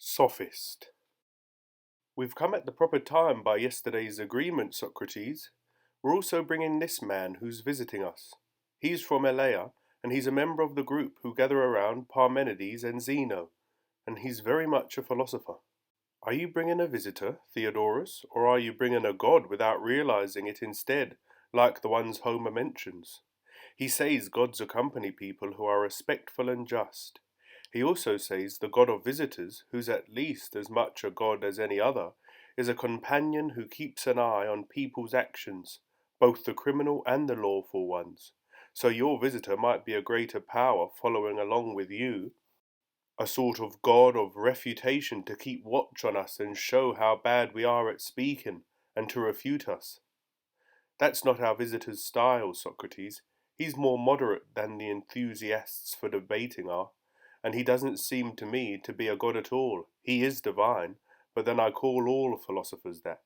Sophist. We've come at the proper time by yesterday's agreement, Socrates. We're also bringing this man who's visiting us. He's from Elea, and he's a member of the group who gather around Parmenides and Zeno, and he's very much a philosopher. Are you bringing a visitor, Theodorus, or are you bringing a god without realizing it instead, like the ones Homer mentions? He says gods accompany people who are respectful and just. He also says the god of visitors, who's at least as much a god as any other, is a companion who keeps an eye on people's actions, both the criminal and the lawful ones. So your visitor might be a greater power following along with you, a sort of god of refutation to keep watch on us and show how bad we are at speaking, and to refute us. That's not our visitor's style, Socrates. He's more moderate than the enthusiasts for debating are, and he doesn't seem to me to be a god at all. He is divine, but then I call all philosophers that.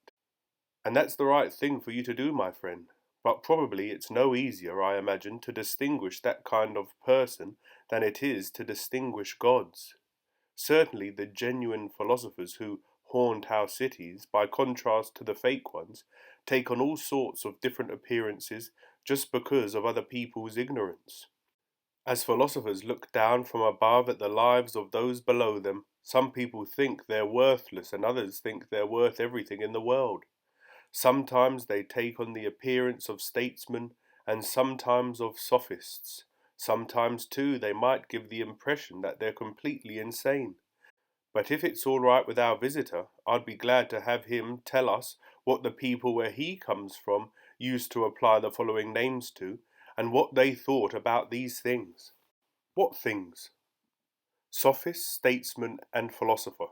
And that's the right thing for you to do, my friend. But probably it's no easier, I imagine, to distinguish that kind of person than it is to distinguish gods. Certainly the genuine philosophers who haunt our cities, by contrast to the fake ones, take on all sorts of different appearances just because of other people's ignorance. As philosophers look down from above at the lives of those below them, some people think they're worthless and others think they're worth everything in the world. Sometimes they take on the appearance of statesmen and sometimes of sophists. Sometimes, too, they might give the impression that they're completely insane. But if it's all right with our visitor, I'd be glad to have him tell us what the people where he comes from used to apply the following names to, and what they thought about these things. What things? Sophist, statesman, and philosopher.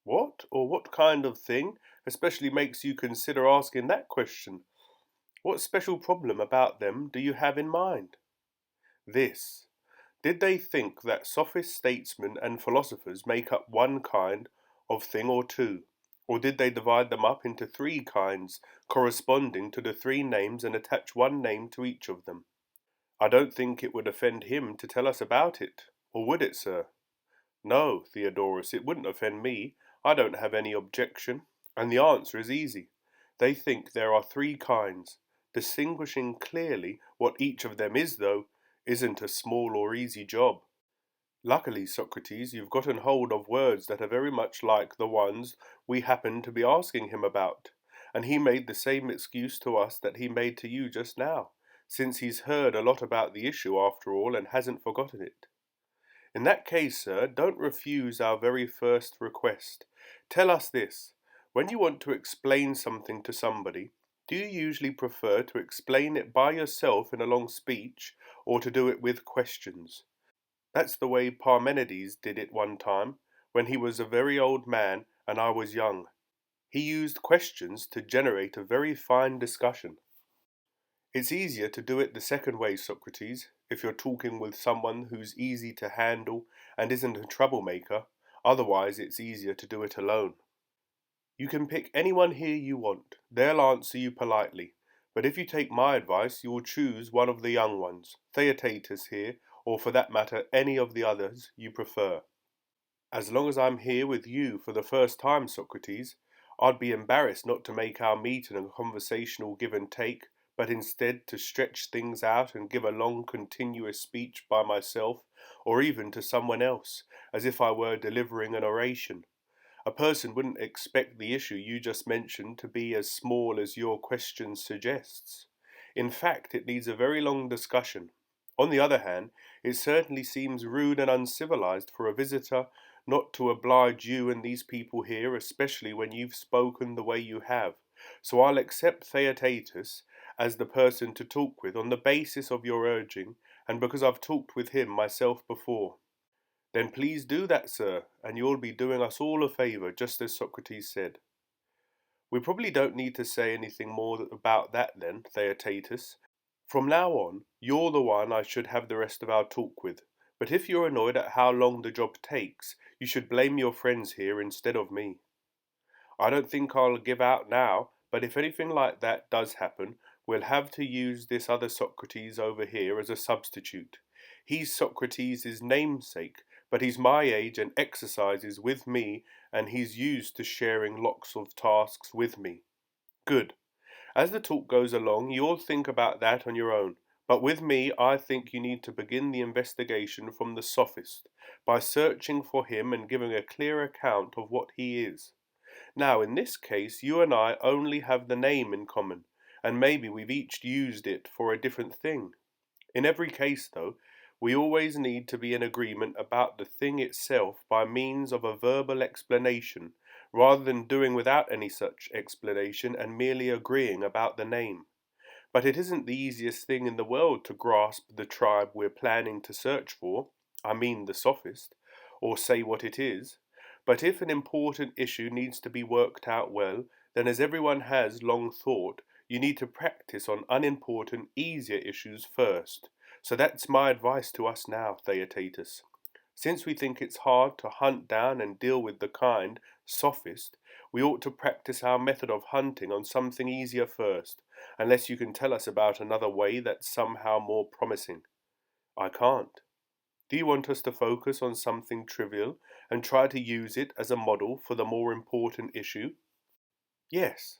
What, or what kind of thing, especially makes you consider asking that question? What special problem about them do you have in mind? This. Did they think that sophist statesmen and philosophers make up one kind of thing or two? Or did they divide them up into three kinds, corresponding to the three names, and attach one name to each of them? I don't think it would offend him to tell us about it. Or would it, sir? No, Theodorus, it wouldn't offend me. I don't have any objection. And the answer is easy. They think there are three kinds. Distinguishing clearly what each of them is, though, isn't a small or easy job. Luckily, Socrates, you've gotten hold of words that are very much like the ones we happened to be asking him about, and he made the same excuse to us that he made to you just now, since he's heard a lot about the issue after all and hasn't forgotten it. In that case, sir, don't refuse our very first request. Tell us this. When you want to explain something to somebody, do you usually prefer to explain it by yourself in a long speech, or to do it with questions? That's the way Parmenides did it one time, when he was a very old man and I was young. He used questions to generate a very fine discussion. It's easier to do it the second way, Socrates, if you're talking with someone who's easy to handle and isn't a troublemaker. Otherwise, it's easier to do it alone. You can pick anyone here you want. They'll answer you politely. But if you take my advice, you will choose one of the young ones, Theaetetus here, or for that matter, any of the others you prefer. As long as I'm here with you for the first time, Socrates, I'd be embarrassed not to make our meeting a conversational give and take, but instead to stretch things out and give a long continuous speech by myself, or even to someone else, as if I were delivering an oration. A person wouldn't expect the issue you just mentioned to be as small as your question suggests. In fact, it needs a very long discussion. On the other hand, it certainly seems rude and uncivilized for a visitor not to oblige you and these people here, especially when you've spoken the way you have. So I'll accept Theaetetus as the person to talk with on the basis of your urging, and because I've talked with him myself before. Then please do that, sir, and you'll be doing us all a favour, just as Socrates said. We probably don't need to say anything more about that then, Theaetetus. From now on, you're the one I should have the rest of our talk with. But if you're annoyed at how long the job takes, you should blame your friends here instead of me. I don't think I'll give out now, but if anything like that does happen, we'll have to use this other Socrates over here as a substitute. He's Socrates' namesake, but he's my age and exercises with me, and he's used to sharing lots of tasks with me. Good. As the talk goes along, you'll think about that on your own. But with me, I think you need to begin the investigation from the Sophist, by searching for him and giving a clear account of what he is. Now, in this case, you and I only have the name in common, and maybe we've each used it for a different thing. In every case, though, we always need to be in agreement about the thing itself by means of a verbal explanation, rather than doing without any such explanation and merely agreeing about the name. But it isn't the easiest thing in the world to grasp the tribe we're planning to search for, I mean the Sophist, or say what it is. But if an important issue needs to be worked out well, then as everyone has long thought, you need to practice on unimportant, easier issues first. So that's my advice to us now, Theaetetus. Since we think it's hard to hunt down and deal with the kind Sophist, we ought to practice our method of hunting on something easier first, unless you can tell us about another way that's somehow more promising. I can't. Do you want us to focus on something trivial and try to use it as a model for the more important issue? Yes.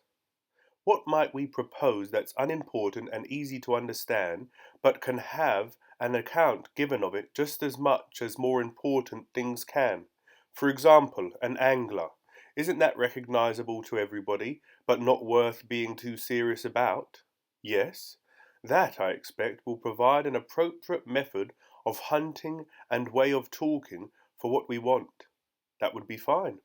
What might we propose that's unimportant and easy to understand, but can have an account given of it just as much as more important things can? For example, an angler. Isn't that recognizable to everybody, but not worth being too serious about? Yes. That, I expect, will provide an appropriate method of hunting and way of talking for what we want. That would be fine.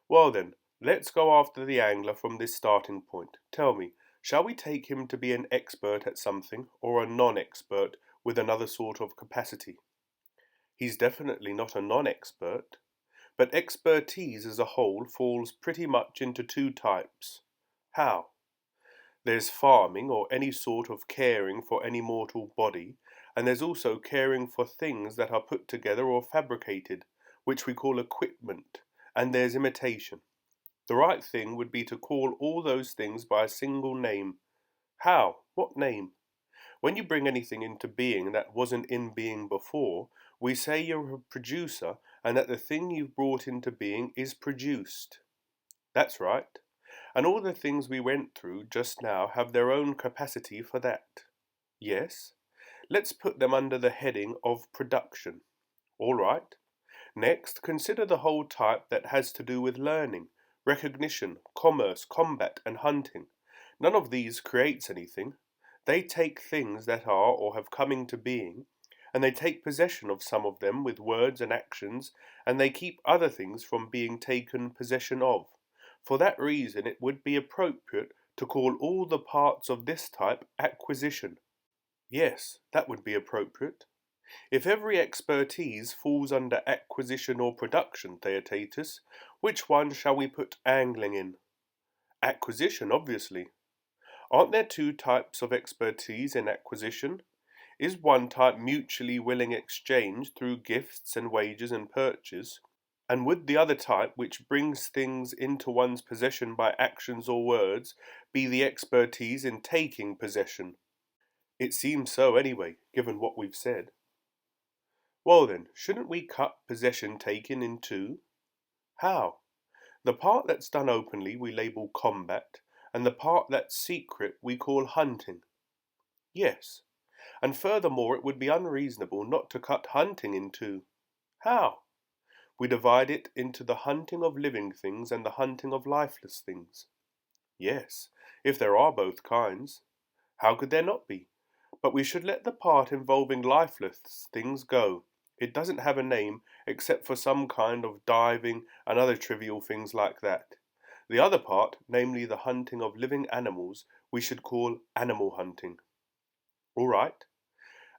Well then, let's go after the angler from this starting point. Tell me, shall we take him to be an expert at something, or a non-expert with another sort of capacity? He's definitely not a non-expert, but expertise as a whole falls pretty much into two types. How? There's farming, or any sort of caring for any mortal body, and there's also caring for things that are put together or fabricated, which we call equipment, and there's imitation. The right thing would be to call all those things by a single name. How? What name? When you bring anything into being that wasn't in being before, we say you're a producer and that the thing you've brought into being is produced. That's right. And all the things we went through just now have their own capacity for that. Yes? Let's put them under the heading of production. All right. Next, consider the whole type that has to do with learning, recognition, commerce, combat, and hunting. None of these creates anything. They take things that are or have come into being, and they take possession of some of them with words and actions, and they keep other things from being taken possession of. For that reason, it would be appropriate to call all the parts of this type acquisition. Yes, that would be appropriate. If every expertise falls under acquisition or production, Theaetetus, which one shall we put angling in? Acquisition, obviously. Aren't there two types of expertise in acquisition? Is one type mutually willing exchange through gifts and wages and purchase? And would the other type, which brings things into one's possession by actions or words, be the expertise in taking possession? It seems so anyway, given what we've said. Well then, shouldn't we cut possession taken in two? How? The part that's done openly we label combat, and the part that's secret we call hunting. Yes, and furthermore it would be unreasonable not to cut hunting in two. How? We divide it into the hunting of living things and the hunting of lifeless things. Yes, if there are both kinds. How could there not be? But we should let the part involving lifeless things go. It doesn't have a name except for some kind of diving and other trivial things like that. The other part, namely the hunting of living animals, we should call animal hunting. All right.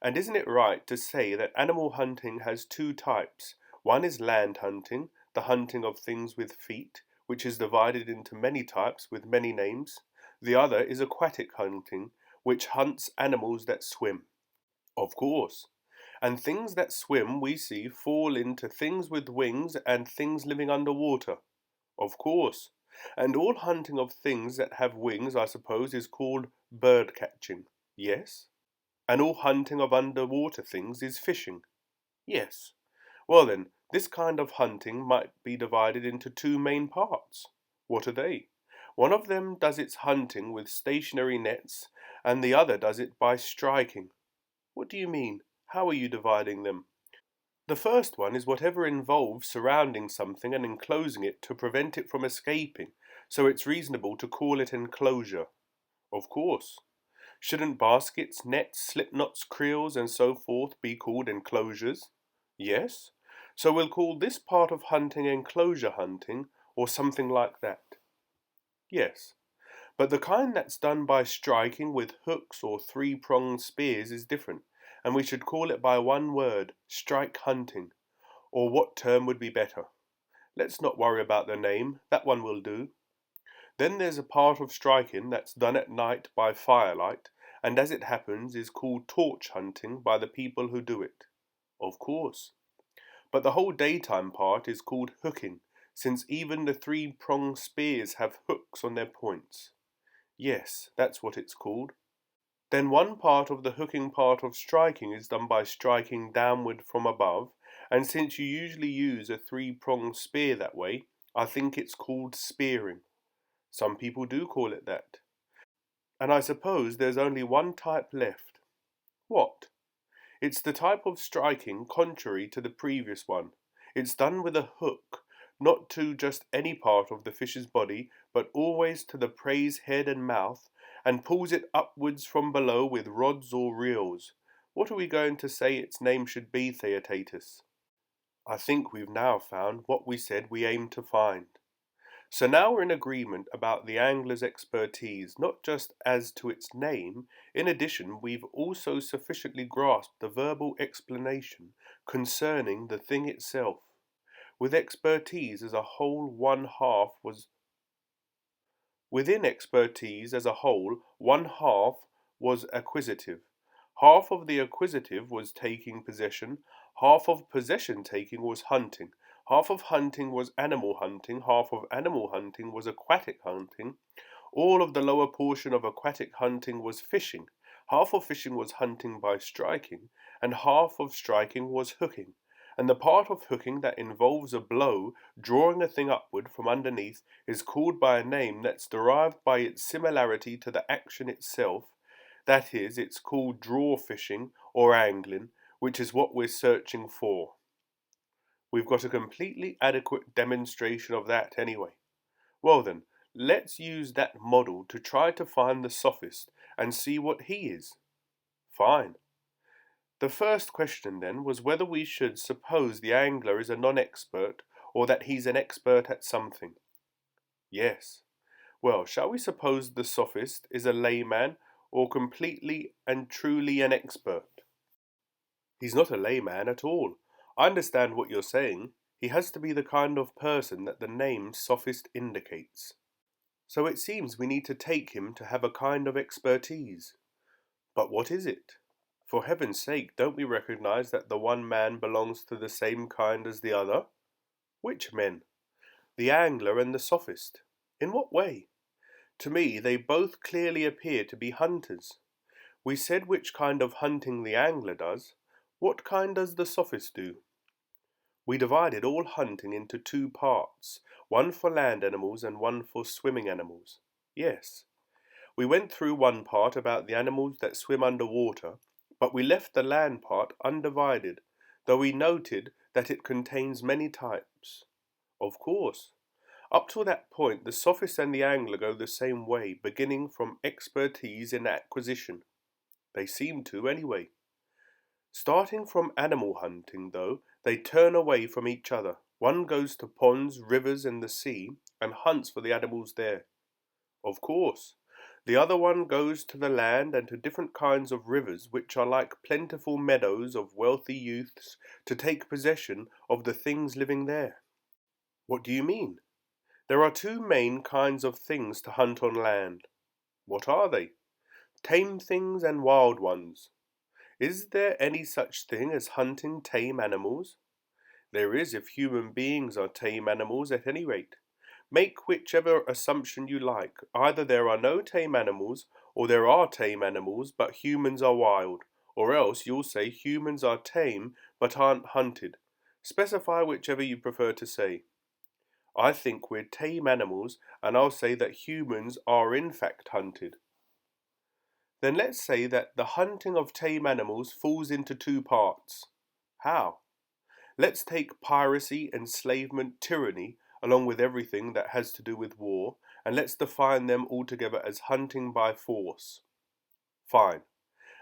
And isn't it right to say that animal hunting has two types? One is land hunting, the hunting of things with feet, which is divided into many types with many names. The other is aquatic hunting, which hunts animals that swim. Of course. And things that swim, we see, fall into things with wings and things living underwater. Of course. And all hunting of things that have wings, I suppose, is called bird catching. Yes. And all hunting of underwater things is fishing. Yes. Well then, this kind of hunting might be divided into two main parts. What are they? One of them does its hunting with stationary nets, and the other does it by striking. What do you mean? How are you dividing them? The first one is whatever involves surrounding something and enclosing it to prevent it from escaping, so it's reasonable to call it enclosure. Of course. Shouldn't baskets, nets, slipknots, creels, and so forth be called enclosures? Yes. So we'll call this part of hunting enclosure hunting, or something like that. Yes. But the kind that's done by striking with hooks or three-pronged spears is different, and we should call it by one word, strike hunting. Or what term would be better? Let's not worry about the name, that one will do. Then there's a part of striking that's done at night by firelight, and as it happens is called torch hunting by the people who do it. Of course. But the whole daytime part is called hooking, since even the three-pronged spears have hooks on their points. Yes, that's what it's called. Then one part of the hooking part of striking is done by striking downward from above, and since you usually use a three-pronged spear that way, I think it's called spearing. Some people do call it that. And I suppose there's only one type left. What? It's the type of striking contrary to the previous one. It's done with a hook, not to just any part of the fish's body, but always to the prey's head and mouth, and pulls it upwards from below with rods or reels. What are we going to say its name should be, Theaetetus? I think we've now found what we said we aimed to find. So now we're in agreement about the angler's expertise, not just as to its name. In addition, we've also sufficiently grasped the verbal explanation concerning the thing itself. With expertise as a whole, within expertise as a whole, one half was acquisitive. Half of the acquisitive was taking possession, half of possession taking was hunting, half of hunting was animal hunting, half of animal hunting was aquatic hunting, all of the lower portion of aquatic hunting was fishing, half of fishing was hunting by striking, and half of striking was hooking. And the part of hooking that involves a blow, drawing a thing upward from underneath, is called by a name that's derived by its similarity to the action itself. That is, it's called draw fishing or angling, which is what we're searching for. We've got a completely adequate demonstration of that anyway. Well then, let's use that model to try to find the sophist and see what he is. Fine. The first question then was whether we should suppose the angler is a non-expert or that he's an expert at something. Yes. Well, shall we suppose the sophist is a layman or completely and truly an expert? He's not a layman at all. I understand what you're saying. He has to be the kind of person that the name sophist indicates. So it seems we need to take him to have a kind of expertise. But what is it? For heaven's sake, don't we recognize that the one man belongs to the same kind as the other? Which men? The angler and the sophist. In what way? To me, they both clearly appear to be hunters. We said which kind of hunting the angler does. What kind does the sophist do? We divided all hunting into two parts, one for land animals and one for swimming animals. Yes. We went through one part about the animals that swim under water, but we left the land part undivided, though we noted that it contains many types. Of course. Up to that point, the sophist and the angler go the same way, beginning from expertise in acquisition. They seem to, anyway. Starting from animal hunting, though, they turn away from each other. One goes to ponds, rivers, and the sea, and hunts for the animals there. Of course. The other one goes to the land and to different kinds of rivers which are like plentiful meadows of wealthy youths to take possession of the things living there. What do you mean? There are two main kinds of things to hunt on land. What are they? Tame things and wild ones. Is there any such thing as hunting tame animals? There is if human beings are tame animals at any rate. Make whichever assumption you like. Either there are no tame animals, or there are tame animals, but humans are wild. Or else you'll say humans are tame, but aren't hunted. Specify whichever you prefer to say. I think we're tame animals, and I'll say that humans are in fact hunted. Then let's say that the hunting of tame animals falls into two parts. How? Let's take piracy, enslavement, tyranny, along with everything that has to do with war, and let's define them altogether as hunting by force. Fine.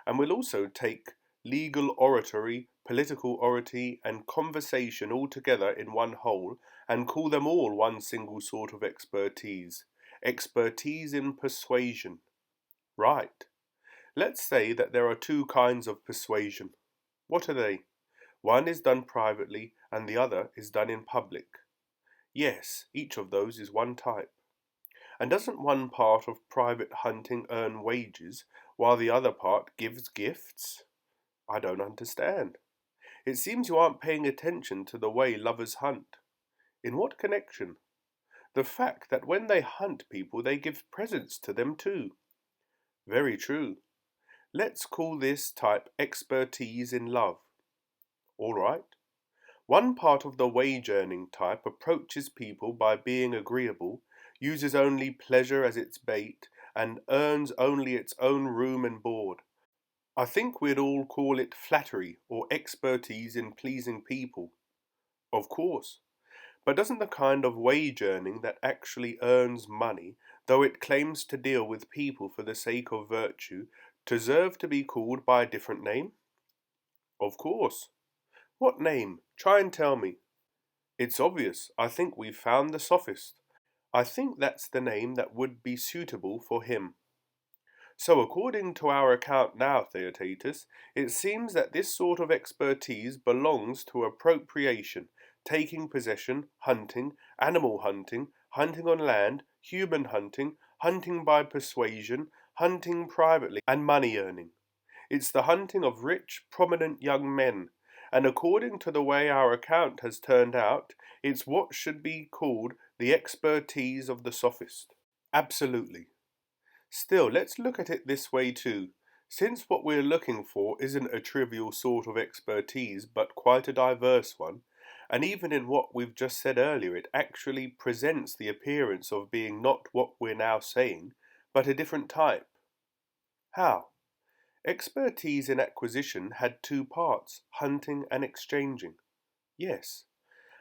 And we'll also take legal oratory, political oratory, and conversation all together in one whole, and call them all one single sort of expertise. Expertise in persuasion. Right. Let's say that there are two kinds of persuasion. What are they? One is done privately and the other is done in public. Yes, each of those is one type. And doesn't one part of private hunting earn wages while the other part gives gifts? I don't understand. It seems you aren't paying attention to the way lovers hunt. In what connection? The fact that when they hunt people they give presents to them too. Very true. Let's call this type expertise in love. All right. One part of the wage-earning type approaches people by being agreeable, uses only pleasure as its bait, and earns only its own room and board. I think we'd all call it flattery or expertise in pleasing people. Of course. But doesn't the kind of wage-earning that actually earns money, though it claims to deal with people for the sake of virtue, deserve to be called by a different name? Of course. What name? Try and tell me. It's obvious. I think we've found the Sophist. I think that's the name that would be suitable for him. So according to our account now, Theotatus, it seems that this sort of expertise belongs to appropriation, taking possession, hunting, animal hunting, hunting on land, human hunting, hunting by persuasion, hunting privately, and money earning. It's the hunting of rich, prominent young men, and according to the way our account has turned out, it's what should be called the expertise of the Sophist. Absolutely. Still, let's look at it this way too. Since what we're looking for isn't a trivial sort of expertise, but quite a diverse one, and even in what we've just said earlier, it actually presents the appearance of being not what we're now saying, but a different type. How? Expertise in acquisition had two parts, hunting and exchanging. Yes.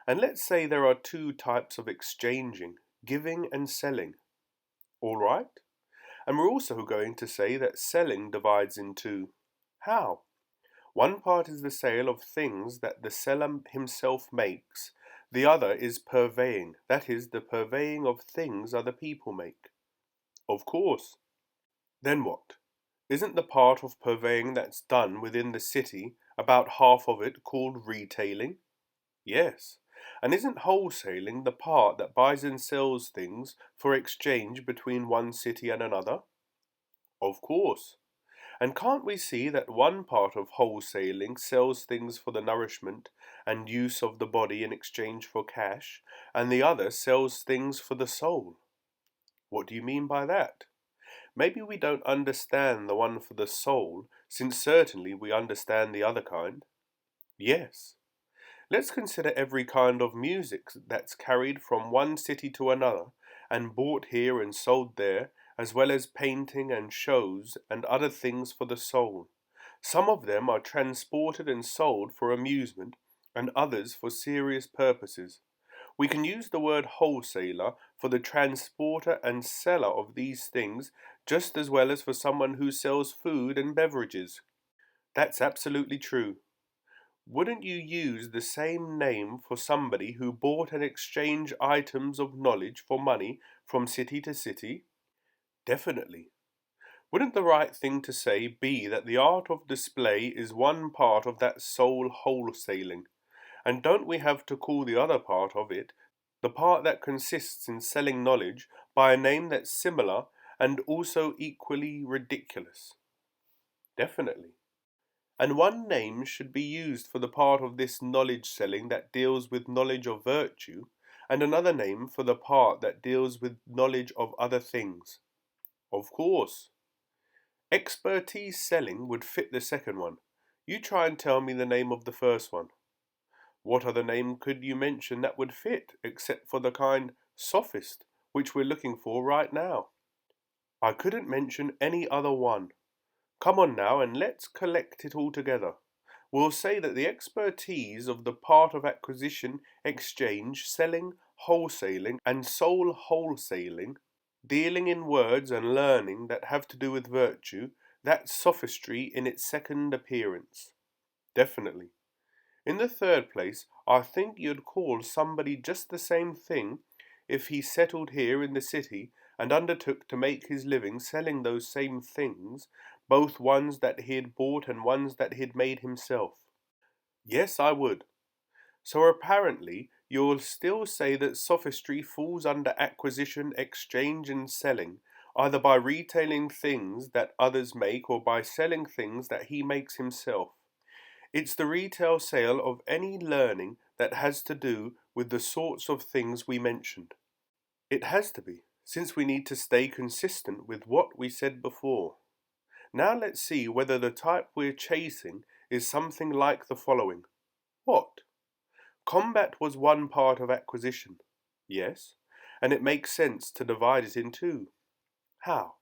And let's say there are two types of exchanging, giving and selling. All right? And we're also going to say that selling divides in two. How? One part is the sale of things that the seller himself makes. The other is purveying, that is, the purveying of things other people make. Of course. Then what? Isn't the part of purveying that's done within the city, about half of it, called retailing? Yes. And isn't wholesaling the part that buys and sells things for exchange between one city and another? Of course. And can't we see that one part of wholesaling sells things for the nourishment and use of the body in exchange for cash, and the other sells things for the soul? What do you mean by that? Maybe we don't understand the one for the soul, since certainly we understand the other kind. Yes. Let's consider every kind of music that's carried from one city to another, and bought here and sold there, as well as painting and shows and other things for the soul. Some of them are transported and sold for amusement, and others for serious purposes. We can use the word wholesaler for the transporter and seller of these things just as well as for someone who sells food and beverages. That's absolutely true. Wouldn't you use the same name for somebody who bought and exchanged items of knowledge for money from city to city? Definitely. Wouldn't the right thing to say be that the art of display is one part of that soul wholesaling? And don't we have to call the other part of it, the part that consists in selling knowledge, by a name that's similar and also equally ridiculous? Definitely. And one name should be used for the part of this knowledge selling that deals with knowledge of virtue, and another name for the part that deals with knowledge of other things. Of course. Expertise selling would fit the second one. You try and tell me the name of the first one. What other name could you mention that would fit, except for the kind sophist, which we're looking for right now? I couldn't mention any other one. Come on now, and let's collect it all together. We'll say that the expertise of the part of acquisition, exchange, selling, wholesaling, and soul wholesaling, dealing in words and learning that have to do with virtue, that's sophistry in its second appearance. Definitely. In the third place, I think you'd call somebody just the same thing if he settled here in the city and undertook to make his living selling those same things, both ones that he'd bought and ones that he'd made himself. Yes, I would. So apparently, you'll still say that sophistry falls under acquisition, exchange, and selling, either by retailing things that others make or by selling things that he makes himself. It's the retail sale of any learning that has to do with the sorts of things we mentioned. It has to be, since we need to stay consistent with what we said before. Now let's see whether the type we're chasing is something like the following. What? Combat was one part of acquisition. Yes, and it makes sense to divide it in two. How?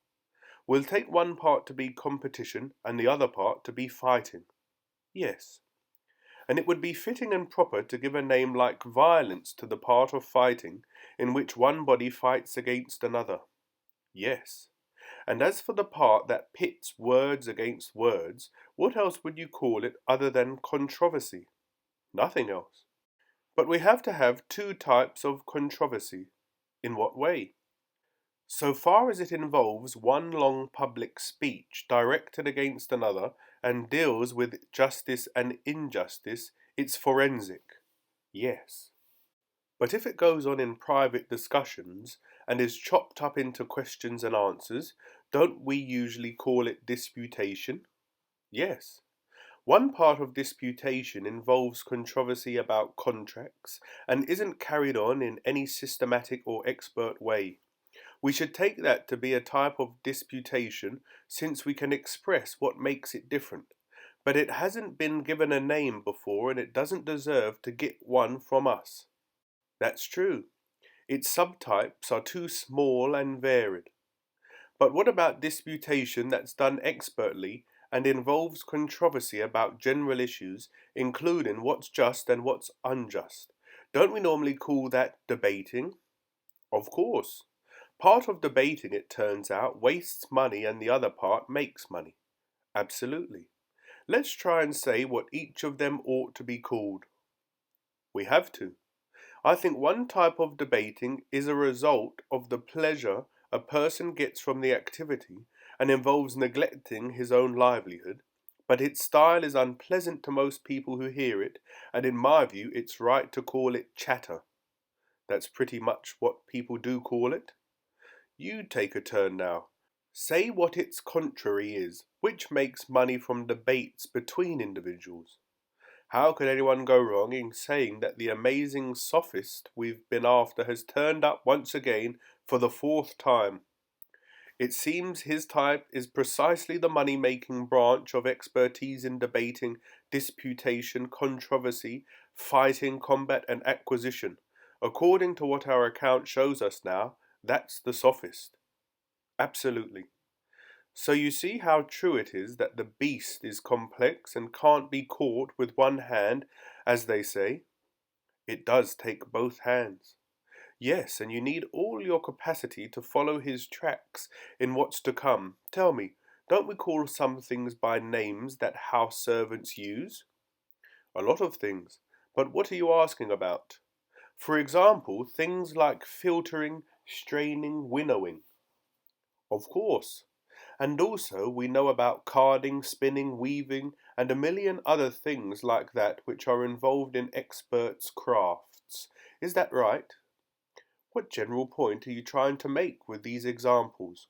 We'll take one part to be competition and the other part to be fighting. Yes. And it would be fitting and proper to give a name like violence to the part of fighting in which one body fights against another. Yes. And as for the part that pits words against words, what else would you call it other than controversy? Nothing else. But we have to have two types of controversy. In what way? So far as it involves one long public speech directed against another and deals with justice and injustice, it's forensic. Yes. But if it goes on in private discussions and is chopped up into questions and answers, don't we usually call it disputation? Yes. One part of disputation involves controversy about contracts and isn't carried on in any systematic or expert way. We should take that to be a type of disputation since we can express what makes it different. But it hasn't been given a name before and it doesn't deserve to get one from us. That's true. Its subtypes are too small and varied. But what about disputation that's done expertly and involves controversy about general issues, including what's just and what's unjust? Don't we normally call that debating? Of course. Part of debating, it turns out, wastes money and the other part makes money. Absolutely. Let's try and say what each of them ought to be called. We have to. I think one type of debating is a result of the pleasure a person gets from the activity and involves neglecting his own livelihood, but its style is unpleasant to most people who hear it, and in my view it's right to call it chatter. That's pretty much what people do call it. You take a turn now. Say what its contrary is, which makes money from debates between individuals. How could anyone go wrong in saying that the amazing sophist we've been after has turned up once again for the fourth time? It seems his type is precisely the money-making branch of expertise in debating, disputation, controversy, fighting, combat, and acquisition. According to what our account shows us now, that's the sophist. Absolutely. So you see how true it is that the beast is complex and can't be caught with one hand, as they say. It does take both hands. Yes, and you need all your capacity to follow his tracks in what's to come. Tell me, don't we call some things by names that house servants use? A lot of things. But what are you asking about? For example, things like filtering, straining, winnowing. Of course. And also we know about carding, spinning, weaving, and a million other things like that which are involved in experts' crafts. Is that right? What general point are you trying to make with these examples?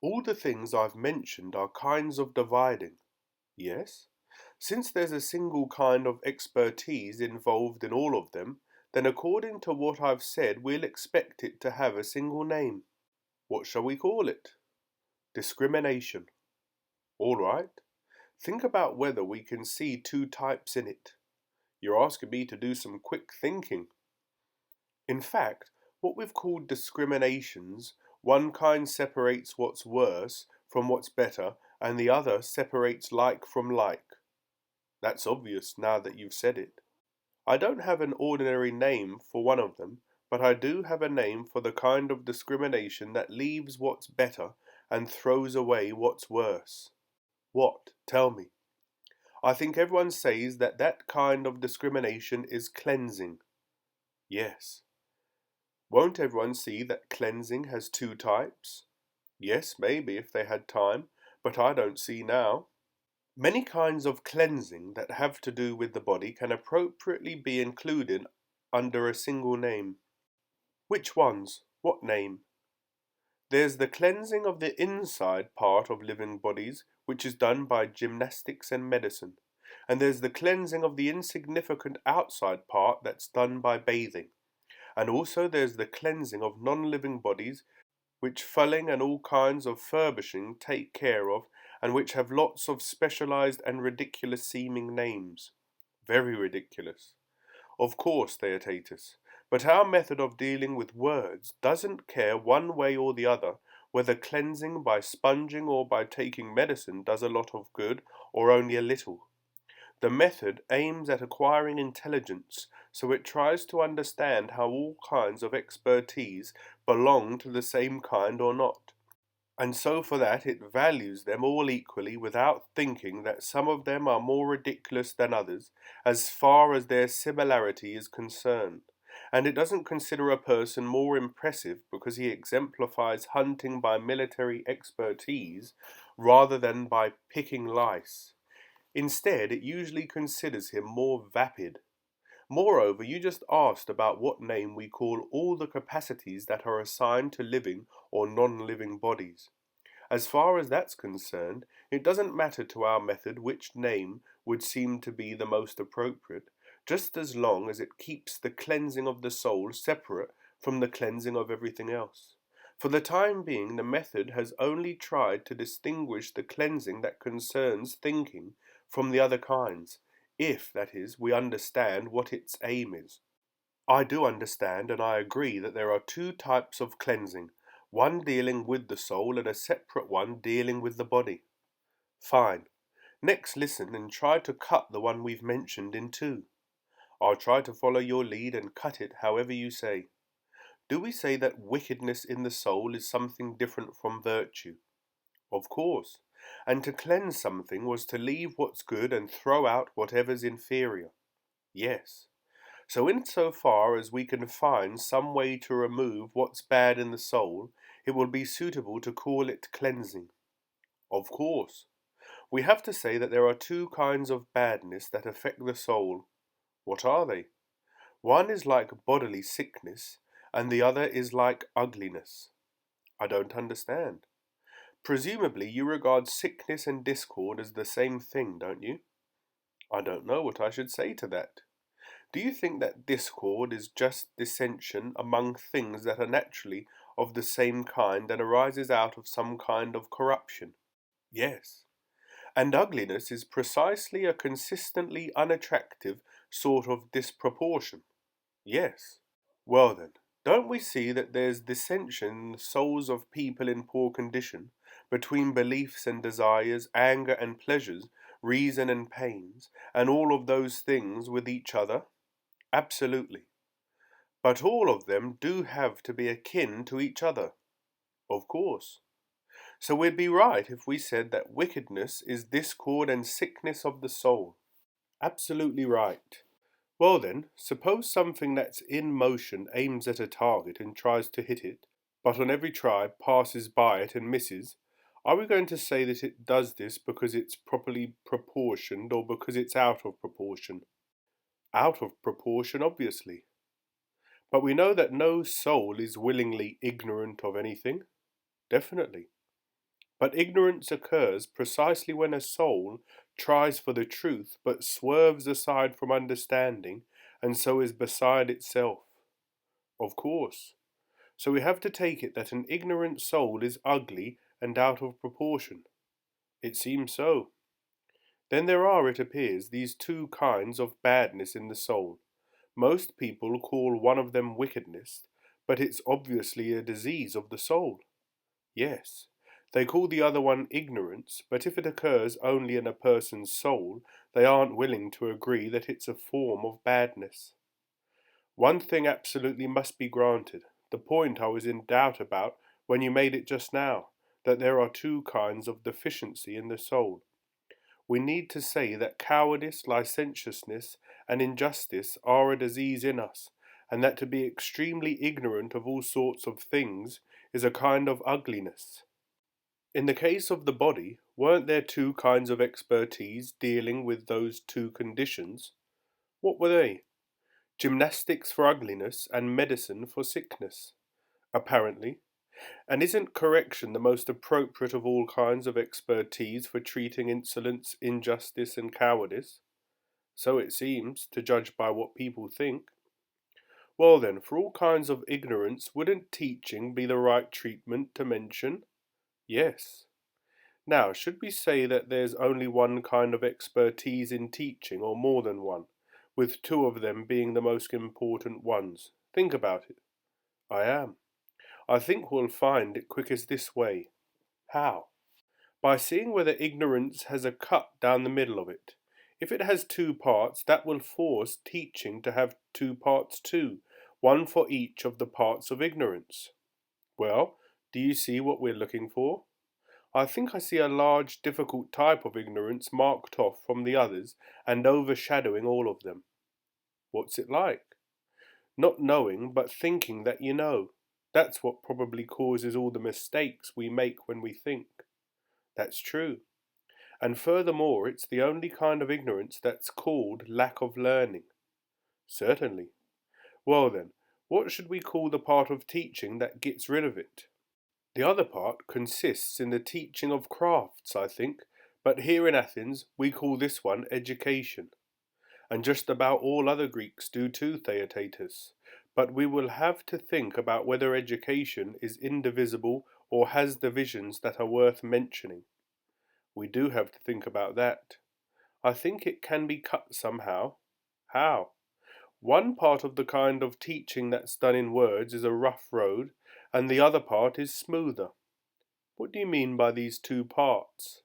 All the things I've mentioned are kinds of dividing. Yes? Since there's a single kind of expertise involved in all of them, then according to what I've said, we'll expect it to have a single name. What shall we call it? Discrimination. All right. Think about whether we can see two types in it. You're asking me to do some quick thinking. In fact, what we've called discriminations, one kind separates what's worse from what's better, and the other separates like from like. That's obvious now that you've said it. I don't have an ordinary name for one of them, but I do have a name for the kind of discrimination that leaves what's better and throws away what's worse. What? Tell me. I think everyone says that that kind of discrimination is cleansing. Yes. Won't everyone see that cleansing has two types? Yes, maybe if they had time, but I don't see now. Many kinds of cleansing that have to do with the body can appropriately be included under a single name. Which ones? What name? There's the cleansing of the inside part of living bodies, which is done by gymnastics and medicine. And there's the cleansing of the insignificant outside part that's done by bathing. And also there's the cleansing of non-living bodies, which fulling and all kinds of furbishing take care of, and which have lots of specialized and ridiculous seeming names. Very ridiculous. Of course, Theaetetus, but our method of dealing with words doesn't care one way or the other whether cleansing by sponging or by taking medicine does a lot of good or only a little. The method aims at acquiring intelligence, so it tries to understand how all kinds of expertise belong to the same kind or not. And so for that it values them all equally without thinking that some of them are more ridiculous than others, as far as their similarity is concerned. And it doesn't consider a person more impressive because he exemplifies hunting by military expertise rather than by picking lice. Instead, it usually considers him more vapid. Moreover, you just asked about what name we call all the capacities that are assigned to living or non-living bodies. As far as that's concerned, it doesn't matter to our method which name would seem to be the most appropriate, just as long as it keeps the cleansing of the soul separate from the cleansing of everything else. For the time being, the method has only tried to distinguish the cleansing that concerns thinking from the other kinds, if, that is, we understand what its aim is. I do understand and I agree that there are two types of cleansing, one dealing with the soul and a separate one dealing with the body. Fine. Next listen and try to cut the one we've mentioned in two. I'll try to follow your lead and cut it however you say. Do we say that wickedness in the soul is something different from virtue? Of course. And to cleanse something was to leave what's good and throw out whatever's inferior. Yes. So insofar as we can find some way to remove what's bad in the soul, it will be suitable to call it cleansing. Of course. We have to say that there are two kinds of badness that affect the soul. What are they? One is like bodily sickness, and the other is like ugliness. I don't understand. Presumably you regard sickness and discord as the same thing, don't you? I don't know what I should say to that. Do you think that discord is just dissension among things that are naturally of the same kind and arises out of some kind of corruption? Yes. And ugliness is precisely a consistently unattractive sort of disproportion? Yes. Well then, don't we see that there's dissension in the souls of people in poor condition, between beliefs and desires, anger and pleasures, reason and pains, and all of those things with each other? Absolutely. But all of them do have to be akin to each other. Of course. So we'd be right if we said that wickedness is discord and sickness of the soul. Absolutely right. Well then, suppose something that's in motion aims at a target and tries to hit it, but on every try passes by it and misses. Are we going to say that it does this because it's properly proportioned or because it's out of proportion? Out of proportion, obviously. But we know that no soul is willingly ignorant of anything. Definitely. But ignorance occurs precisely when a soul tries for the truth but swerves aside from understanding and so is beside itself. Of course. So we have to take it that an ignorant soul is ugly and out of proportion. It seems so. Then there are, it appears, these two kinds of badness in the soul. Most people call one of them wickedness, but it's obviously a disease of the soul. Yes, they call the other one ignorance, but if it occurs only in a person's soul, they aren't willing to agree that it's a form of badness. One thing absolutely must be granted, the point I was in doubt about when you made it just now, that there are two kinds of deficiency in the soul. We need to say that cowardice, licentiousness, and injustice are a disease in us, and that to be extremely ignorant of all sorts of things is a kind of ugliness. In the case of the body, weren't there two kinds of expertise dealing with those two conditions? What were they? Gymnastics for ugliness and medicine for sickness, apparently. And isn't correction the most appropriate of all kinds of expertise for treating insolence, injustice, and cowardice? So it seems, to judge by what people think. Well then, for all kinds of ignorance, wouldn't teaching be the right treatment to mention? Yes. Now, should we say that there's only one kind of expertise in teaching, or more than one, with two of them being the most important ones? Think about it. I am. I think we'll find it quickest this way. How? By seeing whether ignorance has a cut down the middle of it. If it has two parts, that will force teaching to have two parts too, one for each of the parts of ignorance. Well, do you see what we're looking for? I think I see a large, difficult type of ignorance marked off from the others and overshadowing all of them. What's it like? Not knowing, but thinking that you know. That's what probably causes all the mistakes we make when we think. That's true. And furthermore, it's the only kind of ignorance that's called lack of learning. Certainly. Well then, what should we call the part of teaching that gets rid of it? The other part consists in the teaching of crafts, I think, but here in Athens we call this one education. And just about all other Greeks do too, Theaetetus. But we will have to think about whether education is indivisible or has divisions that are worth mentioning. We do have to think about that. I think it can be cut somehow. How? One part of the kind of teaching that's done in words is a rough road, and the other part is smoother. What do you mean by these two parts?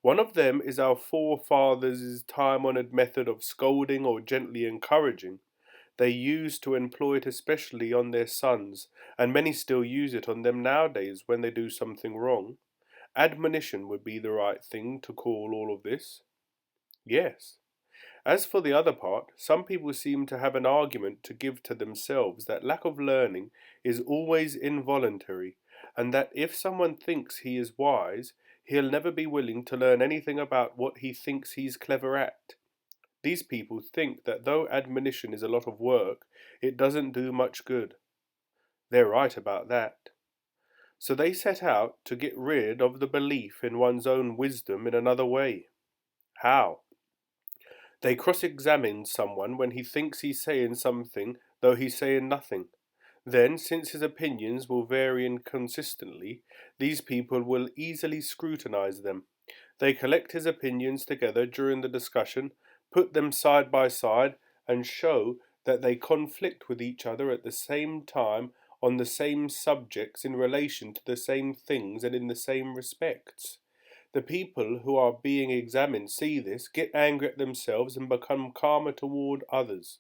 One of them is our forefathers' time-honoured method of scolding or gently encouraging. They used to employ it especially on their sons, and many still use it on them nowadays when they do something wrong. Admonition would be the right thing to call all of this. Yes. As for the other part, some people seem to have an argument to give to themselves that lack of learning is always involuntary, and that if someone thinks he is wise, he'll never be willing to learn anything about what he thinks he's clever at. These people think that though admonition is a lot of work, it doesn't do much good. They're right about that. So they set out to get rid of the belief in one's own wisdom in another way. How? They cross-examine someone when he thinks he's saying something, though he's saying nothing. Then, since his opinions will vary inconsistently, these people will easily scrutinize them. They collect his opinions together during the discussion, put them side by side, and show that they conflict with each other at the same time on the same subjects in relation to the same things and in the same respects. The people who are being examined see this, get angry at themselves, and become calmer toward others.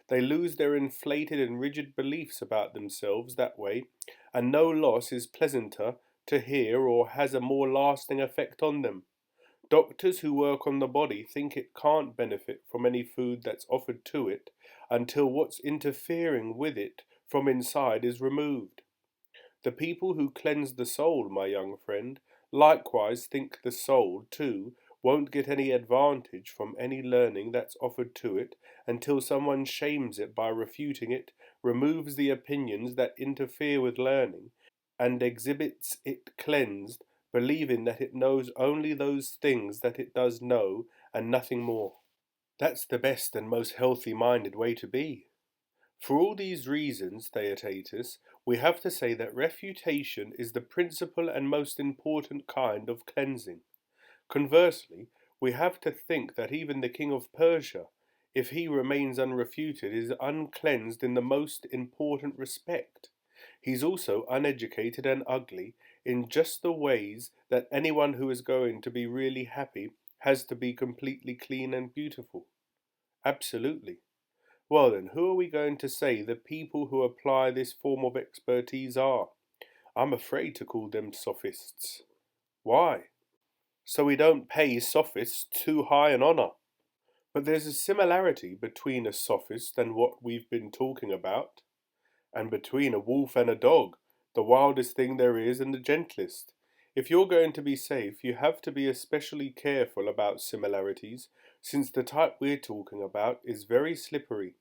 They lose their inflated and rigid beliefs about themselves that way, and no loss is pleasanter to hear or has a more lasting effect on them. Doctors who work on the body think it can't benefit from any food that's offered to it until what's interfering with it from inside is removed. The people who cleanse the soul, my young friend, likewise think the soul, too, won't get any advantage from any learning that's offered to it until someone shames it by refuting it, removes the opinions that interfere with learning, and exhibits it cleansed, believing that it knows only those things that it does know, and nothing more. That's the best and most healthy-minded way to be. For all these reasons, Theaetetus, we have to say that refutation is the principal and most important kind of cleansing. Conversely, We have to think that even the king of Persia, if he remains unrefuted, is uncleansed in the most important respect. He's also uneducated and ugly in just the ways that anyone who is going to be really happy has to be completely clean and beautiful. Absolutely. Well then, who are we going to say the people who apply this form of expertise are? I'm afraid to call them sophists. Why? So we don't pay sophists too high an honour. But there's a similarity between a sophist and what we've been talking about, and between a wolf and a dog, the wildest thing there is and the gentlest. If you're going to be safe, you have to be especially careful about similarities, since the type we're talking about is very slippery.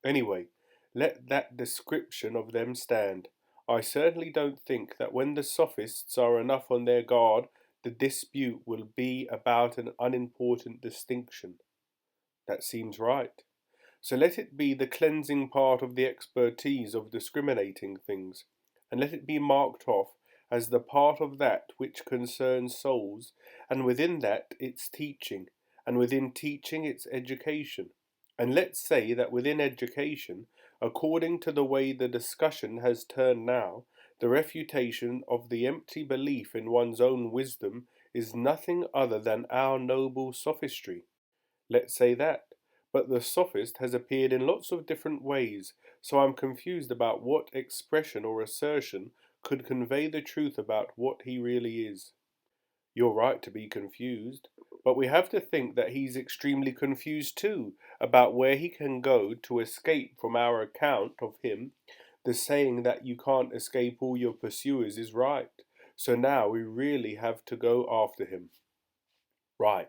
Anyway, let that description of them stand. I certainly don't think that when the sophists are enough on their guard, the dispute will be about an unimportant distinction. That seems right. So let it be the cleansing part of the expertise of discriminating things, and let it be marked off as the part of that which concerns souls, and within that its teaching, and within teaching its education. And let's say that within education, according to the way the discussion has turned now, the refutation of the empty belief in one's own wisdom is nothing other than our noble sophistry. Let's say that. But the sophist has appeared in lots of different ways, so I'm confused about what expression or assertion could convey the truth about what he really is. You're right to be confused, but we have to think that he's extremely confused too about where he can go to escape from our account of him. The saying that you can't escape all your pursuers is right, so now we really have to go after him. Right.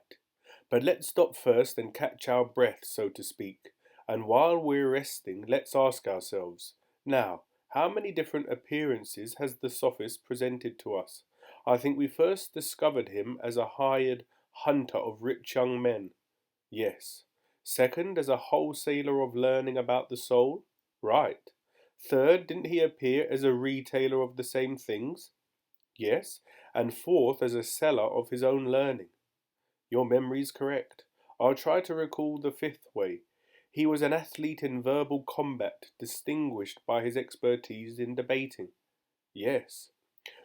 But let's stop first and catch our breath, so to speak. And while we're resting, let's ask ourselves, now, how many different appearances has the sophist presented to us? I think we first discovered him as a hired hunter of rich young men. Yes. Second, as a wholesaler of learning about the soul. Right. Third, didn't he appear as a retailer of the same things? Yes. And fourth, as a seller of his own learning. Your memory's correct. I'll try to recall the fifth way. He was an athlete in verbal combat, distinguished by his expertise in debating. Yes.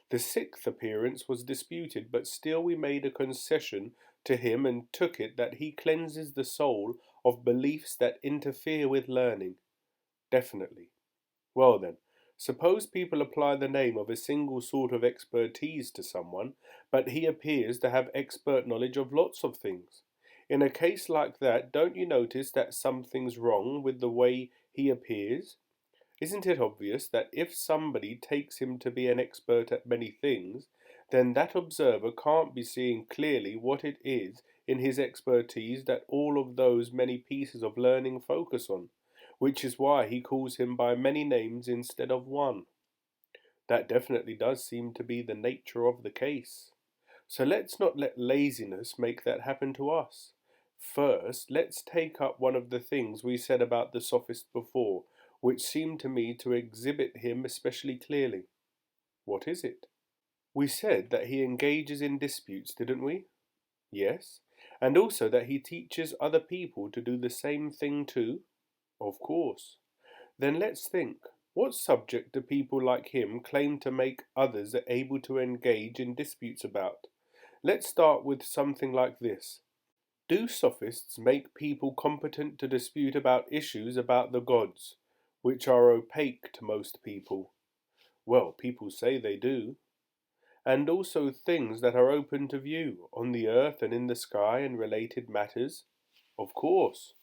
The sixth appearance was disputed, but still we made a concession to him and took it that he cleanses the soul of beliefs that interfere with learning. Definitely. Well then, suppose people apply the name of a single sort of expertise to someone, but he appears to have expert knowledge of lots of things. In a case like that, don't you notice that something's wrong with the way he appears? Isn't it obvious that if somebody takes him to be an expert at many things, then that observer can't be seeing clearly what it is in his expertise that all of those many pieces of learning focus on, which is why he calls him by many names instead of one. That definitely does seem to be the nature of the case. So let's not let laziness make that happen to us. First, let's take up one of the things we said about the sophist before, which seemed to me to exhibit him especially clearly. What is it? We said that he engages in disputes, didn't we? Yes. And also that he teaches other people to do the same thing too? Of course. Then let's think. What subject do people like him claim to make others able to engage in disputes about? Let's start with something like this. Do sophists make people competent to dispute about issues about the gods, which are opaque to most people? Well, people say they do. And also things that are open to view, on the earth and in the sky and related matters? Of course.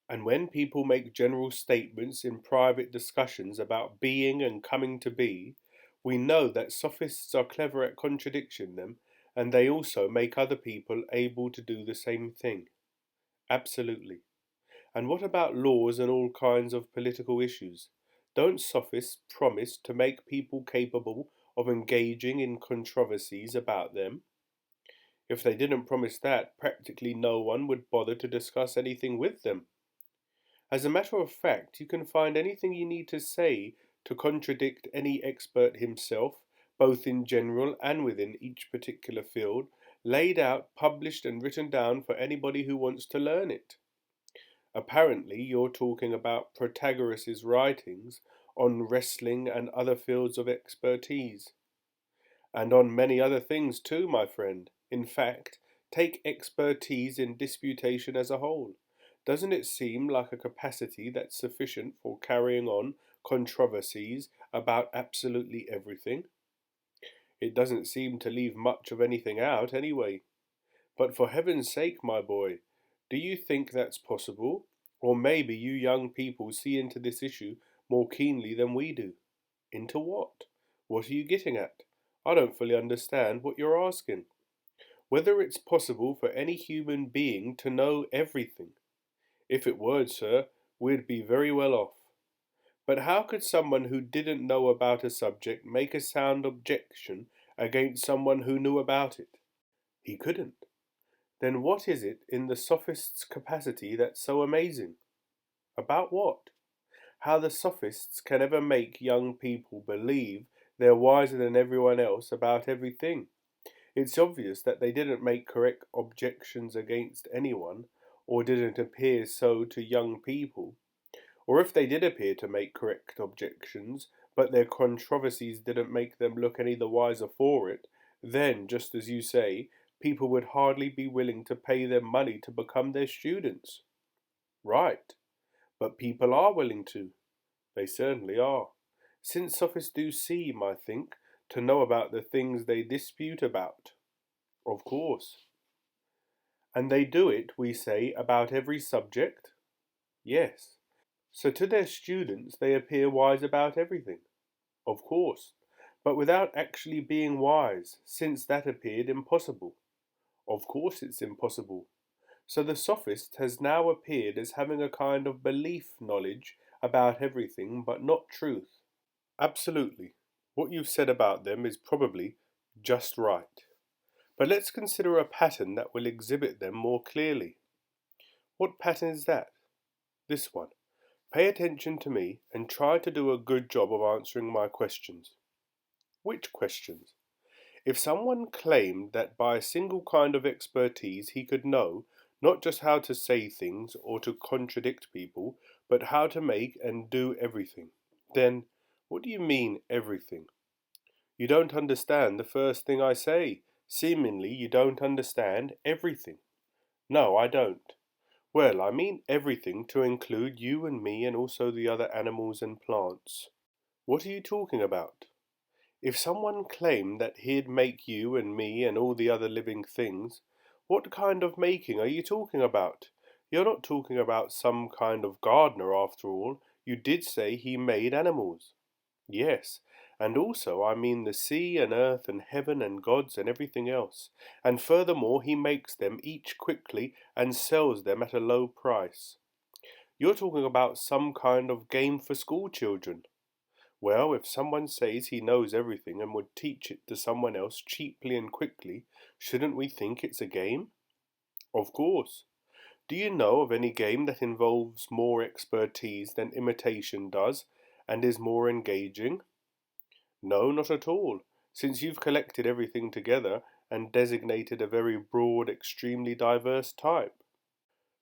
And when people make general statements in private discussions about being and coming to be, we know that sophists are clever at contradicting them, and they also make other people able to do the same thing. Absolutely. And what about laws and all kinds of political issues? Don't sophists promise to make people capable of engaging in controversies about them? If they didn't promise that, practically no one would bother to discuss anything with them. As a matter of fact, you can find anything you need to say to contradict any expert himself, both in general and within each particular field, laid out, published and written down for anybody who wants to learn it. Apparently you're talking about Protagoras' writings on wrestling and other fields of expertise. And on many other things too, my friend. In fact, take expertise in disputation as a whole. Doesn't it seem like a capacity that's sufficient for carrying on controversies about absolutely everything? It doesn't seem to leave much of anything out anyway. But for heaven's sake, my boy, do you think that's possible? Or maybe you young people see into this issue more keenly than we do. Into what? What are you getting at? I don't fully understand what you're asking. Whether it's possible for any human being to know everything. If it were, sir, we'd be very well off. But how could someone who didn't know about a subject make a sound objection against someone who knew about it? He couldn't. Then what is it in the Sophist's capacity that's so amazing? About what? How the Sophists can ever make young people believe they're wiser than everyone else about everything. It's obvious that they didn't make correct objections against anyone, or didn't appear so to young people. Or if they did appear to make correct objections, but their controversies didn't make them look any the wiser for it, then, just as you say, people would hardly be willing to pay them money to become their students. Right, but people are willing to. They certainly are. Since Sophists do seem, I think, to know about the things they dispute about. Of course. And they do it, we say, about every subject? Yes. So to their students they appear wise about everything? Of course. But without actually being wise, since that appeared impossible. Of course it's impossible. So the Sophist has now appeared as having a kind of belief knowledge about everything, but not truth. Absolutely. What you've said about them is probably just right. But let's consider a pattern that will exhibit them more clearly. What pattern is that? This one. Pay attention to me and try to do a good job of answering my questions. Which questions? If someone claimed that by a single kind of expertise he could know not just how to say things or to contradict people, but how to make and do everything, then what do you mean everything? You don't understand the first thing I say. Seemingly you don't understand everything. No, I don't. Well, I mean everything to include you and me and also the other animals and plants. What are you talking about? If someone claimed that he'd make you and me and all the other living things, what kind of making are you talking about? You're not talking about some kind of gardener after all. You did say he made animals. Yes, and also I mean the sea and earth and heaven and gods and everything else. And furthermore he makes them each quickly and sells them at a low price. You're talking about some kind of game for school children. Well, if someone says he knows everything and would teach it to someone else cheaply and quickly, shouldn't we think it's a game? Of course. Do you know of any game that involves more expertise than imitation does and is more engaging? No, not at all, since you've collected everything together and designated a very broad, extremely diverse type.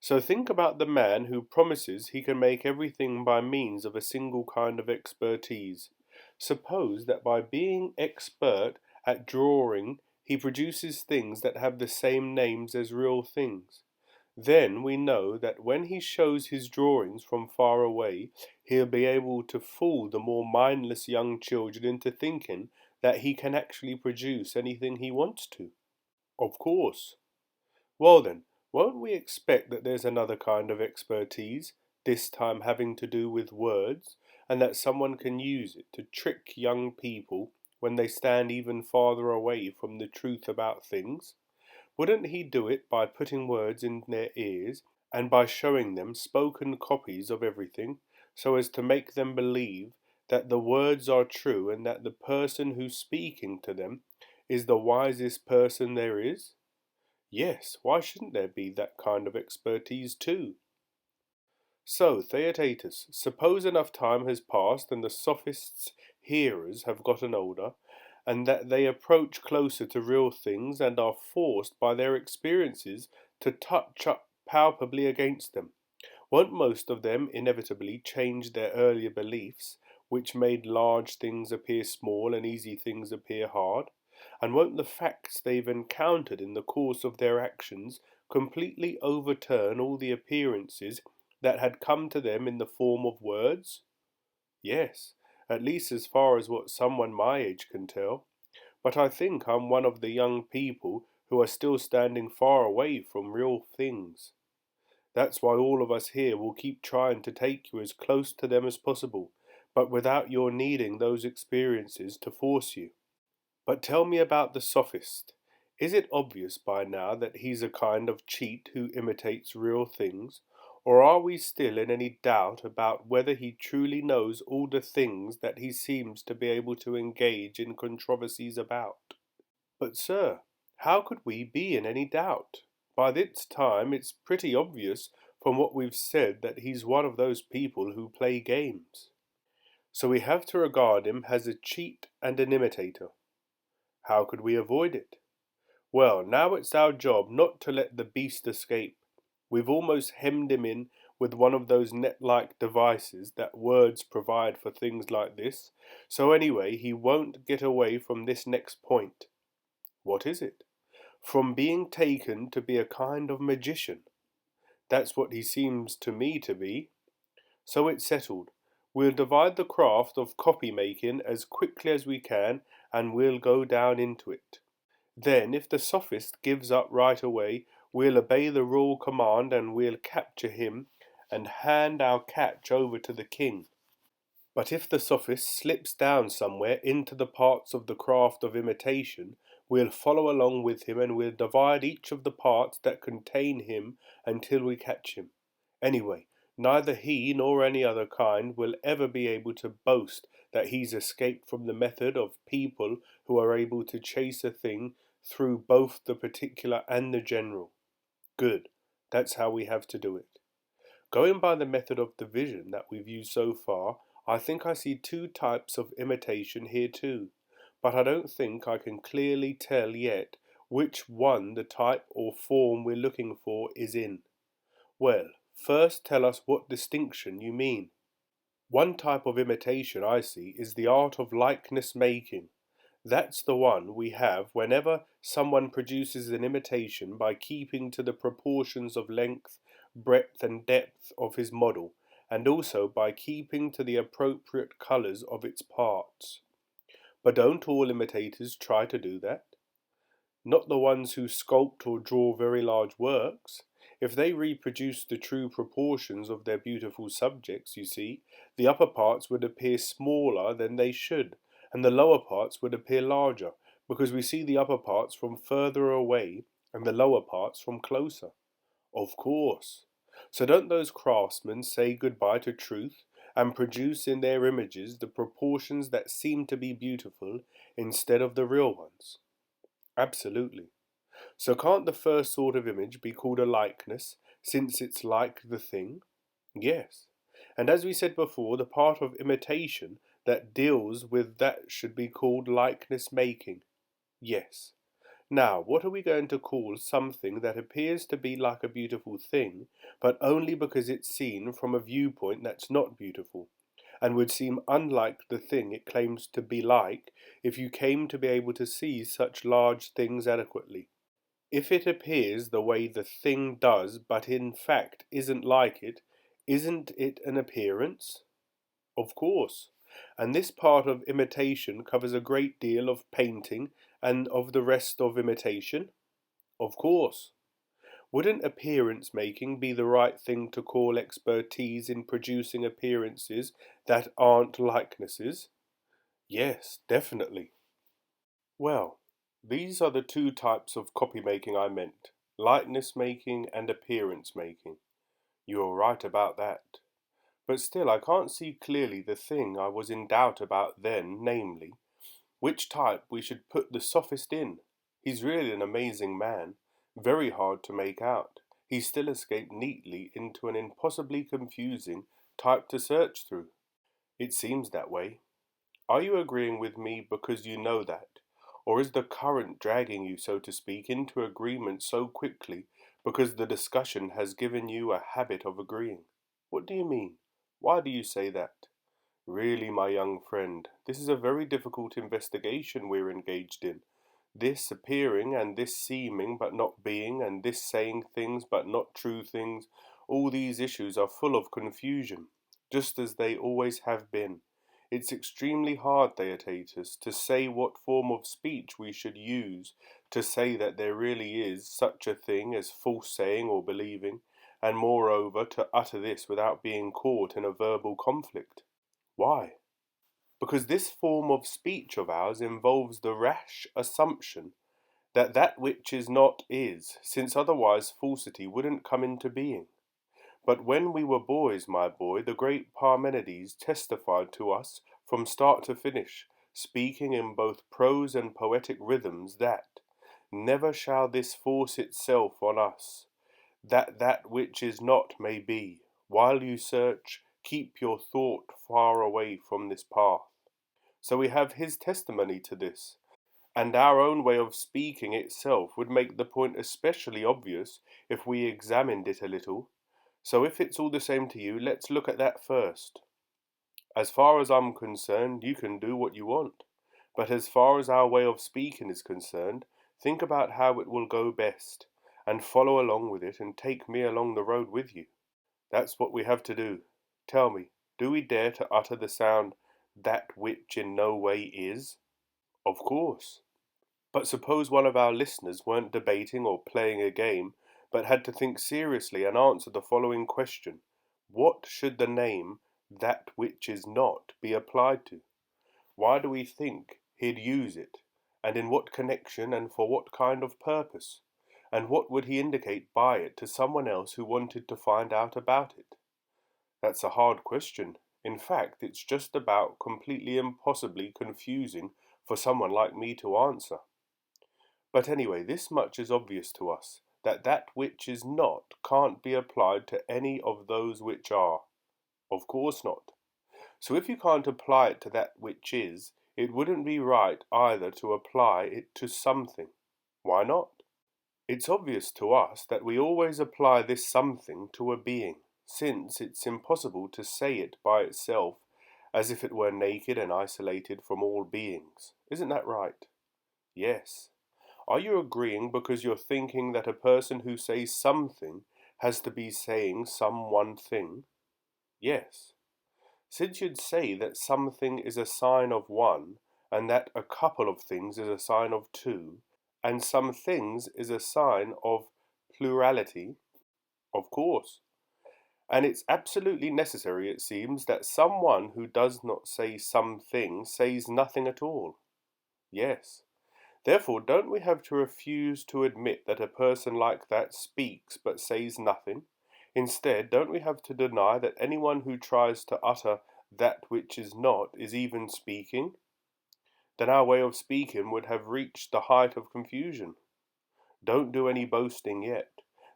So think about the man who promises he can make everything by means of a single kind of expertise. Suppose that by being expert at drawing he produces things that have the same names as real things. Then we know that when he shows his drawings from far away, he'll be able to fool the more mindless young children into thinking that he can actually produce anything he wants to. Of course. Well then, won't we expect that there's another kind of expertise, this time having to do with words, and that someone can use it to trick young people when they stand even farther away from the truth about things? Wouldn't he do it by putting words in their ears and by showing them spoken copies of everything, so as to make them believe that the words are true and that the person who's speaking to them is the wisest person there is? Yes, why shouldn't there be that kind of expertise too? So, Theaetetus, suppose enough time has passed and the Sophists' hearers have gotten older, and that they approach closer to real things and are forced by their experiences to touch up palpably against them. Won't most of them inevitably change their earlier beliefs, which made large things appear small and easy things appear hard? And won't the facts they've encountered in the course of their actions completely overturn all the appearances that had come to them in the form of words? Yes, at least as far as what someone my age can tell. But I think I'm one of the young people who are still standing far away from real things. That's why all of us here will keep trying to take you as close to them as possible, but without your needing those experiences to force you. But tell me about the Sophist. Is it obvious by now that he's a kind of cheat who imitates real things, or are we still in any doubt about whether he truly knows all the things that he seems to be able to engage in controversies about? But, sir, how could we be in any doubt? By this time it's pretty obvious from what we've said that he's one of those people who play games. So we have to regard him as a cheat and an imitator. How could we avoid it? Well, now it's our job not to let the beast escape. We've almost hemmed him in with one of those net-like devices that words provide for things like this, so anyway he won't get away from this next point. What is it? From being taken to be a kind of magician. That's what he seems to me to be. So it's settled. We'll divide the craft of copy-making as quickly as we can, and we'll go down into it. Then, if the Sophist gives up right away, we'll obey the royal command and we'll capture him and hand our catch over to the king. But if the Sophist slips down somewhere into the parts of the craft of imitation, we'll follow along with him and we'll divide each of the parts that contain him until we catch him. Anyway, neither he nor any other kind will ever be able to boast that he's escaped from the method of people who are able to chase a thing through both the particular and the general. Good. That's how we have to do it. Going by the method of division that we've used so far, I think I see two types of imitation here too, but I don't think I can clearly tell yet which one the type or form we're looking for is in. Well, first tell us what distinction you mean. One type of imitation I see is the art of likeness making. That's the one we have whenever someone produces an imitation by keeping to the proportions of length, breadth and depth of his model, and also by keeping to the appropriate colours of its parts. But don't all imitators try to do that? Not the ones who sculpt or draw very large works. If they reproduce the true proportions of their beautiful subjects, you see, the upper parts would appear smaller than they should, and the lower parts would appear larger, because we see the upper parts from further away and the lower parts from closer. Of course. So don't those craftsmen say goodbye to truth and produce in their images the proportions that seem to be beautiful instead of the real ones? Absolutely. So can't the first sort of image be called a likeness, since it's like the thing? Yes. And as we said before, the part of imitation that deals with that should be called likeness making. Yes. Now, what are we going to call something that appears to be like a beautiful thing, but only because it's seen from a viewpoint that's not beautiful, and would seem unlike the thing it claims to be like if you came to be able to see such large things adequately? If it appears the way the thing does, but in fact isn't like it, isn't it an appearance? Of course. And this part of imitation covers a great deal of painting and of the rest of imitation? Of course. Wouldn't appearance making be the right thing to call expertise in producing appearances that aren't likenesses? Yes, definitely. Well, these are the two types of copy making I meant, likeness making and appearance making. You are right about that. But still I can't see clearly the thing I was in doubt about then, namely, which type we should put the Sophist in. He's really an amazing man, very hard to make out. He still escaped neatly into an impossibly confusing type to search through. It seems that way. Are you agreeing with me because you know that? Or is the current dragging you, so to speak, into agreement so quickly because the discussion has given you a habit of agreeing? What do you mean? Why do you say that? Really, my young friend, this is a very difficult investigation we're engaged in. This appearing and this seeming but not being, and this saying things but not true things, all these issues are full of confusion, just as they always have been. It's extremely hard, Theaetetus, to say what form of speech we should use to say that there really is such a thing as false saying or believing, and moreover to utter this without being caught in a verbal conflict. Why? Because this form of speech of ours involves the rash assumption that that which is not is, since otherwise falsity wouldn't come into being. But when we were boys, my boy, the great Parmenides testified to us from start to finish, speaking in both prose and poetic rhythms, that never shall this force itself on us, that that which is not may be. While you search, keep your thought far away from this path. So we have his testimony to this, and our own way of speaking itself would make the point especially obvious if we examined it a little. So if it's all the same to you, let's look at that first. As far as I'm concerned, you can do what you want. But as far as our way of speaking is concerned, think about how it will go best, and follow along with it and take me along the road with you. That's what we have to do. Tell me, do we dare to utter the sound, that which in no way is? Of course. But suppose one of our listeners weren't debating or playing a game, but had to think seriously and answer the following question. What should the name, that which is not, be applied to? Why do we think he'd use it? And in what connection and for what kind of purpose? And what would he indicate by it to someone else who wanted to find out about it? That's a hard question. In fact, it's just about completely impossibly confusing for someone like me to answer. But anyway, this much is obvious to us, that that which is not can't be applied to any of those which are. Of course not. So if you can't apply it to that which is, it wouldn't be right either to apply it to something. Why not? It's obvious to us that we always apply this something to a being, since it's impossible to say it by itself as if it were naked and isolated from all beings. Isn't that right? Yes. Are you agreeing because you're thinking that a person who says something has to be saying some one thing? Yes. Since you'd say that something is a sign of one, and that a couple of things is a sign of two, and some things is a sign of plurality, of course. And it's absolutely necessary, it seems, that someone who does not say something says nothing at all. Yes. Therefore, don't we have to refuse to admit that a person like that speaks but says nothing? Instead, don't we have to deny that anyone who tries to utter that which is not is even speaking? Then our way of speaking would have reached the height of confusion. Don't do any boasting yet.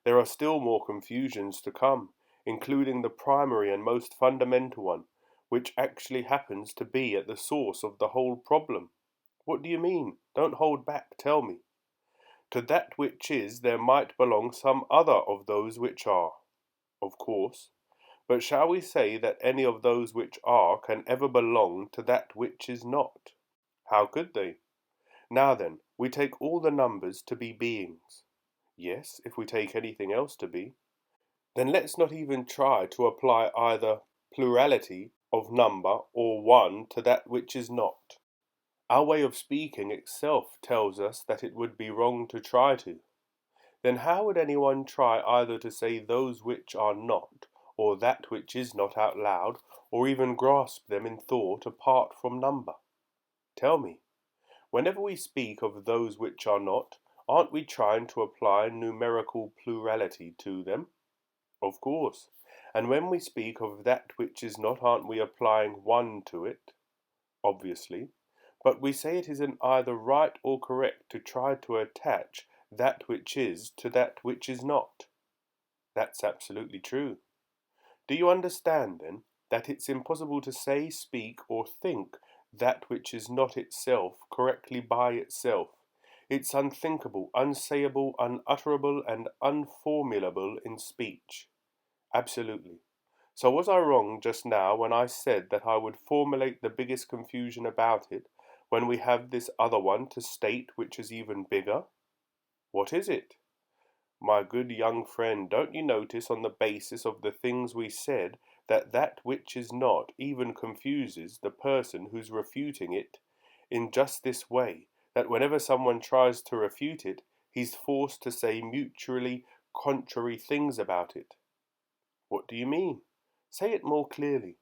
There are still more confusions to come, including the primary and most fundamental one, which actually happens to be at the source of the whole problem. What do you mean? Don't hold back, tell me. To that which is there might belong some other of those which are. Of course. But shall we say that any of those which are can ever belong to that which is not? How could they? Now then, we take all the numbers to be beings. Yes, if we take anything else to be. Then let's not even try to apply either plurality of number or one to that which is not. Our way of speaking itself tells us that it would be wrong to try to. Then how would anyone try either to say those which are not, or that which is not out loud, or even grasp them in thought apart from number? Tell me, whenever we speak of those which are not, aren't we trying to apply numerical plurality to them? Of course. And when we speak of that which is not, aren't we applying one to it? Obviously. But we say it isn't either right or correct to try to attach that which is to that which is not. That's absolutely true. Do you understand, then, that it's impossible to say, speak, or think that which is not itself correctly by itself. It's unthinkable, unsayable, unutterable, and unformulable in speech. Absolutely. So was I wrong just now when I said that I would formulate the biggest confusion about it when we have this other one to state which is even bigger? What is it? My good young friend, don't you notice on the basis of the things we said that that which is not even confuses the person who's refuting it in just this way, that whenever someone tries to refute it, he's forced to say mutually contrary things about it? What do you mean? Say it more clearly.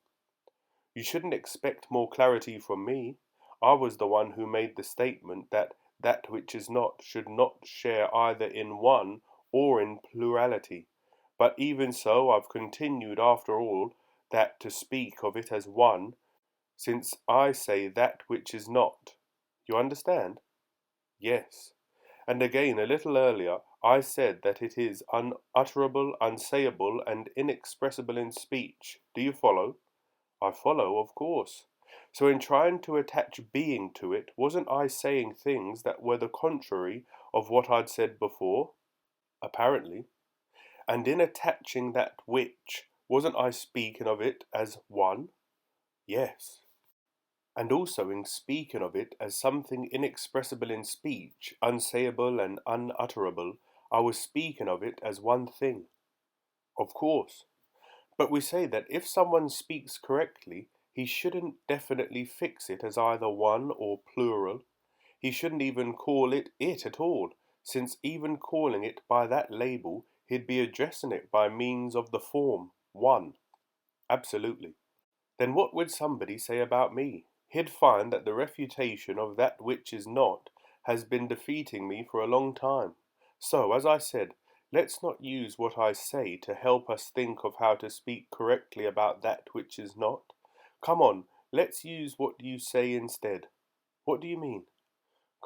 You shouldn't expect more clarity from me. I was the one who made the statement that that which is not should not share either in one or in plurality. But even so, I've continued after all that to speak of it as one, since I say that which is not. You understand? Yes. And again, a little earlier, I said that it is unutterable, unsayable, and inexpressible in speech. Do you follow? I follow, of course. So in trying to attach being to it, wasn't I saying things that were the contrary of what I'd said before? Apparently. And in attaching that which, wasn't I speaking of it as one? Yes. And also in speaking of it as something inexpressible in speech, unsayable and unutterable, I was speaking of it as one thing. Of course. But we say that if someone speaks correctly, he shouldn't definitely fix it as either one or plural. He shouldn't even call it at all, since even calling it by that label, he'd be addressing it by means of the form one. Absolutely. Then what would somebody say about me? He'd find that the refutation of that which is not has been defeating me for a long time. So, as I said, let's not use what I say to help us think of how to speak correctly about that which is not. Come on, let's use what you say instead. What do you mean?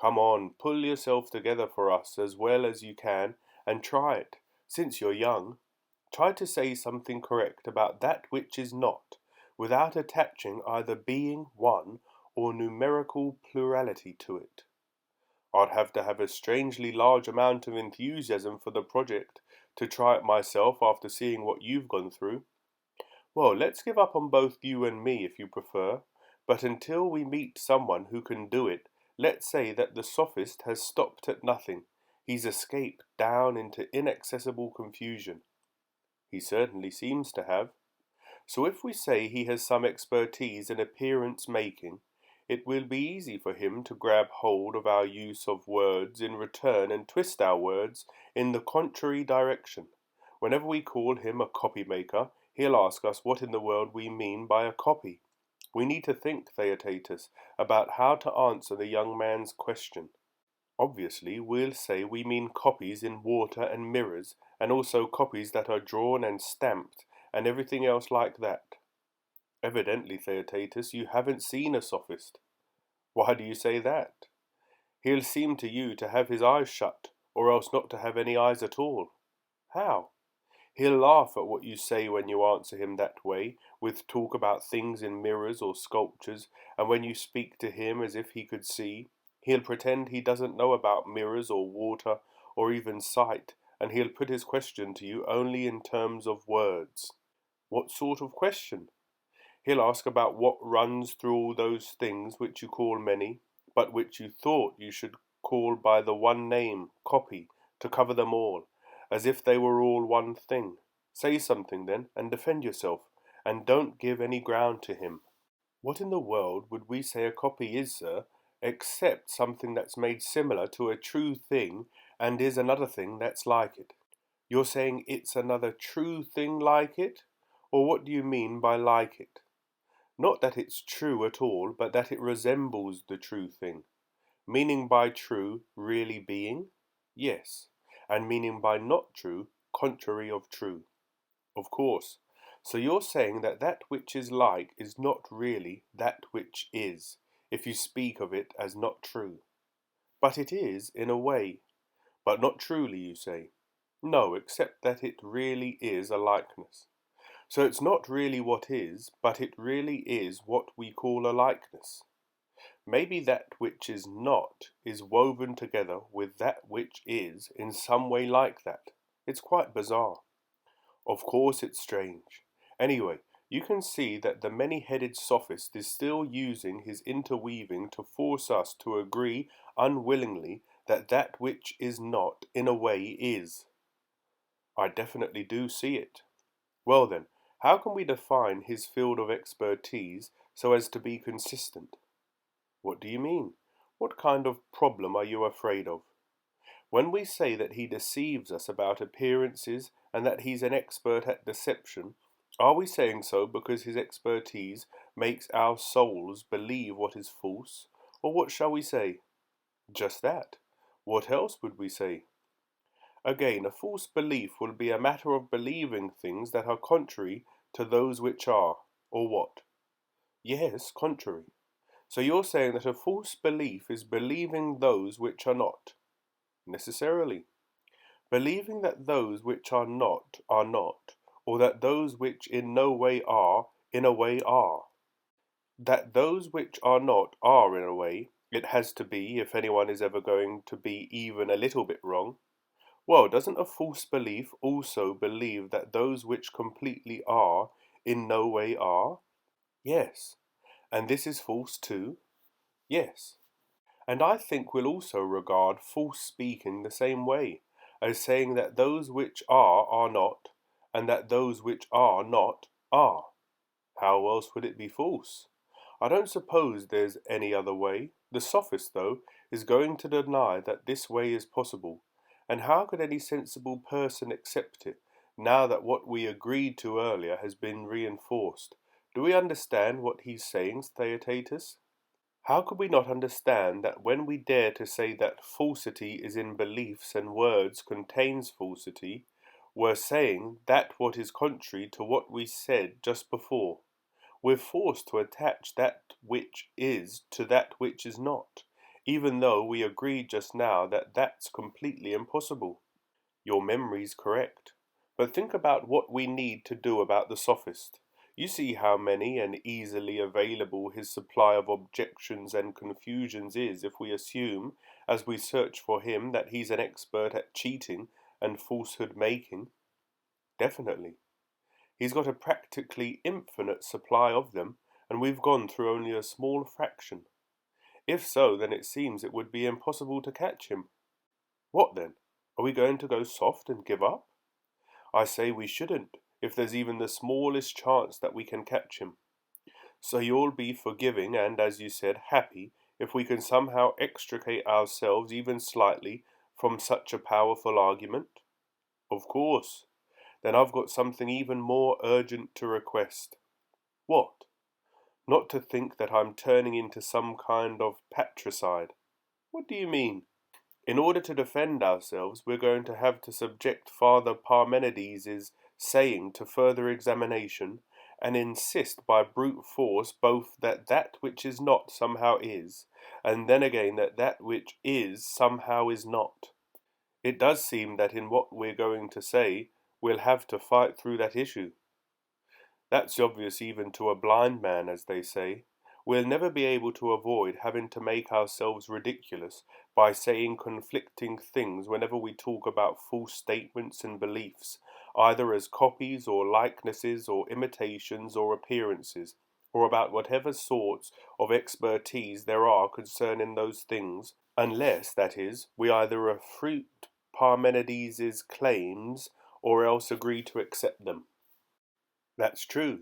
Come on, pull yourself together for us as well as you can and try it, since you're young. Try to say something correct about that which is not, without attaching either being one or numerical plurality to it. I'd have to have a strangely large amount of enthusiasm for the project to try it myself after seeing what you've gone through. Well, let's give up on both you and me if you prefer, but until we meet someone who can do it, let's say that the Sophist has stopped at nothing. He's escaped down into inaccessible confusion. He certainly seems to have. So if we say he has some expertise in appearance making, it will be easy for him to grab hold of our use of words in return and twist our words in the contrary direction. Whenever we call him a copy maker, he'll ask us what in the world we mean by a copy. We need to think, Theaetetus, about how to answer the young man's question. Obviously, we'll say we mean copies in water and mirrors, and also copies that are drawn and stamped, and everything else like that. Evidently, Theaetetus, you haven't seen a Sophist. Why do you say that? He'll seem to you to have his eyes shut, or else not to have any eyes at all. How? He'll laugh at what you say when you answer him that way, with talk about things in mirrors or sculptures, and when you speak to him as if he could see, he'll pretend he doesn't know about mirrors or water or even sight, and he'll put his question to you only in terms of words. What sort of question? He'll ask about what runs through all those things which you call many, but which you thought you should call by the one name, copy, to cover them all, as if they were all one thing. Say something then, and defend yourself, and don't give any ground to him. What in the world would we say a copy is, sir, except something that's made similar to a true thing and is another thing that's like it? You're saying it's another true thing like it? Or what do you mean by like it? Not that it's true at all, but that it resembles the true thing. Meaning by true, really being? Yes. And meaning by not true, contrary of true. Of course. So you're saying that that which is like is not really that which is, if you speak of it as not true. But it is, in a way. But not truly, you say. No, except that it really is a likeness. So it's not really what is, but it really is what we call a likeness. Maybe that which is not is woven together with that which is in some way like that. It's quite bizarre. Of course it's strange. Anyway, you can see that the many-headed sophist is still using his interweaving to force us to agree unwillingly that that which is not, in a way, is. I definitely do see it. Well then, how can we define his field of expertise so as to be consistent? What do you mean? What kind of problem are you afraid of? When we say that he deceives us about appearances and that he's an expert at deception, are we saying so because his expertise makes our souls believe what is false? Or what shall we say? Just that. What else would we say? Again, a false belief will be a matter of believing things that are contrary to those which are, or what? Yes, contrary. So you're saying that a false belief is believing those which are not? Necessarily. Believing that those which are not, or that those which in no way are, in a way are. That those which are not are in a way, it has to be if anyone is ever going to be even a little bit wrong. Well, doesn't a false belief also believe that those which completely are, in no way are? Yes. And this is false too? Yes. And I think we'll also regard false speaking the same way, as saying that those which are not, and that those which are not are. How else would it be false? I don't suppose there's any other way. The sophist, though, is going to deny that this way is possible. And how could any sensible person accept it, now that what we agreed to earlier has been reinforced? Do we understand what he's saying, Theaetetus? How could we not understand that when we dare to say that falsity is in beliefs and words contains falsity, we're saying that what is contrary to what we said just before? We're forced to attach that which is to that which is not, even though we agreed just now that that's completely impossible. Your memory's correct. But think about what we need to do about the sophist. You see how many and easily available his supply of objections and confusions is if we assume, as we search for him, that he's an expert at cheating and falsehood making. Definitely. He's got a practically infinite supply of them, and we've gone through only a small fraction. If so, then it seems it would be impossible to catch him. What then? Are we going to go soft and give up? I say we shouldn't, if there's even the smallest chance that we can catch him. So you'll be forgiving and, as you said, happy if we can somehow extricate ourselves even slightly from such a powerful argument? Of course. Then I've got something even more urgent to request. What? Not to think that I'm turning into some kind of patricide. What do you mean? In order to defend ourselves, we're going to have to subject Father Parmenides' saying to further examination, and insist by brute force both that that which is not somehow is, and then again that that which is somehow is not. It does seem that in what we're going to say, we'll have to fight through that issue. That's obvious even to a blind man, as they say. We'll never be able to avoid having to make ourselves ridiculous by saying conflicting things whenever we talk about false statements and beliefs, either as copies or likenesses or imitations or appearances, or about whatever sorts of expertise there are concerning those things, unless, that is, we either refute Parmenides' claims or else agree to accept them. That's true.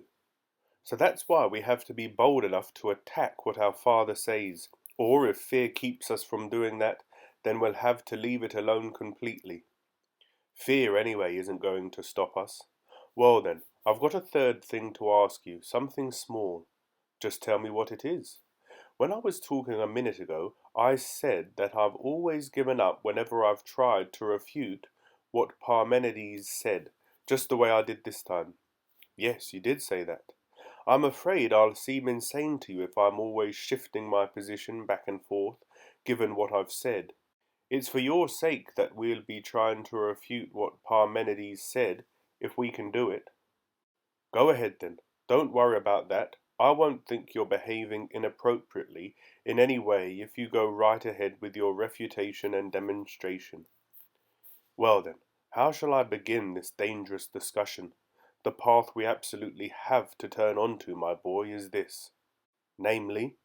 So that's why we have to be bold enough to attack what our Father says, or if fear keeps us from doing that, then we'll have to leave it alone completely. Fear, anyway, isn't going to stop us. Well then, I've got a third thing to ask you, something small. Just tell me what it is. When I was talking a minute ago, I said that I've always given up whenever I've tried to refute what Parmenides said, just the way I did this time. Yes, you did say that. I'm afraid I'll seem insane to you if I'm always shifting my position back and forth, given what I've said. It's for your sake that we'll be trying to refute what Parmenides said, if we can do it. Go ahead then. Don't worry about that. I won't think you're behaving inappropriately in any way if you go right ahead with your refutation and demonstration. Well then, how shall I begin this dangerous discussion? The path we absolutely have to turn onto, my boy, is this. Namely,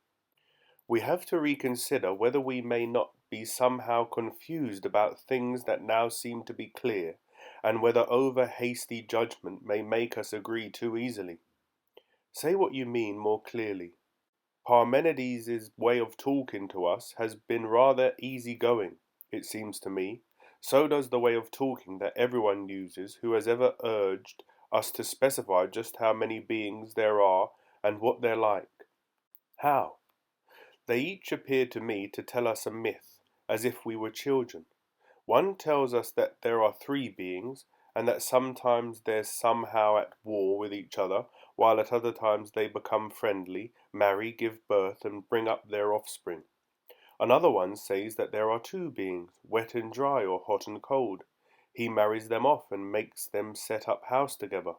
we have to reconsider whether we may not be somehow confused about things that now seem to be clear, and whether over hasty judgment may make us agree too easily. Say what you mean more clearly. Parmenides' way of talking to us has been rather easy-going, it seems to me. So does the way of talking that everyone uses who has ever urged us to specify just how many beings there are and what they're like. How? They each appear to me to tell us a myth, as if we were children. One tells us that there are three beings, and that sometimes they're somehow at war with each other, while at other times they become friendly, marry, give birth, and bring up their offspring. Another one says that there are two beings, wet and dry or hot and cold. He marries them off and makes them set up house together.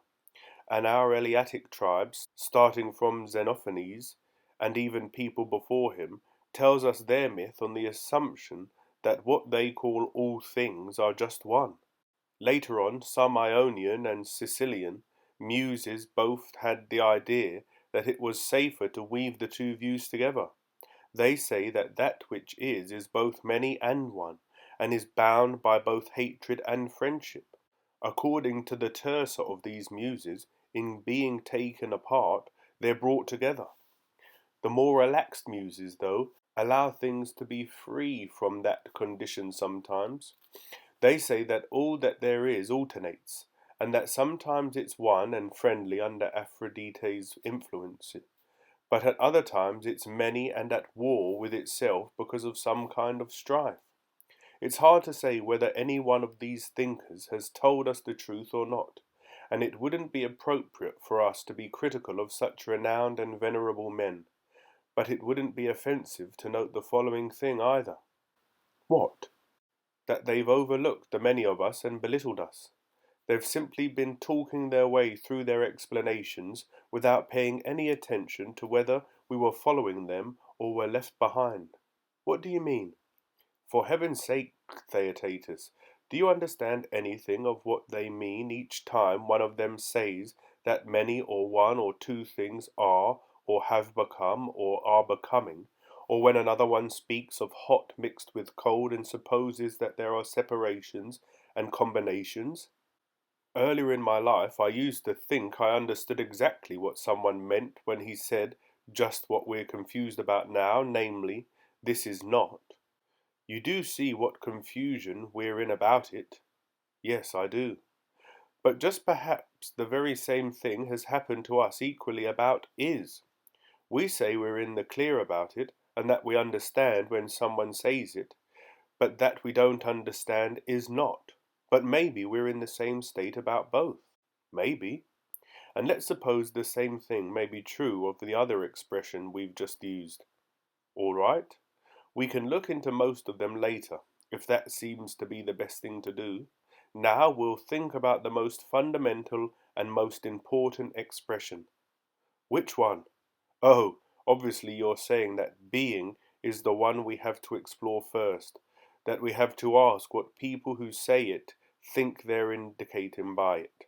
And our Eleatic tribes, starting from Xenophanes, and even people before him, tells us their myth on the assumption that what they call all things are just one. Later on, some Ionian and Sicilian muses both had the idea that it was safer to weave the two views together. They say that that which is both many and one, and is bound by both hatred and friendship. According to the terser of these muses, in being taken apart, they're brought together. The more relaxed muses, though, allow things to be free from that condition sometimes. They say that all that there is alternates, and that sometimes it's one and friendly under Aphrodite's influence, but at other times it's many and at war with itself because of some kind of strife. It's hard to say whether any one of these thinkers has told us the truth or not, and it wouldn't be appropriate for us to be critical of such renowned and venerable men. But it wouldn't be offensive to note the following thing either. What? That they've overlooked the many of us and belittled us. They've simply been talking their way through their explanations without paying any attention to whether we were following them or were left behind. What do you mean? For heaven's sake, Theaetetus, do you understand anything of what they mean each time one of them says that many or one or two things are or have become or are becoming, or when another one speaks of hot mixed with cold and supposes that there are separations and combinations? Earlier in my life I used to think I understood exactly what someone meant when he said just what we're confused about now, namely, this is not. You do see what confusion we're in about it? Yes, I do. But just perhaps the very same thing has happened to us equally about is. We say we're in the clear about it, and that we understand when someone says it, but that we don't understand is not. But maybe we're in the same state about both. Maybe. And let's suppose the same thing may be true of the other expression we've just used. All right? We can look into most of them later, if that seems to be the best thing to do. Now we'll think about the most fundamental and most important expression. Which one? Oh, obviously you're saying that being is the one we have to explore first, that we have to ask what people who say it think they're indicating by it.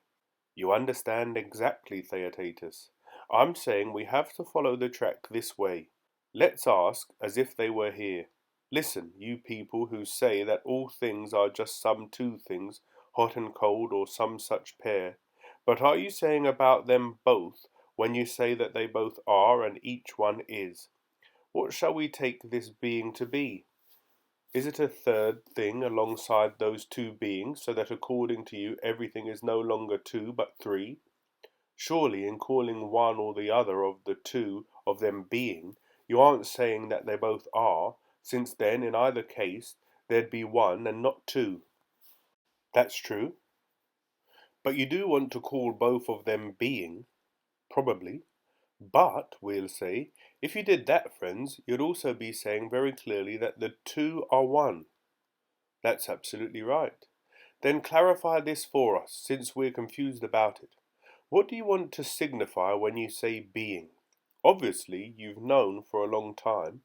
You understand exactly, Theaetetus. I'm saying we have to follow the track this way. Let's ask as if they were here. Listen, you people who say that all things are just some two things, hot and cold, or some such pair. But are you saying about them both when you say that they both are and each one is? What shall we take this being to be? Is it a third thing alongside those two beings, so that according to you everything is no longer two but three? Surely in calling one or the other of the two of them being, you aren't saying that they both are, since then in either case there'd be one and not two. That's true. But you do want to call both of them being, probably. But, we'll say, if you did that, friends, you'd also be saying very clearly that the two are one. That's absolutely right. Then clarify this for us, since we're confused about it. What do you want to signify when you say being? Obviously, you've known for a long time.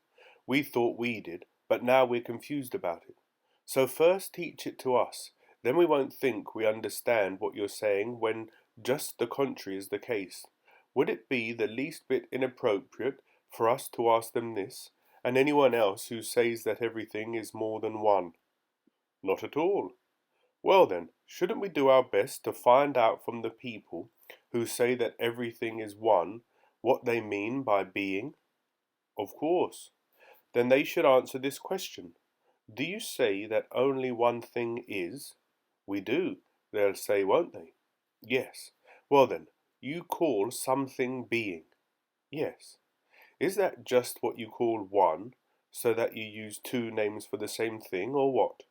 We thought we did, but now we're confused about it. So first teach it to us, then we won't think we understand what you're saying when just the contrary is the case. Would it be the least bit inappropriate for us to ask them this, and anyone else who says that everything is more than one? Not at all. Well then, shouldn't we do our best to find out from the people who say that everything is one what they mean by being? Of course. Then they should answer this question. Do you say that only one thing is? We do, they'll say, won't they? Yes. Well then, you call something being. Yes. Is that just what you call one, so that you use two names for the same thing, or what?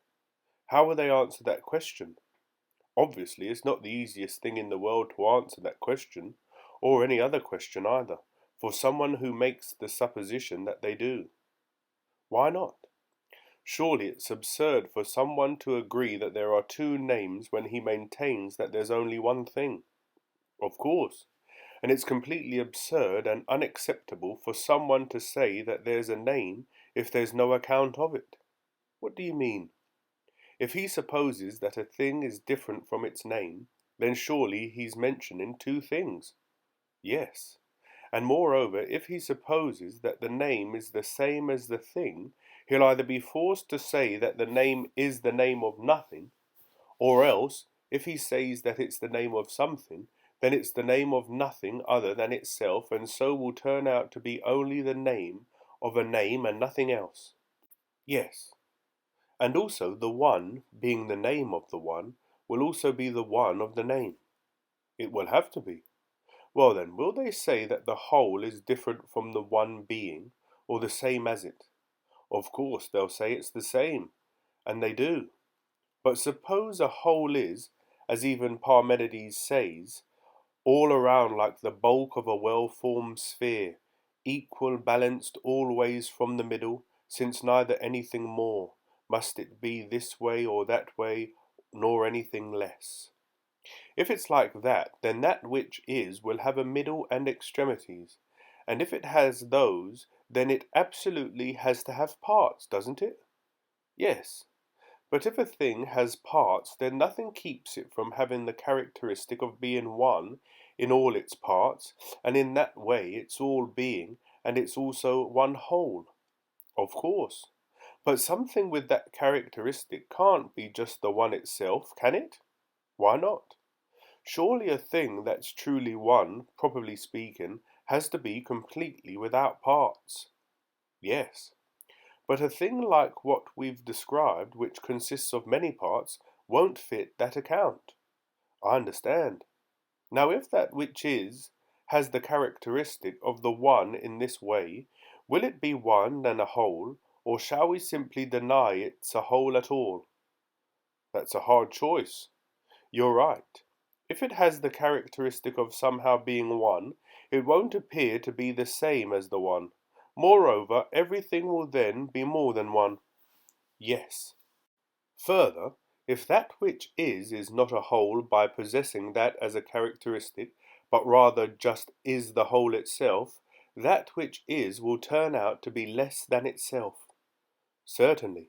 How will they answer that question? Obviously, it's not the easiest thing in the world to answer that question, or any other question either, for someone who makes the supposition that they do. Why not? Surely it's absurd for someone to agree that there are two names when he maintains that there's only one thing. Of course. And it's completely absurd and unacceptable for someone to say that there's a name if there's no account of it. What do you mean? If he supposes that a thing is different from its name, then surely he's mentioning two things. Yes. And moreover, if he supposes that the name is the same as the thing, he'll either be forced to say that the name is the name of nothing, or else, if he says that it's the name of something, then it's the name of nothing other than itself, and so will turn out to be only the name of a name and nothing else. Yes. And also the one, being the name of the one, will also be the one of the name. It will have to be. Well then, will they say that the whole is different from the one being, or the same as it? Of course they'll say it's the same, and they do. But suppose a whole is, as even Parmenides says, all around like the bulk of a well-formed sphere, equal, balanced always from the middle, since neither anything more must it be this way or that way, nor anything less. If it's like that, then that which is will have a middle and extremities, and if it has those, then it absolutely has to have parts, doesn't it? Yes. But if a thing has parts, then nothing keeps it from having the characteristic of being one in all its parts, and in that way it's all being, and it's also one whole. Of course. But something with that characteristic can't be just the one itself, can it? Why not? Surely a thing that's truly one, properly speaking, has to be completely without parts. Yes. But a thing like what we've described, which consists of many parts, won't fit that account. I understand. Now if that which is has the characteristic of the one in this way, will it be one and a whole, or shall we simply deny it's a whole at all? That's a hard choice. You're right. If it has the characteristic of somehow being one, it won't appear to be the same as the one. Moreover, everything will then be more than one. Yes. Further, if that which is not a whole by possessing that as a characteristic, but rather just is the whole itself, that which is will turn out to be less than itself. Certainly.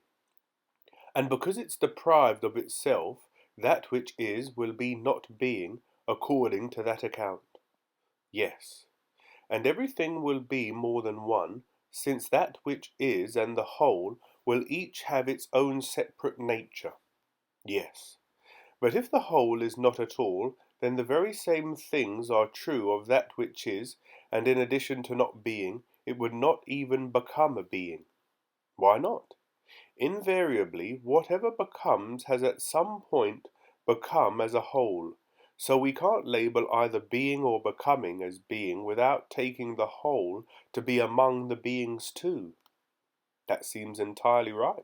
And because it's deprived of itself, that which is will be not being, according to that account. Yes. And everything will be more than one, since that which is and the whole will each have its own separate nature. Yes. But if the whole is not at all, then the very same things are true of that which is, and in addition to not being, it would not even become a being. Why not? Invariably, whatever becomes has at some point become as a whole, so we can't label either being or becoming as being without taking the whole to be among the beings too. That seems entirely right.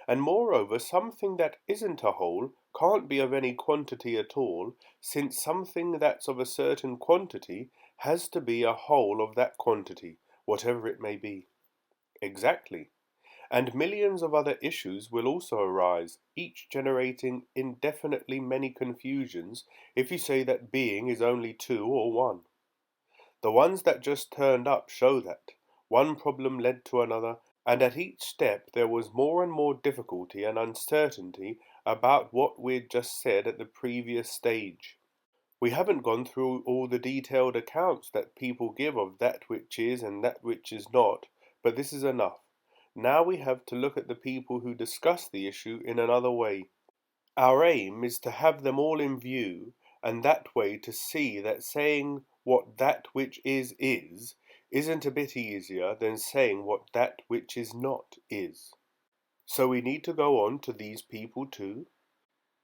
And moreover, something that isn't a whole can't be of any quantity at all, since something that's of a certain quantity has to be a whole of that quantity, whatever it may be. Exactly. And millions of other issues will also arise, each generating indefinitely many confusions if you say that being is only two or one. The ones that just turned up show that. One problem led to another, and at each step there was more and more difficulty and uncertainty about what we'd just said at the previous stage. We haven't gone through all the detailed accounts that people give of that which is and that which is not, but this is enough. Now we have to look at the people who discuss the issue in another way. Our aim is to have them all in view, and that way to see that saying what that which is isn't a bit easier than saying what that which is not is. So we need to go on to these people too.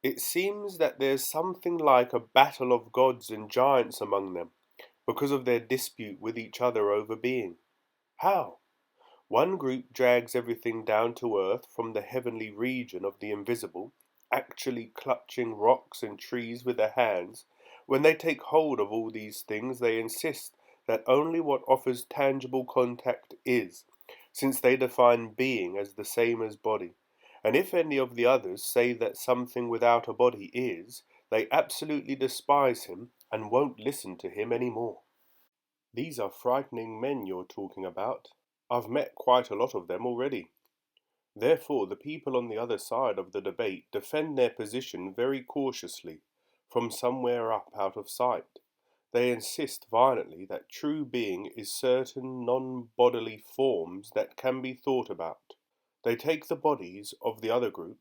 It seems that there's something like a battle of gods and giants among them, because of their dispute with each other over being. How? One group drags everything down to earth from the heavenly region of the invisible, actually clutching rocks and trees with their hands. When they take hold of all these things, they insist that only what offers tangible contact is, since they define being as the same as body. And if any of the others say that something without a body is, they absolutely despise him and won't listen to him any more. These are frightening men you're talking about. I've met quite a lot of them already. Therefore, the people on the other side of the debate defend their position very cautiously, from somewhere up out of sight. They insist violently that true being is certain non-bodily forms that can be thought about. They take the bodies of the other group,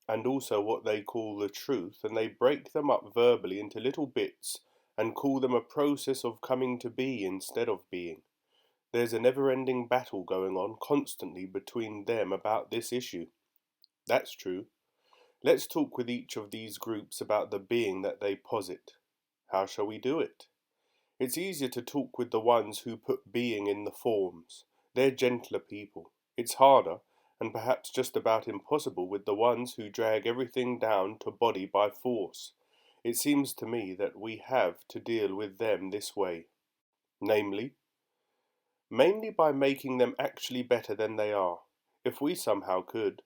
and also what they call the truth, and they break them up verbally into little bits and call them a process of coming to be instead of being. There's a never-ending battle going on constantly between them about this issue. That's true. Let's talk with each of these groups about the being that they posit. How shall we do it? It's easier to talk with the ones who put being in the forms. They're gentler people. It's harder, and perhaps just about impossible, with the ones who drag everything down to body by force. It seems to me that we have to deal with them this way. Namely, mainly by making them actually better than they are, if we somehow could.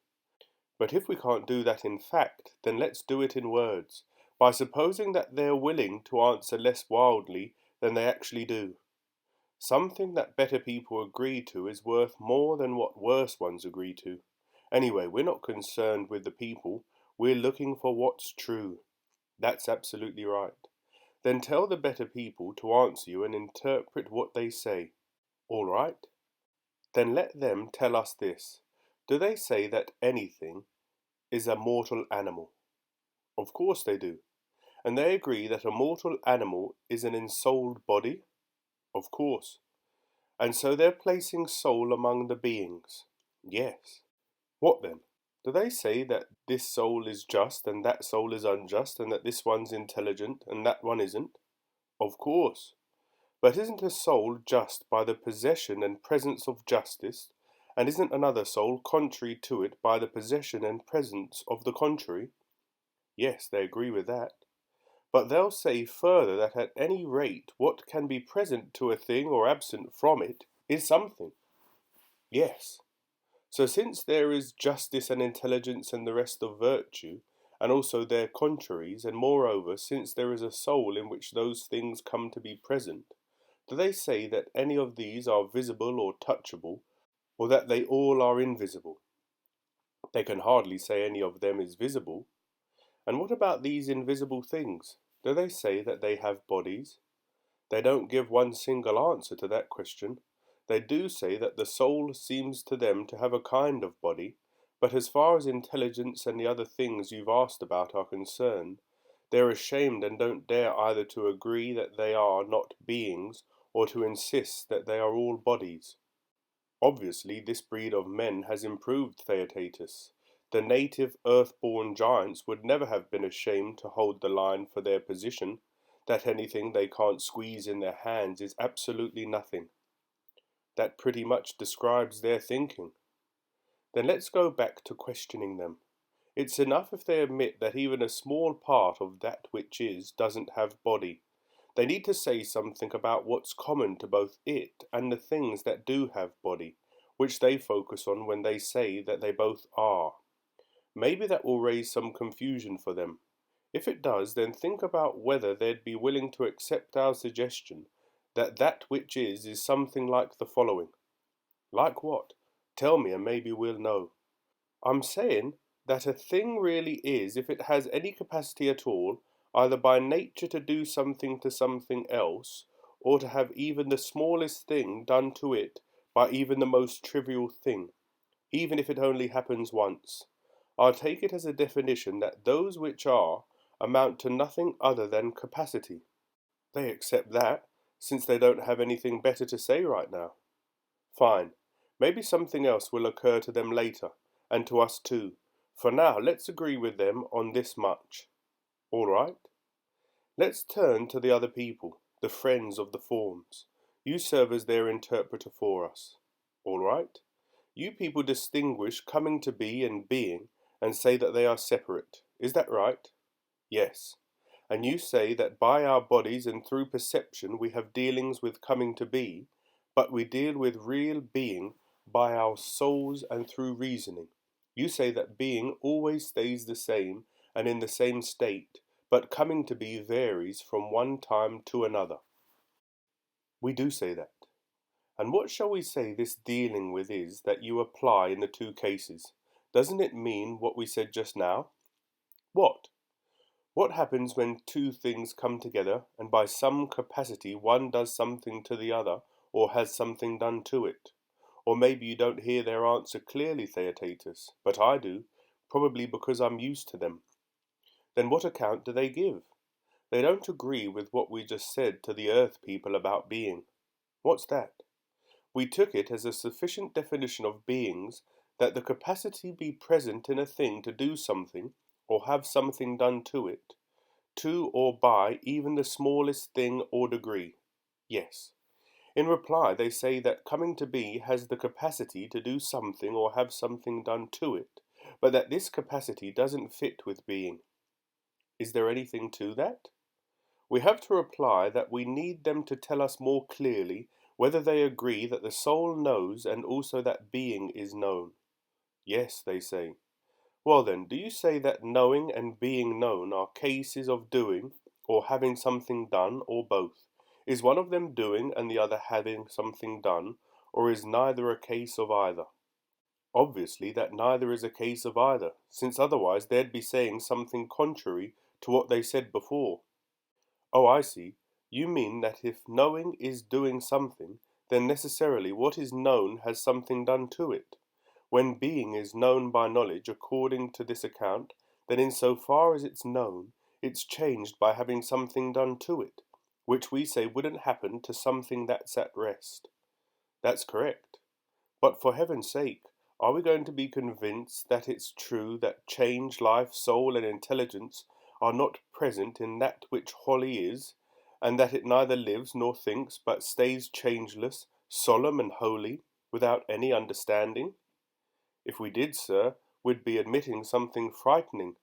But if we can't do that in fact, then let's do it in words, by supposing that they're willing to answer less wildly than they actually do. Something that better people agree to is worth more than what worse ones agree to. Anyway, we're not concerned with the people, we're looking for what's true. That's absolutely right. Then tell the better people to answer you and interpret what they say. All right? Then let them tell us this. Do they say that anything is a mortal animal? Of course they do. And they agree that a mortal animal is an ensouled body? Of course. And so they're placing soul among the beings? Yes. What then? Do they say that this soul is just and that soul is unjust and that this one's intelligent and that one isn't? Of course. But isn't a soul just by the possession and presence of justice, and isn't another soul contrary to it by the possession and presence of the contrary? Yes, they agree with that. But they'll say further that at any rate what can be present to a thing or absent from it is something. Yes. So since there is justice and intelligence and the rest of virtue, and also their contraries, and moreover, since there is a soul in which those things come to be present, do they say that any of these are visible or touchable, or that they all are invisible? They can hardly say any of them is visible. And what about these invisible things? Do they say that they have bodies? They don't give one single answer to that question. They do say that the soul seems to them to have a kind of body, but as far as intelligence and the other things you've asked about are concerned, they're ashamed and don't dare either to agree that they are not beings or to insist that they are all bodies. Obviously, this breed of men has improved Theaetetus. The native earth-born giants would never have been ashamed to hold the line for their position, that anything they can't squeeze in their hands is absolutely nothing. That pretty much describes their thinking. Then let's go back to questioning them. It's enough if they admit that even a small part of that which is doesn't have body. They need to say something about what's common to both it and the things that do have body, which they focus on when they say that they both are. Maybe that will raise some confusion for them. If it does, then think about whether they'd be willing to accept our suggestion that that which is something like the following. Like what? Tell me and maybe we'll know. I'm saying that a thing really is if it has any capacity at all, either by nature to do something to something else, or to have even the smallest thing done to it by even the most trivial thing, even if it only happens once. I'll take it as a definition that those which are amount to nothing other than capacity. They accept that, since they don't have anything better to say right now. Fine. Maybe something else will occur to them later, and to us too. For now, let's agree with them on this much. All right? Let's turn to the other people, the friends of the forms. You serve as their interpreter for us. All right? You people distinguish coming to be and being, and say that they are separate. Is that right? Yes. And you say that by our bodies and through perception we have dealings with coming to be, but we deal with real being by our souls and through reasoning. You say that being always stays the same and in the same state, but coming to be varies from one time to another. We do say that. And what shall we say this dealing with is that you apply in the two cases? Doesn't it mean what we said just now? What? What happens when two things come together and by some capacity one does something to the other or has something done to it? Or maybe you don't hear their answer clearly, Theaetetus, but I do, probably because I'm used to them. Then what account do they give? They don't agree with what we just said to the earth people about being. What's that? We took it as a sufficient definition of beings that the capacity be present in a thing to do something or have something done to it, to or by even the smallest thing or degree. Yes. In reply, they say that coming to be has the capacity to do something or have something done to it, but that this capacity doesn't fit with being. Is there anything to that? We have to reply that we need them to tell us more clearly whether they agree that the soul knows and also that being is known. Yes, they say. Well then, do you say that knowing and being known are cases of doing or having something done, or both? Is one of them doing and the other having something done, or is neither a case of either? Obviously that neither is a case of either, since otherwise they'd be saying something contrary to what they said before. Oh, I see. You mean that if knowing is doing something, then necessarily what is known has something done to it. When being is known by knowledge according to this account, then in so far as it's known, it's changed by having something done to it, which we say wouldn't happen to something that's at rest. That's correct. But for heaven's sake, are we going to be convinced that it's true that change, life, soul, and intelligence are not present in that which wholly is, and that it neither lives nor thinks, but stays changeless, solemn, and holy, without any understanding? If we did, sir, we'd be admitting something frightening.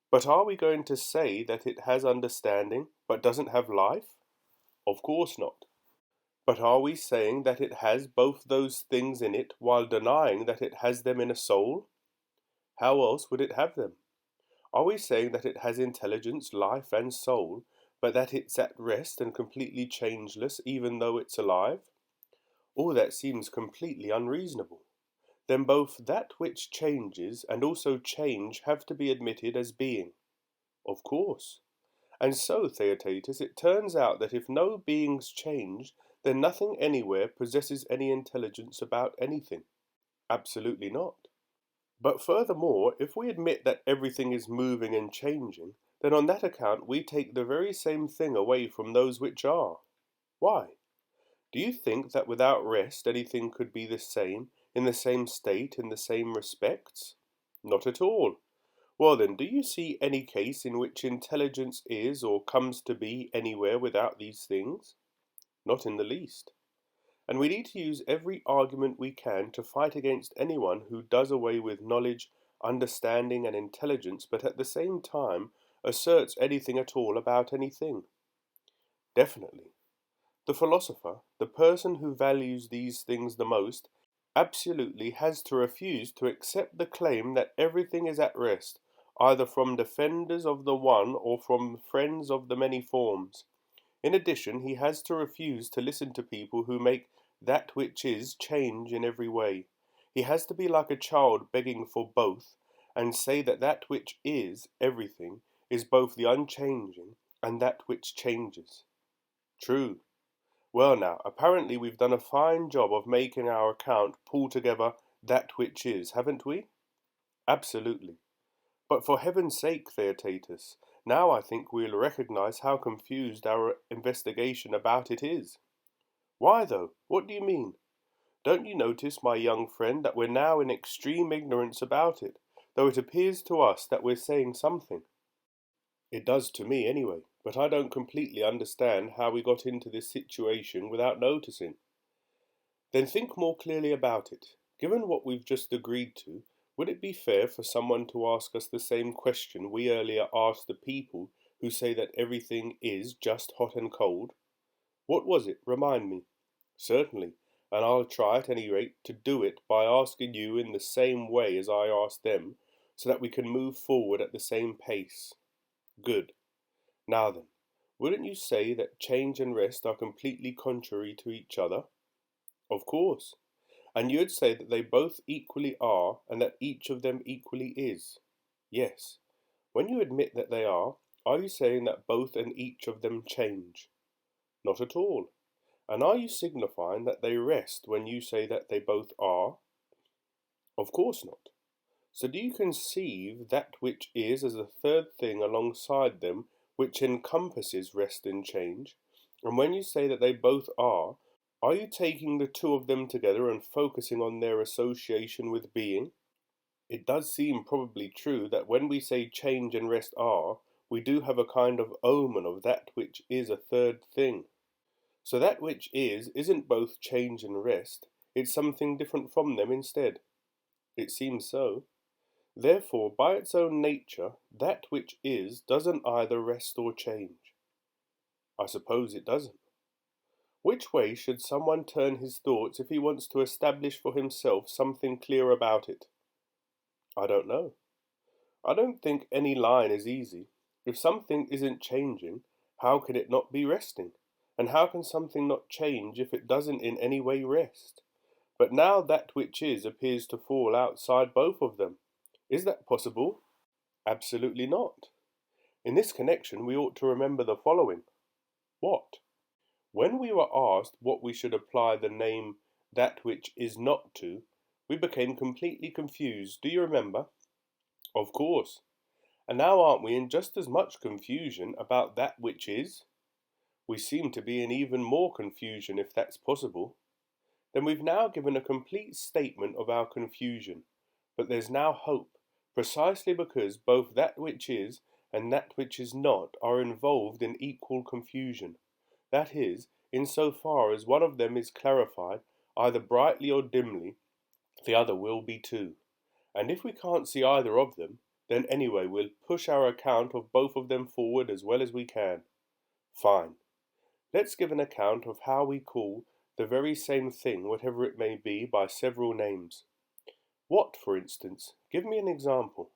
But are we going to say that it has understanding, but doesn't have life? Of course not. But are we saying that it has both those things in it while denying that it has them in a soul? How else would it have them? Are we saying that it has intelligence, life, and soul, but that it's at rest and completely changeless even though it's alive? All that seems completely unreasonable. Then both that which changes and also change have to be admitted as being. Of course. And so, Theaetetus, it turns out that if no beings change, then nothing anywhere possesses any intelligence about anything. Absolutely not. But furthermore, if we admit that everything is moving and changing, then on that account we take the very same thing away from those which are. Why? Do you think that without rest anything could be the same, in the same state, in the same respects? Not at all. Well then, do you see any case in which intelligence is or comes to be anywhere without these things? Not in the least. And we need to use every argument we can to fight against anyone who does away with knowledge, understanding, and intelligence, but at the same time asserts anything at all about anything. Definitely. The philosopher, the person who values these things the most, absolutely has to refuse to accept the claim that everything is at rest, either from defenders of the one or from friends of the many forms. In addition, he has to refuse to listen to people who make that which is change in every way. He has to be like a child begging for both, and say that that which is everything is both the unchanging and that which changes. True. Well now, apparently we've done a fine job of making our account pull together that which is, haven't we? Absolutely. But for heaven's sake, Theaetetus, now I think we'll recognize how confused our investigation about it is. Why though? What do you mean? Don't you notice, my young friend, that we're now in extreme ignorance about it, though it appears to us that we're saying something? It does to me anyway, but I don't completely understand how we got into this situation without noticing. Then think more clearly about it. Given what we've just agreed to, would it be fair for someone to ask us the same question we earlier asked the people who say that everything is just hot and cold? What was it? Remind me. Certainly, and I'll try at any rate to do it by asking you in the same way as I asked them, so that we can move forward at the same pace. Good. Now then, wouldn't you say that change and rest are completely contrary to each other? Of course. And you'd say that they both equally are, and that each of them equally is. Yes. When you admit that they are you saying that both and each of them change? Not at all. And are you signifying that they rest when you say that they both are? Of course not. So do you conceive that which is as a third thing alongside them, which encompasses rest and change? And when you say that they both are you taking the two of them together and focusing on their association with being? It does seem probably true that when we say change and rest are, we do have a kind of omen of that which is a third thing. So that which is isn't both change and rest, it's something different from them instead. It seems so. Therefore, by its own nature, that which is doesn't either rest or change. I suppose it doesn't. Which way should someone turn his thoughts if he wants to establish for himself something clear about it? I don't know. I don't think any line is easy. If something isn't changing, how can it not be resting? And how can something not change if it doesn't in any way rest? But now that which is appears to fall outside both of them. Is that possible? Absolutely not. In this connection, we ought to remember the following. What? When we were asked what we should apply the name that which is not to, we became completely confused. Do you remember? Of course. And now aren't we in just as much confusion about that which is? We seem to be in even more confusion if that's possible. Then we've now given a complete statement of our confusion, but there's now hope, precisely because both that which is and that which is not are involved in equal confusion. That is, in so far as one of them is clarified, either brightly or dimly, the other will be too. And if we can't see either of them, then anyway we'll push our account of both of them forward as well as we can. Fine. Let's give an account of how we call the very same thing, whatever it may be, by several names. What, for instance? Give me an example.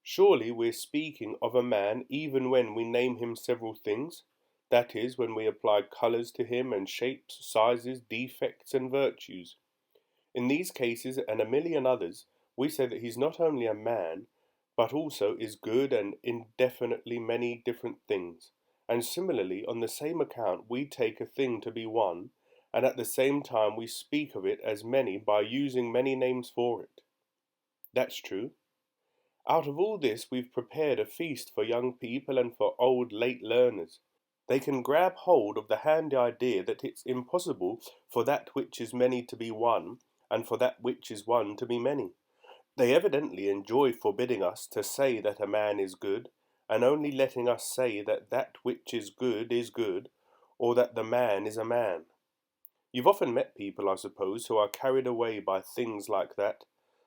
Surely we're speaking of a man even when we name him several things. That is, when we apply colours to him and shapes, sizes, defects and virtues. In these cases and a million others, we say that he's not only a man, but also is good and indefinitely many different things. And similarly, on the same account, we take a thing to be one, and at the same time we speak of it as many by using many names for it. That's true. Out of all this we've prepared a feast for young people and for old late learners. They can grab hold of the handy idea that it's impossible for that which is many to be one, and for that which is one to be many. They evidently enjoy forbidding us to say that a man is good, and only letting us say that that which is good, or that the man is a man. You've often met people, I suppose, who are carried away by things like that.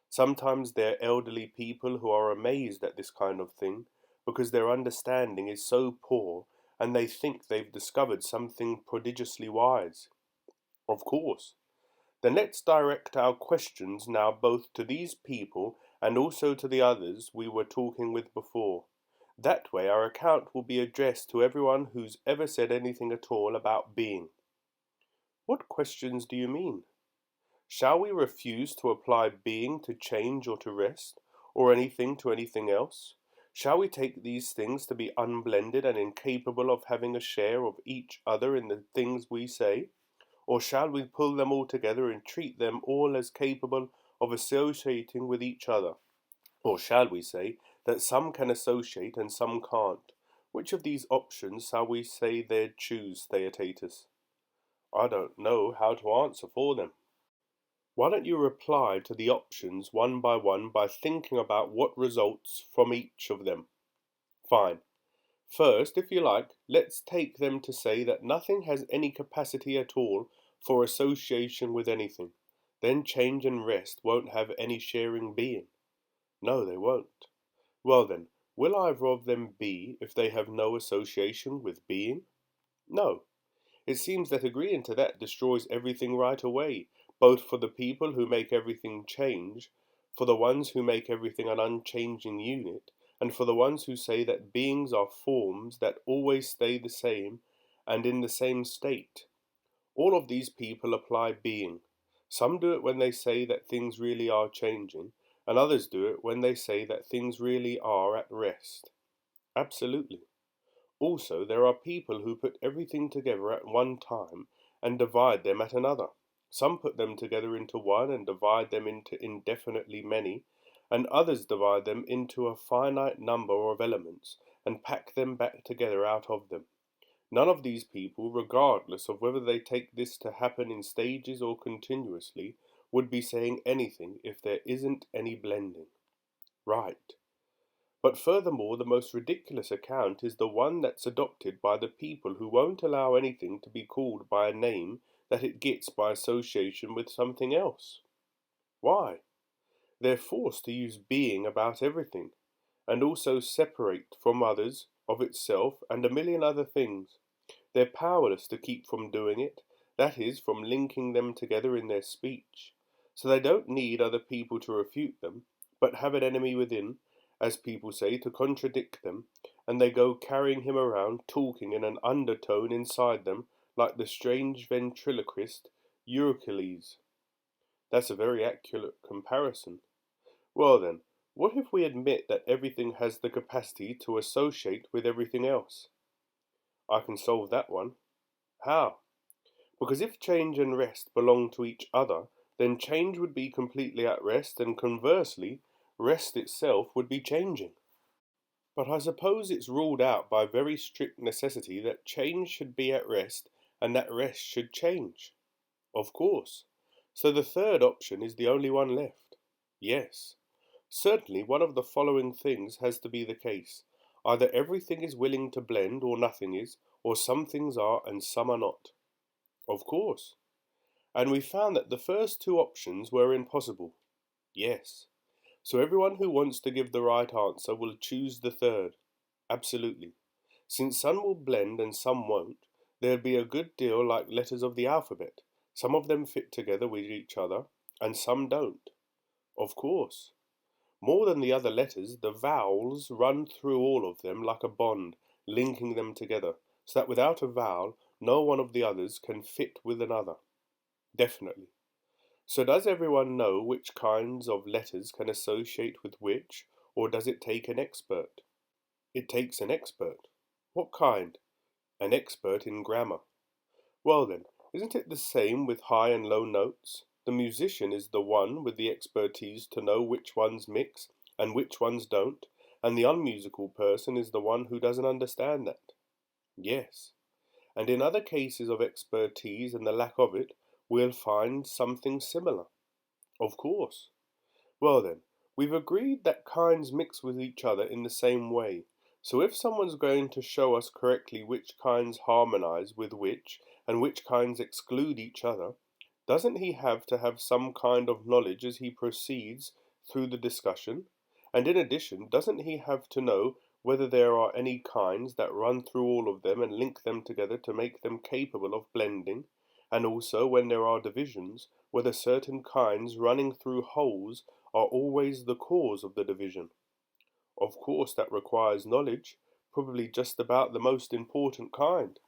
Sometimes they're elderly people who are amazed at this kind of thing, because their understanding is so poor, and they think they've discovered something prodigiously wise. Of course. Then let's direct our questions now both to these people and also to the others we were talking with before. That way our account will be addressed to everyone who's ever said anything at all about being. What questions do you mean? Shall we refuse to apply being to change or to rest, or anything to anything else? Shall we take these things to be unblended and incapable of having a share of each other in the things we say? Or shall we pull them all together and treat them all as capable of associating with each other? Or shall we say that some can associate and some can't? Which of these options shall we say they'd choose, Theaetetus? I don't know how to answer for them. Why don't you reply to the options one by thinking about what results from each of them? Fine. First, if you like, let's take them to say that nothing has any capacity at all for association with anything. Then change and rest won't have any sharing being. No, they won't. Well then, will either of them be if they have no association with being? No. It seems that agreeing to that destroys everything right away, both for the people who make everything change, for the ones who make everything an unchanging unit, and for the ones who say that beings are forms that always stay the same and in the same state. All of these people apply being. Some do it when they say that things really are changing, and others do it when they say that things really are at rest. Absolutely. Also, there are people who put everything together at one time and divide them at another. Some put them together into one and divide them into indefinitely many, and others divide them into a finite number of elements and pack them back together out of them. None of these people, regardless of whether they take this to happen in stages or continuously, would be saying anything if there isn't any blending. Right. But furthermore, the most ridiculous account is the one that's adopted by the people who won't allow anything to be called by a name that it gets by association with something else. Why? They're forced to use being about everything, and also separate from others, of itself, and a million other things. They're powerless to keep from doing it, that is, from linking them together in their speech. So they don't need other people to refute them, but have an enemy within, as people say, to contradict them, and they go carrying him around, talking in an undertone inside them, like the strange ventriloquist Eurycles. That's a very accurate comparison. Well then, what if we admit that everything has the capacity to associate with everything else? I can solve that one. How? Because if change and rest belong to each other, then change would be completely at rest, and conversely, rest itself would be changing. But I suppose it's ruled out by very strict necessity that change should be at rest and that rest should change. Of course. So the third option is the only one left. Yes. Certainly one of the following things has to be the case. Either everything is willing to blend or nothing is, or some things are and some are not. Of course. And we found that the first two options were impossible. Yes. So everyone who wants to give the right answer will choose the third. Absolutely. Since some will blend and some won't, there'll be a good deal like letters of the alphabet. Some of them fit together with each other, and some don't. Of course. More than the other letters, the vowels run through all of them like a bond, linking them together, so that without a vowel, no one of the others can fit with another. Definitely. So does everyone know which kinds of letters can associate with which, or does it take an expert? It takes an expert. What kind? An expert in grammar. Well then, isn't it the same with high and low notes? The musician is the one with the expertise to know which ones mix and which ones don't, and the unmusical person is the one who doesn't understand that. Yes. And in other cases of expertise and the lack of it, we'll find something similar. Of course. Well then, we've agreed that kinds mix with each other in the same way. So if someone's going to show us correctly which kinds harmonize with which, and which kinds exclude each other, doesn't he have to have some kind of knowledge as he proceeds through the discussion? And in addition, doesn't he have to know whether there are any kinds that run through all of them and link them together to make them capable of blending? And also, when there are divisions, whether certain kinds running through wholes are always the cause of the division? Of course, that requires knowledge, probably just about the most important kind.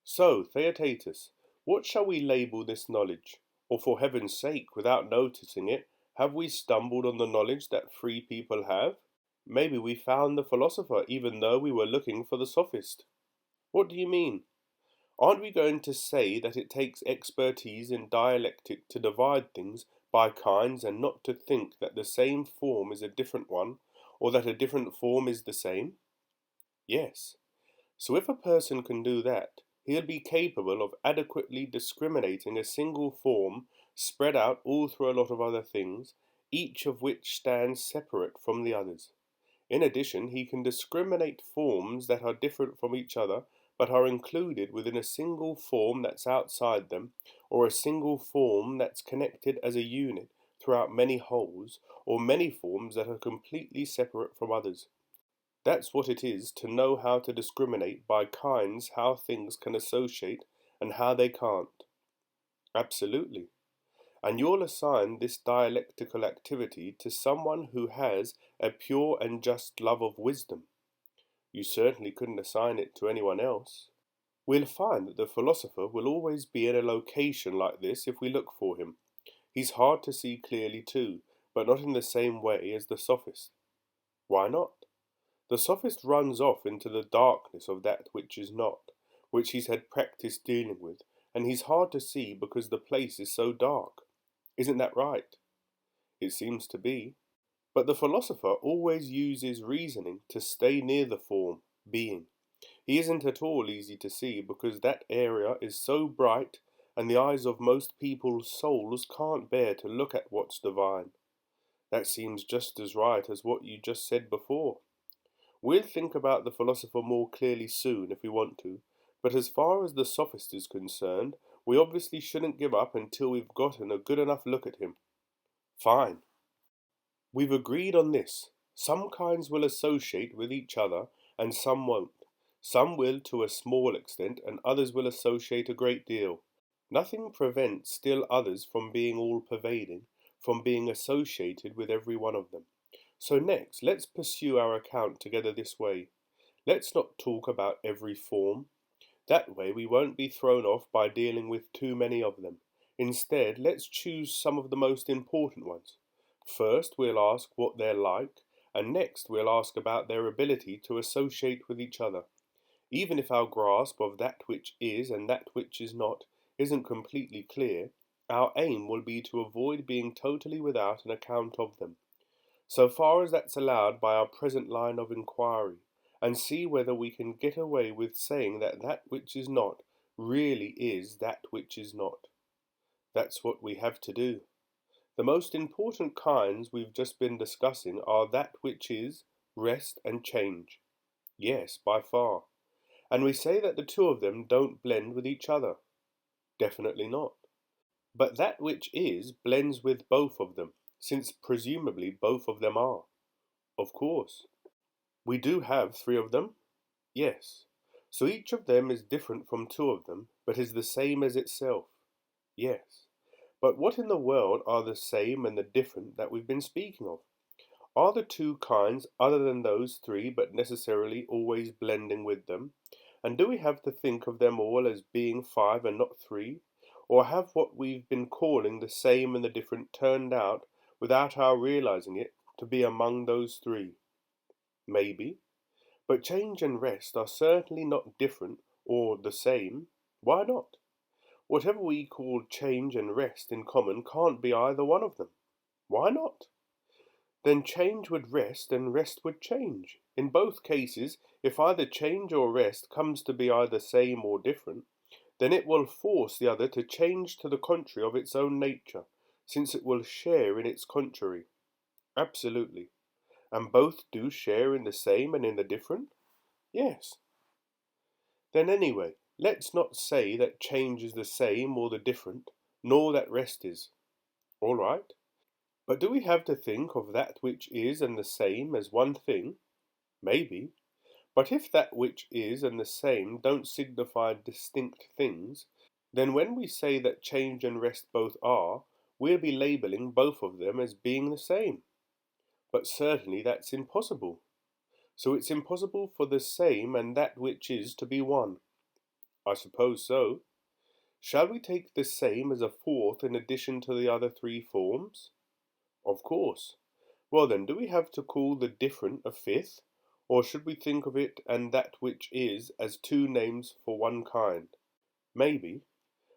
So, Theaetetus, what shall we label this knowledge? Or for heaven's sake, without noticing it, have we stumbled on the knowledge that free people have? Maybe we found the philosopher even though we were looking for the sophist. What do you mean? Aren't we going to say that it takes expertise in dialectic to divide things by kinds and not to think that the same form is a different one, or that a different form is the same? Yes. So if a person can do that, he'll be capable of adequately discriminating a single form spread out all through a lot of other things, each of which stands separate from the others. In addition, he can discriminate forms that are different from each other but are included within a single form that's outside them, or a single form that's connected as a unit throughout many wholes, or many forms that are completely separate from others. That's what it is to know how to discriminate by kinds how things can associate and how they can't. Absolutely. And you'll assign this dialectical activity to someone who has a pure and just love of wisdom. You certainly couldn't assign it to anyone else. We'll find that the philosopher will always be in a location like this if we look for him. He's hard to see clearly too, but not in the same way as the sophist. Why not? The sophist runs off into the darkness of that which is not, which he's had practice dealing with, and he's hard to see because the place is so dark. Isn't that right? It seems to be. But the philosopher always uses reasoning to stay near the form, being. He isn't at all easy to see because that area is so bright and the eyes of most people's souls can't bear to look at what's divine. That seems just as right as what you just said before. We'll think about the philosopher more clearly soon if we want to, but as far as the sophist is concerned, we obviously shouldn't give up until we've gotten a good enough look at him. Fine. We've agreed on this. Some kinds will associate with each other and some won't. Some will to a small extent and others will associate a great deal. Nothing prevents still others from being all pervading, from being associated with every one of them. So next, let's pursue our account together this way. Let's not talk about every form. That way we won't be thrown off by dealing with too many of them. Instead, let's choose some of the most important ones. First, we'll ask what they're like, and next we'll ask about their ability to associate with each other. Even if our grasp of that which is and that which is not isn't completely clear, our aim will be to avoid being totally without an account of them, so far as that's allowed by our present line of inquiry, and see whether we can get away with saying that that which is not really is that which is not. That's what we have to do. The most important kinds we've just been discussing are that which is, rest, and change. Yes, by far. And we say that the two of them don't blend with each other. Definitely not. But that which is blends with both of them, since presumably both of them are. Of course. We do have three of them? Yes. So each of them is different from two of them, but is the same as itself? Yes. But what in the world are the same and the different that we've been speaking of? Are the two kinds other than those three but necessarily always blending with them? And do we have to think of them all as being five and not three? Or have what we've been calling the same and the different turned out, without our realizing it, to be among those three? Maybe. But change and rest are certainly not different or the same. Why not? Whatever we call change and rest in common can't be either one of them. Why not? Then change would rest and rest would change. In both cases, if either change or rest comes to be either same or different, then it will force the other to change to the contrary of its own nature, since it will share in its contrary. Absolutely. And both do share in the same and in the different? Yes. Then anyway, let's not say that change is the same or the different, nor that rest is. All right. But do we have to think of that which is and the same as one thing? Maybe. But if that which is and the same don't signify distinct things, then when we say that change and rest both are, we'll be labelling both of them as being the same. But certainly that's impossible. So it's impossible for the same and that which is to be one. I suppose so. Shall we take the same as a fourth in addition to the other three forms? Of course. Well then, do we have to call the different a fifth? Or should we think of it and that which is as two names for one kind? Maybe.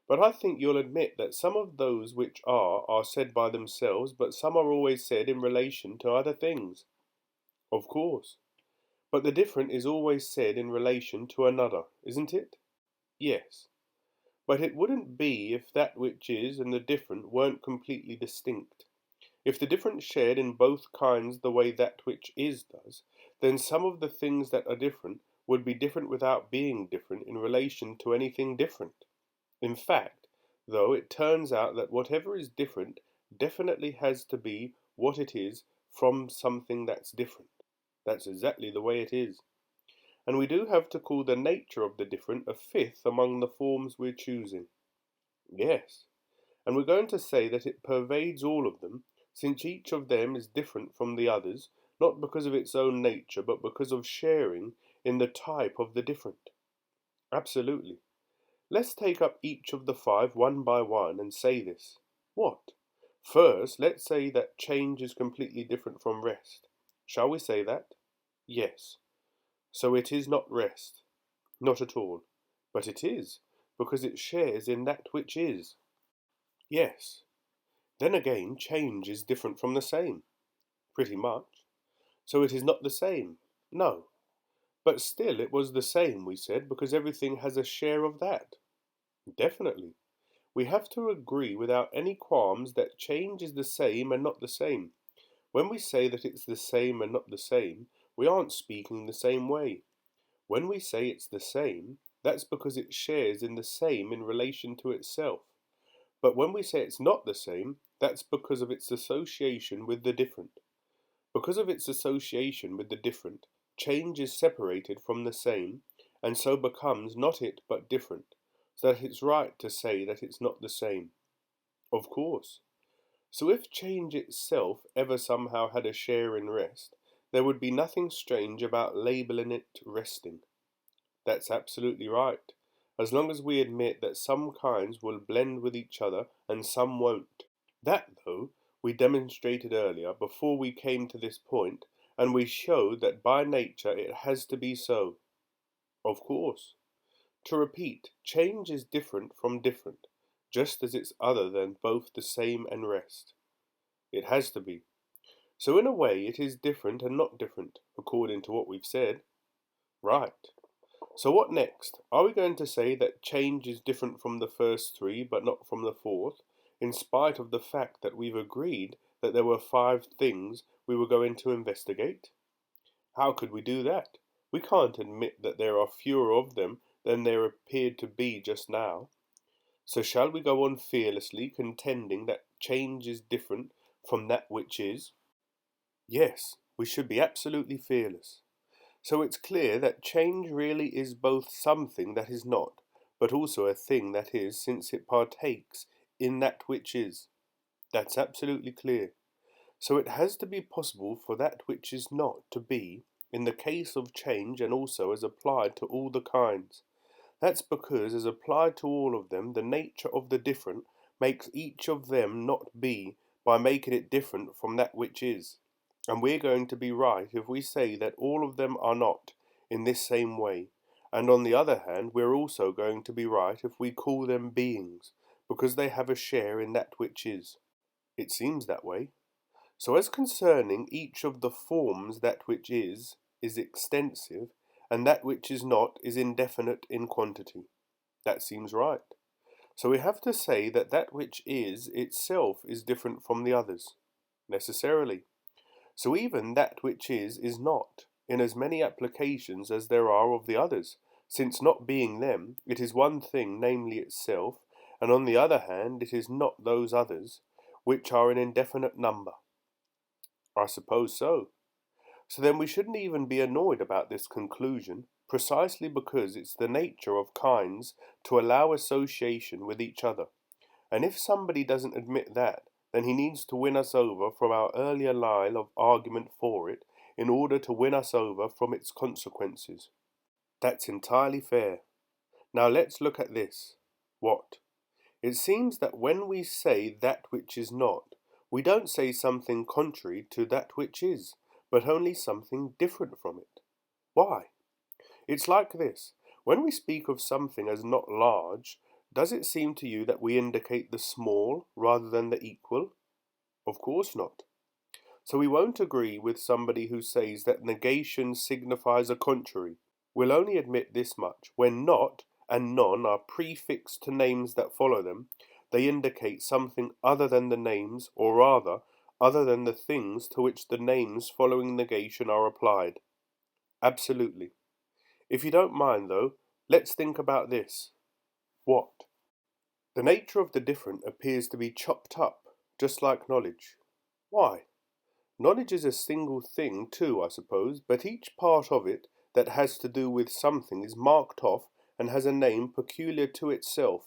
But I think you'll admit that some of those which are said by themselves, but some are always said in relation to other things. Of course. But the different is always said in relation to another, isn't it? Yes. But it wouldn't be if that which is and the different weren't completely distinct. If the different shared in both kinds the way that which is does, then some of the things that are different would be different without being different in relation to anything different. In fact, though, it turns out that whatever is different definitely has to be what it is from something that's different. That's exactly the way it is. And we do have to call the nature of the different a fifth among the forms we're choosing. Yes, and we're going to say that it pervades all of them, since each of them is different from the others, not because of its own nature, but because of sharing in the type of the different. Absolutely. Let's take up each of the five one by one and say this. What? First, let's say that change is completely different from rest. Shall we say that? Yes. So it is not rest. Not at all. But it is, because it shares in that which is. Yes. Then again, change is different from the same. Pretty much. So it is not the same. No. But still it was the same, we said, because everything has a share of that. Definitely. We have to agree without any qualms that change is the same and not the same. When we say that it's the same and not the same, we aren't speaking the same way. When we say it's the same, that's because it shares in the same in relation to itself. But when we say it's not the same, that's because of its association with the different. Because of its association with the different, change is separated from the same, and so becomes not it but different, so that it's right to say that it's not the same. Of course. So if change itself ever somehow had a share in rest, there would be nothing strange about labelling it resting. That's absolutely right, as long as we admit that some kinds will blend with each other and some won't. That, though, we demonstrated earlier before we came to this point, and we showed that by nature it has to be so. Of course. To repeat, change is different from different, just as it's other than both the same and rest. It has to be. So in a way it is different and not different, according to what we've said. Right. So what next? Are we going to say that change is different from the first three but not from the fourth, in spite of the fact that we've agreed that there were five things we were going to investigate? How could we do that? We can't admit that there are fewer of them than there appeared to be just now. So shall we go on fearlessly contending that change is different from that which is? Yes, we should be absolutely fearless. So it's clear that change really is both something that is not, but also a thing that is, since it partakes in that which is. That's absolutely clear. So it has to be possible for that which is not to be, in the case of change and also as applied to all the kinds. That's because as applied to all of them, the nature of the different makes each of them not be by making it different from that which is. And we're going to be right if we say that all of them are not in this same way. And on the other hand, we're also going to be right if we call them beings, because they have a share in that which is. It seems that way. So as concerning each of the forms that which is extensive, and that which is not is indefinite in quantity. That seems right. So we have to say that that which is itself is different from the others, necessarily. So even that which is not, in as many applications as there are of the others, since not being them, it is one thing, namely itself, and on the other hand it is not those others, which are an indefinite number. I suppose so. So then we shouldn't even be annoyed about this conclusion, precisely because it's the nature of kinds to allow association with each other. And if somebody doesn't admit that, then he needs to win us over from our earlier line of argument for it in order to win us over from its consequences. That's entirely fair. Now let's look at this. What? It seems that when we say that which is not, we don't say something contrary to that which is, but only something different from it. Why? It's like this. When we speak of something as not large, does it seem to you that we indicate the small rather than the equal? Of course not. So we won't agree with somebody who says that negation signifies a contrary. We'll only admit this much. When not and non are prefixed to names that follow them, they indicate something other than the names, or rather, other than the things to which the names following negation are applied. Absolutely. If you don't mind, though, let's think about this. What? The nature of the different appears to be chopped up, just like knowledge. Why? Knowledge is a single thing too, I suppose, but each part of it that has to do with something is marked off and has a name peculiar to itself.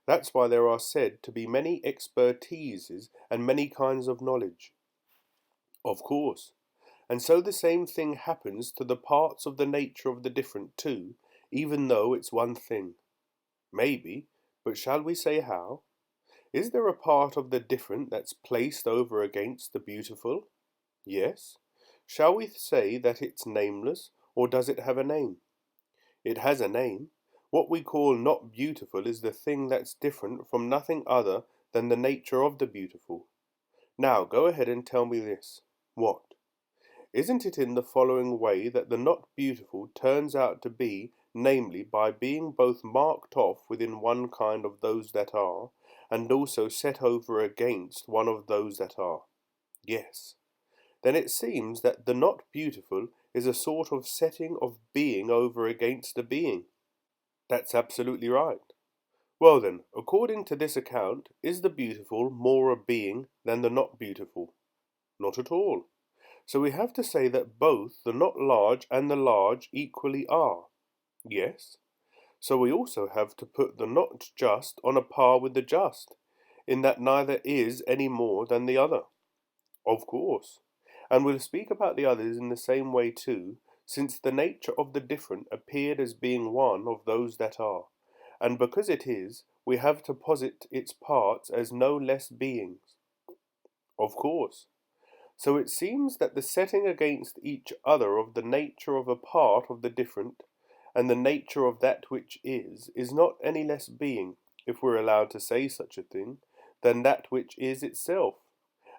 That's why there are said to be many expertises and many kinds of knowledge. Of course. And so the same thing happens to the parts of the nature of the different too, even though it's one thing. Maybe, but shall we say how? Is there a part of the different that's placed over against the beautiful? Yes. Shall we say that it's nameless, or does it have a name? It has a name. What we call not beautiful is the thing that's different from nothing other than the nature of the beautiful. Now go ahead and tell me this. What? Isn't it in the following way that the not beautiful turns out to be, namely by being both marked off within one kind of those that are, and also set over against one of those that are? Yes. Then it seems that the not beautiful is a sort of setting of being over against a being. That's absolutely right. Well then, according to this account, is the beautiful more a being than the not beautiful? Not at all. So we have to say that both the not large and the large equally are. Yes. So we also have to put the not just on a par with the just, in that neither is any more than the other. Of course. And we'll speak about the others in the same way too, since the nature of the different appeared as being one of those that are, and because it is, we have to posit its parts as no less beings. Of course. So it seems that the setting against each other of the nature of a part of the different, and the nature of that which is not any less being, if we're allowed to say such a thing, than that which is itself.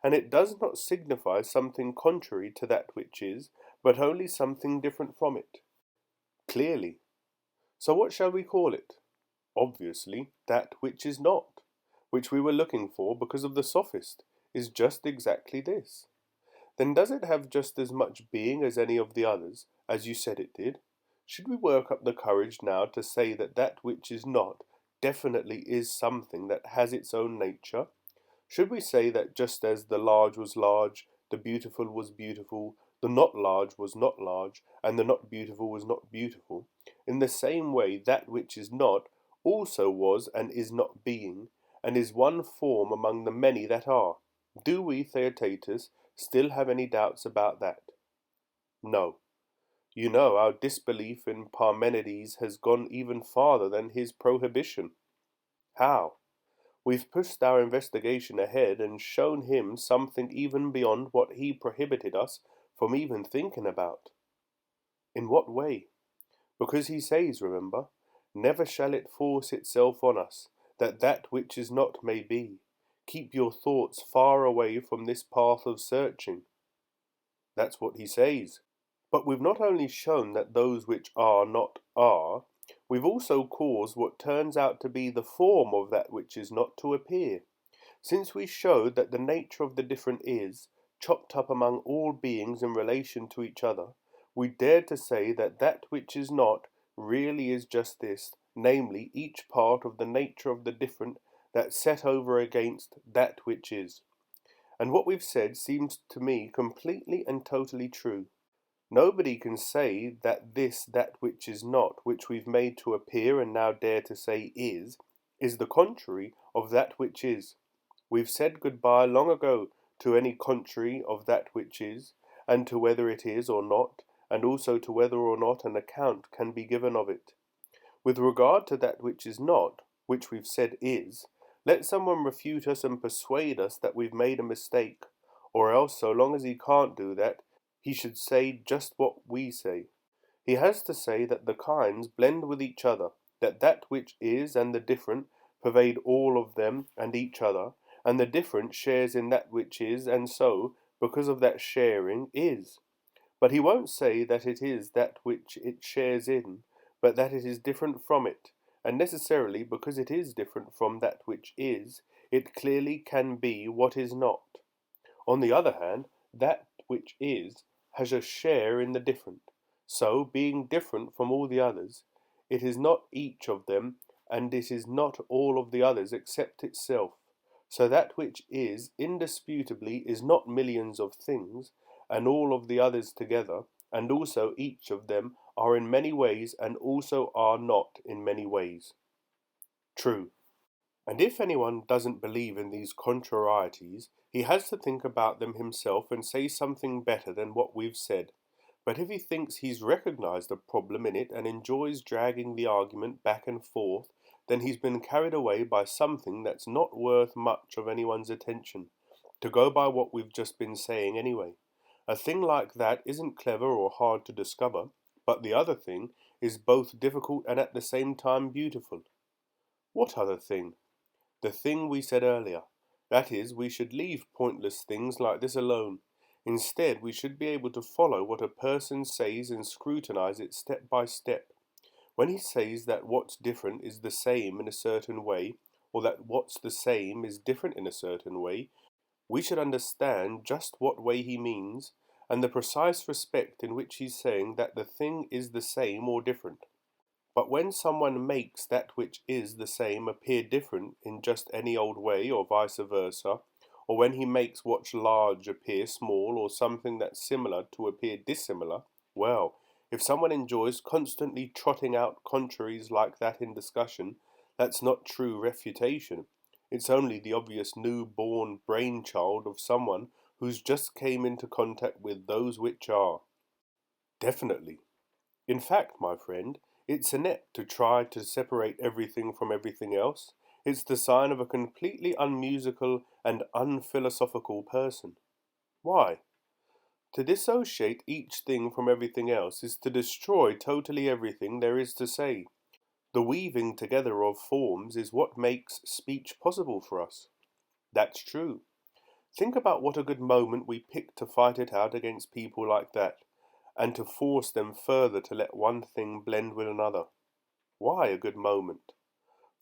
And it does not signify something contrary to that which is, but only something different from it. Clearly. So what shall we call it? Obviously, that which is not, which we were looking for because of the Sophist, is just exactly this. Then does it have just as much being as any of the others, as you said it did? Should we work up the courage now to say that that which is not definitely is something that has its own nature? Should we say that just as the large was large, the beautiful was beautiful, the not large was not large, and the not beautiful was not beautiful, in the same way that which is not also was and is not being, and is one form among the many that are? Do we, Theaetetus, still have any doubts about that? No. You know our disbelief in Parmenides has gone even farther than his prohibition. How? We've pushed our investigation ahead and shown him something even beyond what he prohibited us from even thinking about. In what way? Because he says, remember, never shall it force itself on us, that that which is not may be. Keep your thoughts far away from this path of searching. That's what he says. But we've not only shown that those which are not are, we've also caused what turns out to be the form of that which is not to appear. Since we showed that the nature of the different is, chopped up among all beings in relation to each other, we dared to say that that which is not really is just this, namely each part of the nature of the different that set over against that which is. And what we've said seems to me completely and totally true. Nobody can say that that which is not, which we've made to appear and now dare to say is the contrary of that which is. We've said goodbye long ago to any contrary of that which is, and to whether it is or not, and also to whether or not an account can be given of it. With regard to that which is not, which we've said is, let someone refute us and persuade us that we've made a mistake, or else, so long as he can't do that, he should say just what we say. He has to say that the kinds blend with each other, that that which is and the different pervade all of them and each other, and the different shares in that which is, and so, because of that sharing, is. But he won't say that it is that which it shares in, but that it is different from it, and necessarily because it is different from that which is, it clearly can be what is not. On the other hand, that which is has a share in the different. So, being different from all the others, it is not each of them, and it is not all of the others except itself. So that which is indisputably is not millions of things, and all of the others together, and also each of them are in many ways, and also are not in many ways. True. And if anyone doesn't believe in these contrarieties, he has to think about them himself and say something better than what we've said. But if he thinks he's recognized a problem in it and enjoys dragging the argument back and forth, then he's been carried away by something that's not worth much of anyone's attention, to go by what we've just been saying anyway. A thing like that isn't clever or hard to discover, but the other thing is both difficult and at the same time beautiful. What other thing? The thing we said earlier. That is, we should leave pointless things like this alone. Instead, we should be able to follow what a person says and scrutinize it step by step. When he says that what's different is the same in a certain way, or that what's the same is different in a certain way, we should understand just what way he means, and the precise respect in which he's saying that the thing is the same or different. But when someone makes that which is the same appear different in just any old way, or vice versa, or when he makes what's large appear small, or something that's similar to appear dissimilar, well, if someone enjoys constantly trotting out contraries like that in discussion, that's not true refutation. It's only the obvious new-born brainchild of someone who's just came into contact with those which are. Definitely. In fact, my friend, it's inept to try to separate everything from everything else. It's the sign of a completely unmusical and unphilosophical person. Why? To dissociate each thing from everything else is to destroy totally everything there is to say. The weaving together of forms is what makes speech possible for us. That's true. Think about what a good moment we pick to fight it out against people like that, and to force them further to let one thing blend with another. Why a good moment?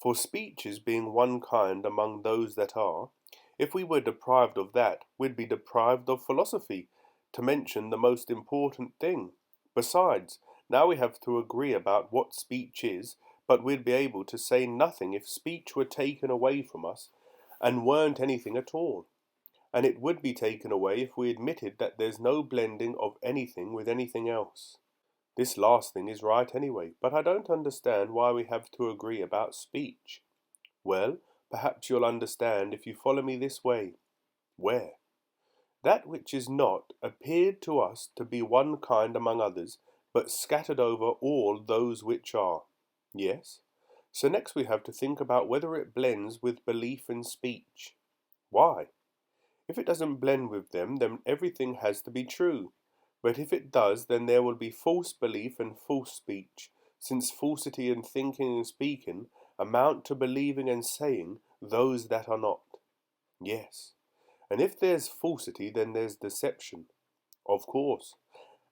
For speech is being one kind among those that are. If we were deprived of that, we'd be deprived of philosophy, to mention the most important thing. Besides, now we have to agree about what speech is, but we'd be able to say nothing if speech were taken away from us, and weren't anything at all. And it would be taken away if we admitted that there's no blending of anything with anything else. This last thing is right anyway, but I don't understand why we have to agree about speech. Well, perhaps you'll understand if you follow me this way. Where? That which is not appeared to us to be one kind among others, but scattered over all those which are. Yes? So next we have to think about whether it blends with belief and speech. Why? If it doesn't blend with them, then everything has to be true. But if it does, then there will be false belief and false speech, since falsity in thinking and speaking amount to believing and saying those that are not. Yes. And if there's falsity, then there's deception. Of course.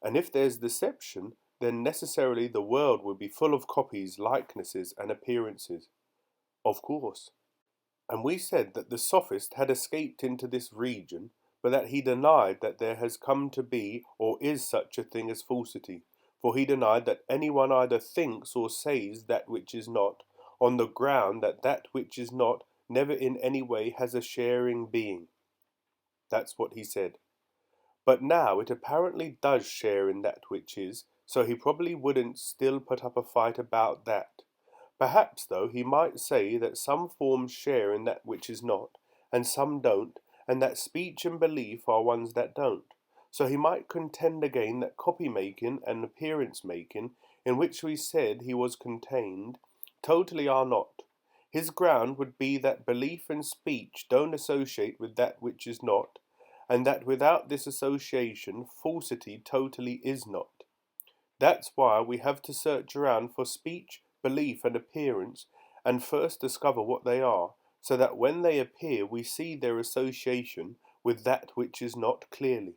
And if there's deception, then necessarily the world will be full of copies, likenesses, and appearances. Of course. And we said that the Sophist had escaped into this region, but that he denied that there has come to be or is such a thing as falsity, for he denied that anyone either thinks or says that which is not, on the ground that that which is not never in any way has a share in being. That's what he said. But now it apparently does share in that which is, so he probably wouldn't still put up a fight about that. Perhaps, though, he might say that some forms share in that which is not, and some don't, and that speech and belief are ones that don't. So he might contend again that copy-making and appearance-making, in which we said he was contained, totally are not. His ground would be that belief and speech don't associate with that which is not, and that without this association, falsity totally is not. That's why we have to search around for speech, belief, and appearance, and first discover what they are, so that when they appear we see their association with that which is not clearly.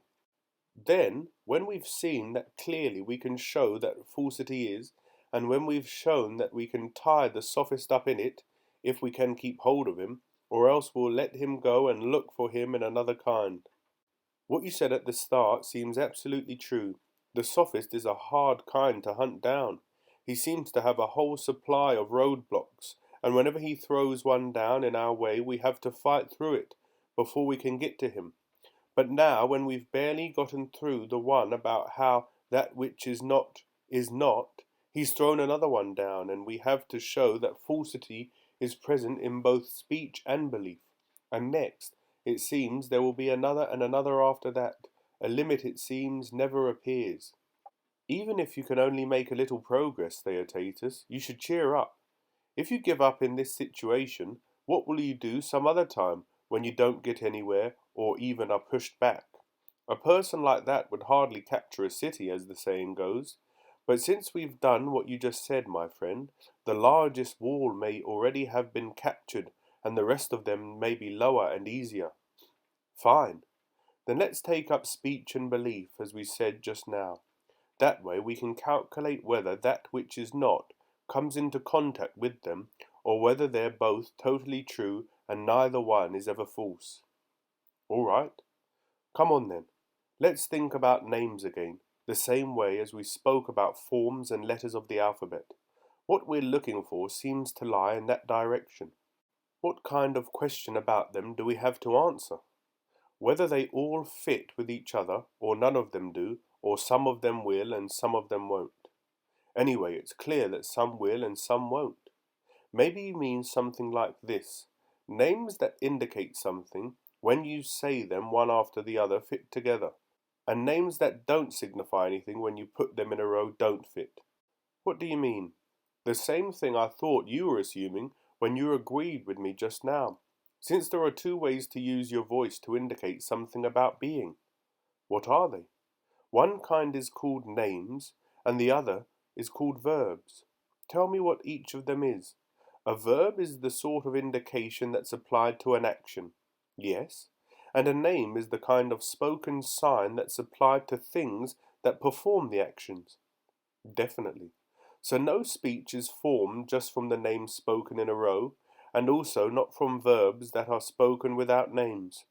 Then, when we've seen that clearly, we can show that falsity is, and when we've shown that we can tie the sophist up in it, if we can keep hold of him, or else we'll let him go and look for him in another kind. What you said at the start seems absolutely true. The sophist is a hard kind to hunt down. He seems to have a whole supply of roadblocks, and whenever he throws one down in our way, we have to fight through it before we can get to him. But now, when we've barely gotten through the one about how that which is not, he's thrown another one down, and we have to show that falsity is present in both speech and belief. And next, it seems there will be another and another after that. A limit, it seems, never appears. Even if you can only make a little progress, Theaetetus, you should cheer up. If you give up in this situation, what will you do some other time when you don't get anywhere or even are pushed back? A person like that would hardly capture a city, as the saying goes. But since we've done what you just said, my friend, the largest wall may already have been captured, and the rest of them may be lower and easier. Fine. Then let's take up speech and belief, as we said just now. That way we can calculate whether that which is not comes into contact with them, or whether they're both totally true and neither one is ever false. All right. Come on then. Let's think about names again, the same way as we spoke about forms and letters of the alphabet. What we're looking for seems to lie in that direction. What kind of question about them do we have to answer? Whether they all fit with each other, or none of them do, or some of them will and some of them won't. Anyway, it's clear that some will and some won't. Maybe you mean something like this. Names that indicate something, when you say them one after the other, fit together. And names that don't signify anything when you put them in a row don't fit. What do you mean? The same thing I thought you were assuming when you agreed with me just now, since there are two ways to use your voice to indicate something about being. What are they? One kind is called names, and the other is called verbs. Tell me what each of them is. A verb is the sort of indication that's applied to an action. Yes. And a name is the kind of spoken sign that's applied to things that perform the actions. Definitely. So no speech is formed just from the names spoken in a row, and also not from verbs that are spoken without names.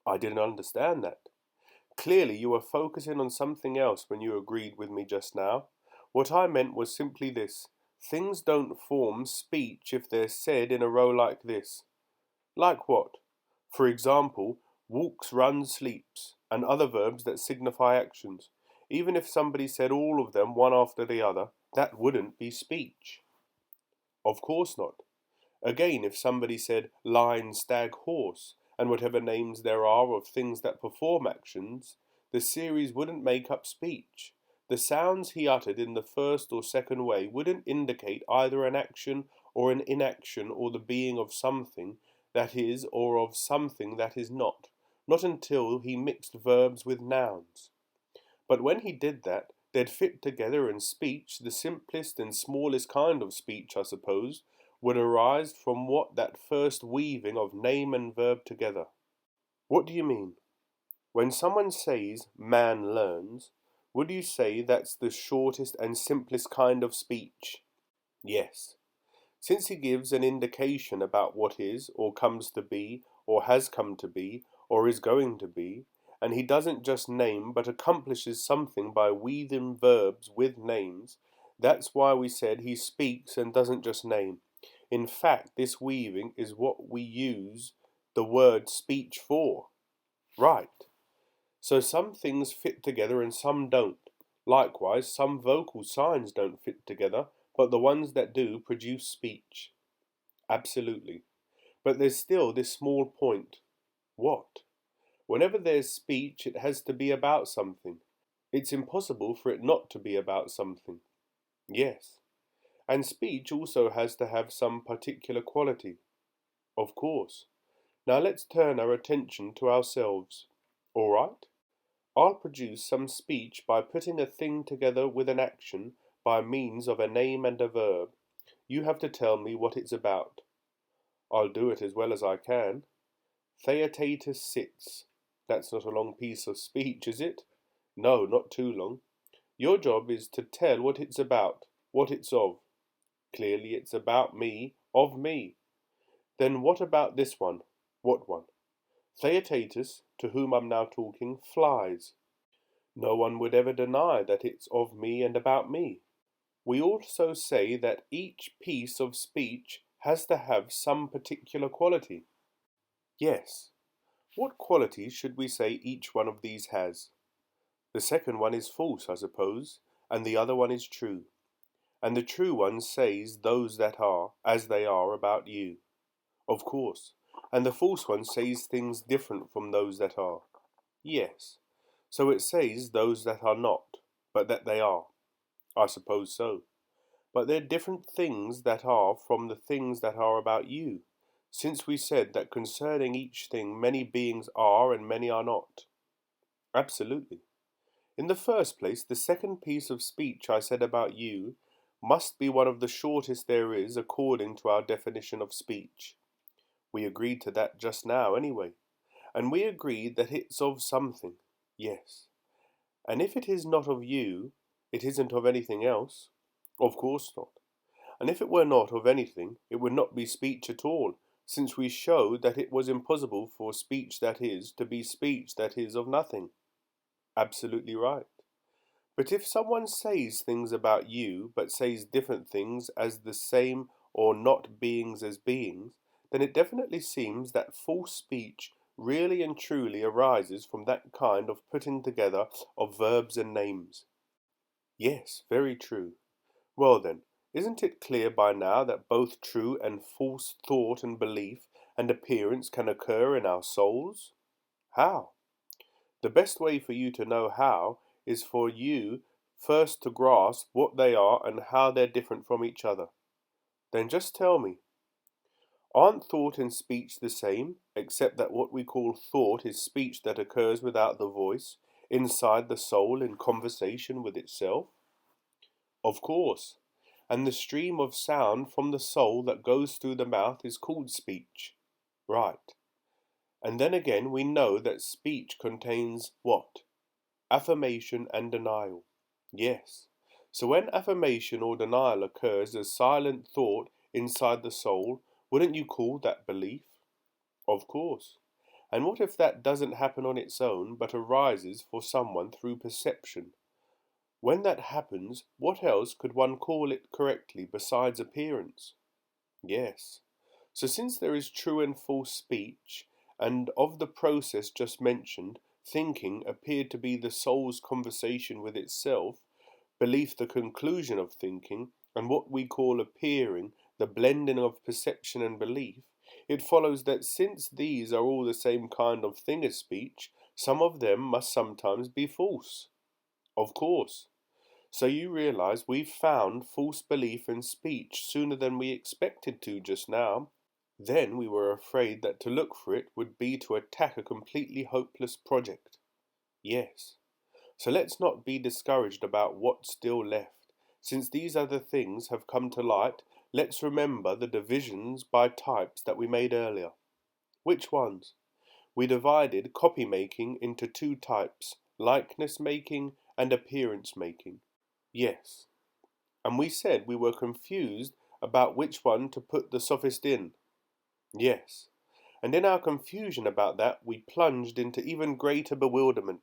I didn't understand that. Clearly you were focusing on something else when you agreed with me just now. What I meant was simply this. Things don't form speech if they're said in a row like this. Like what? For example, walks, runs, sleeps, and other verbs that signify actions. Even if somebody said all of them one after the other, that wouldn't be speech. Of course not. Again, if somebody said lion, stag, horse, and whatever names there are of things that perform actions, the series wouldn't make up speech. The sounds he uttered in the first or second way wouldn't indicate either an action or an inaction or the being of something that is or of something that is not until he mixed verbs with nouns. But when he did that, they'd fit together in speech. The simplest and smallest kind of speech, I suppose, would arise from that first weaving of name and verb together. What do you mean? When someone says man learns, would you say that's the shortest and simplest kind of speech? Yes. Since he gives an indication about what is, or comes to be, or has come to be, or is going to be, and he doesn't just name but accomplishes something by weaving verbs with names, that's why we said he speaks and doesn't just name. In fact, this weaving is what we use the word speech for. Right. So some things fit together and some don't. Likewise, some vocal signs don't fit together, but the ones that do produce speech. Absolutely. But there's still this small point. What? Whenever there's speech, it has to be about something. It's impossible for it not to be about something. Yes. And speech also has to have some particular quality. Of course. Now let's turn our attention to ourselves. All right? I'll produce some speech by putting a thing together with an action by means of a name and a verb. You have to tell me what it's about. I'll do it as well as I can. Theaetetus sits. That's not a long piece of speech, is it? No, not too long. Your job is to tell what it's about, what it's of. Clearly it's about me, of me. Then what about this one? What one? Theaetetus, to whom I'm now talking, flies. No one would ever deny that it's of me and about me. We also say that each piece of speech has to have some particular quality. Yes. What qualities should we say each one of these has? The second one is false, I suppose, and the other one is true. And the true one says those that are, as they are, about you. Of course. And the false one says things different from those that are. Yes. So it says those that are not, but that they are. I suppose so. But they're different things that are from the things that are about you, since we said that concerning each thing many beings are and many are not. Absolutely. In the first place, the second piece of speech I said about you must be one of the shortest there is according to our definition of speech. We agreed to that just now anyway, and we agreed that it's of something, yes. And if it is not of you, it isn't of anything else? Of course not. And if it were not of anything, it would not be speech at all, since we showed that it was impossible for speech that is to be speech that is of nothing. Absolutely right. But if someone says things about you, but says different things as the same or not beings as beings, then it definitely seems that false speech really and truly arises from that kind of putting together of verbs and names. Yes, very true. Well then, isn't it clear by now that both true and false thought and belief and appearance can occur in our souls? How? The best way for you to know how is for you first to grasp what they are and how they're different from each other. Then just tell me, aren't thought and speech the same, except that what we call thought is speech that occurs without the voice, inside the soul in conversation with itself? Of course. And the stream of sound from the soul that goes through the mouth is called speech. Right. And then again we know that speech contains what? Affirmation and denial. Yes. So when affirmation or denial occurs as silent thought inside the soul, wouldn't you call that belief? Of course. And what if that doesn't happen on its own, but arises for someone through perception? When that happens, what else could one call it correctly besides appearance? Yes. So since there is true and false speech, and of the process just mentioned, thinking appeared to be the soul's conversation with itself, belief the conclusion of thinking, and what we call appearing the blending of perception and belief, it follows that since these are all the same kind of thing as speech, some of them must sometimes be false. Of course. So you realize we've found false belief in speech sooner than we expected to just now. Then we were afraid that to look for it would be to attack a completely hopeless project. Yes. So let's not be discouraged about what's still left. Since these other things have come to light, let's remember the divisions by types that we made earlier. Which ones? We divided copy making into two types, likeness making and appearance making. Yes. And we said we were confused about which one to put the sophist in. Yes. And in our confusion about that, we plunged into even greater bewilderment,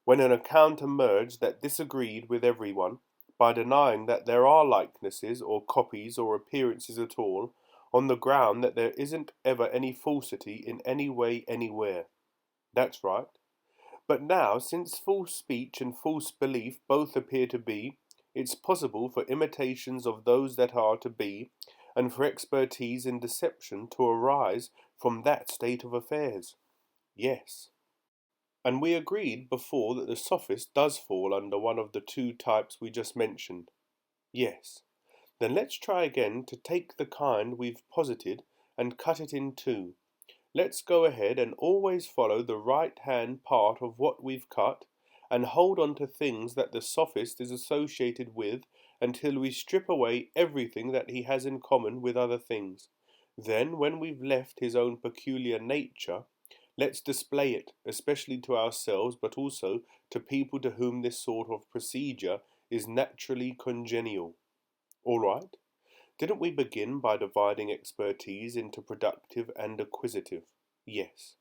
when an account emerged that disagreed with everyone, by denying that there are likenesses or copies or appearances at all, on the ground that there isn't ever any falsity in any way anywhere. That's right. But now, since false speech and false belief both appear to be, it's possible for imitations of those that are to be, and for expertise in deception to arise from that state of affairs. Yes. And we agreed before that the sophist does fall under one of the two types we just mentioned. Yes. Then let's try again to take the kind we've posited and cut it in two. Let's go ahead and always follow the right-hand part of what we've cut and hold on to things that the sophist is associated with until we strip away everything that he has in common with other things. Then, when we've left his own peculiar nature, let's display it, especially to ourselves, but also to people to whom this sort of procedure is naturally congenial. All right? Didn't we begin by dividing expertise into productive and acquisitive? Yes.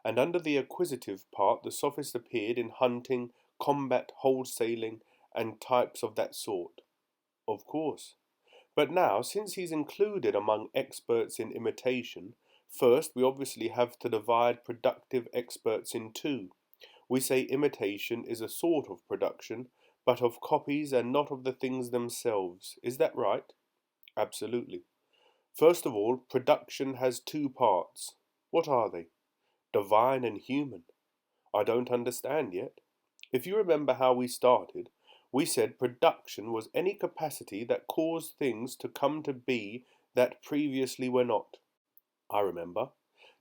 And under the acquisitive part, the sophist appeared in hunting, combat, wholesaling, and types of that sort. Of course. But now, since he's included among experts in imitation, first we obviously have to divide productive experts in two. We say imitation is a sort of production, but of copies and not of the things themselves. Is that right? Absolutely. First of all, production has two parts. What are they? Divine and human. I don't understand yet. If you remember how we started, we said production was any capacity that caused things to come to be that previously were not. I remember.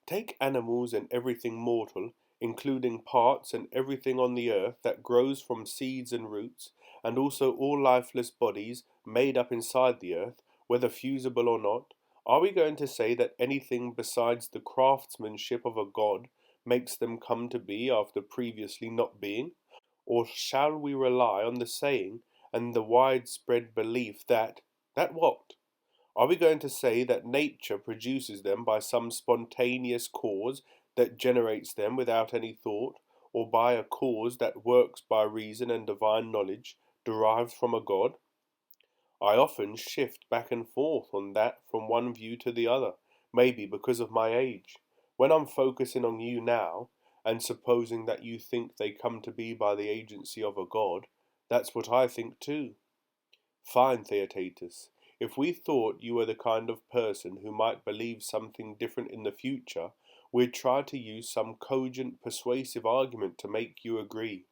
Take animals and everything mortal, including parts and everything on the earth that grows from seeds and roots, and also all lifeless bodies made up inside the earth, whether fusible or not. Are we going to say that anything besides the craftsmanship of a god makes them come to be after previously not being? Or shall we rely on the saying and the widespread belief that what? Are we going to say that nature produces them by some spontaneous cause that generates them without any thought, or by a cause that works by reason and divine knowledge derived from a god? I often shift back and forth on that from one view to the other, maybe because of my age. When I'm focusing on you now, and supposing that you think they come to be by the agency of a god, that's what I think too. Fine, Theaetetus. If we thought you were the kind of person who might believe something different in the future, we'd try to use some cogent, persuasive argument to make you agree.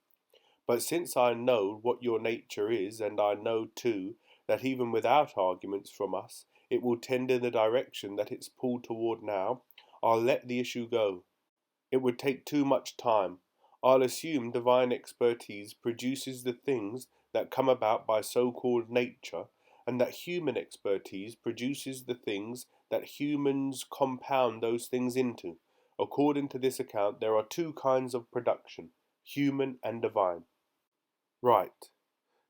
But since I know what your nature is, and I know, too, that even without arguments from us, it will tend in the direction that it's pulled toward now, I'll let the issue go. It would take too much time. I'll assume divine expertise produces the things that come about by so-called nature, and that human expertise produces the things that humans compound those things into. According to this account, there are two kinds of production, human and divine. Right.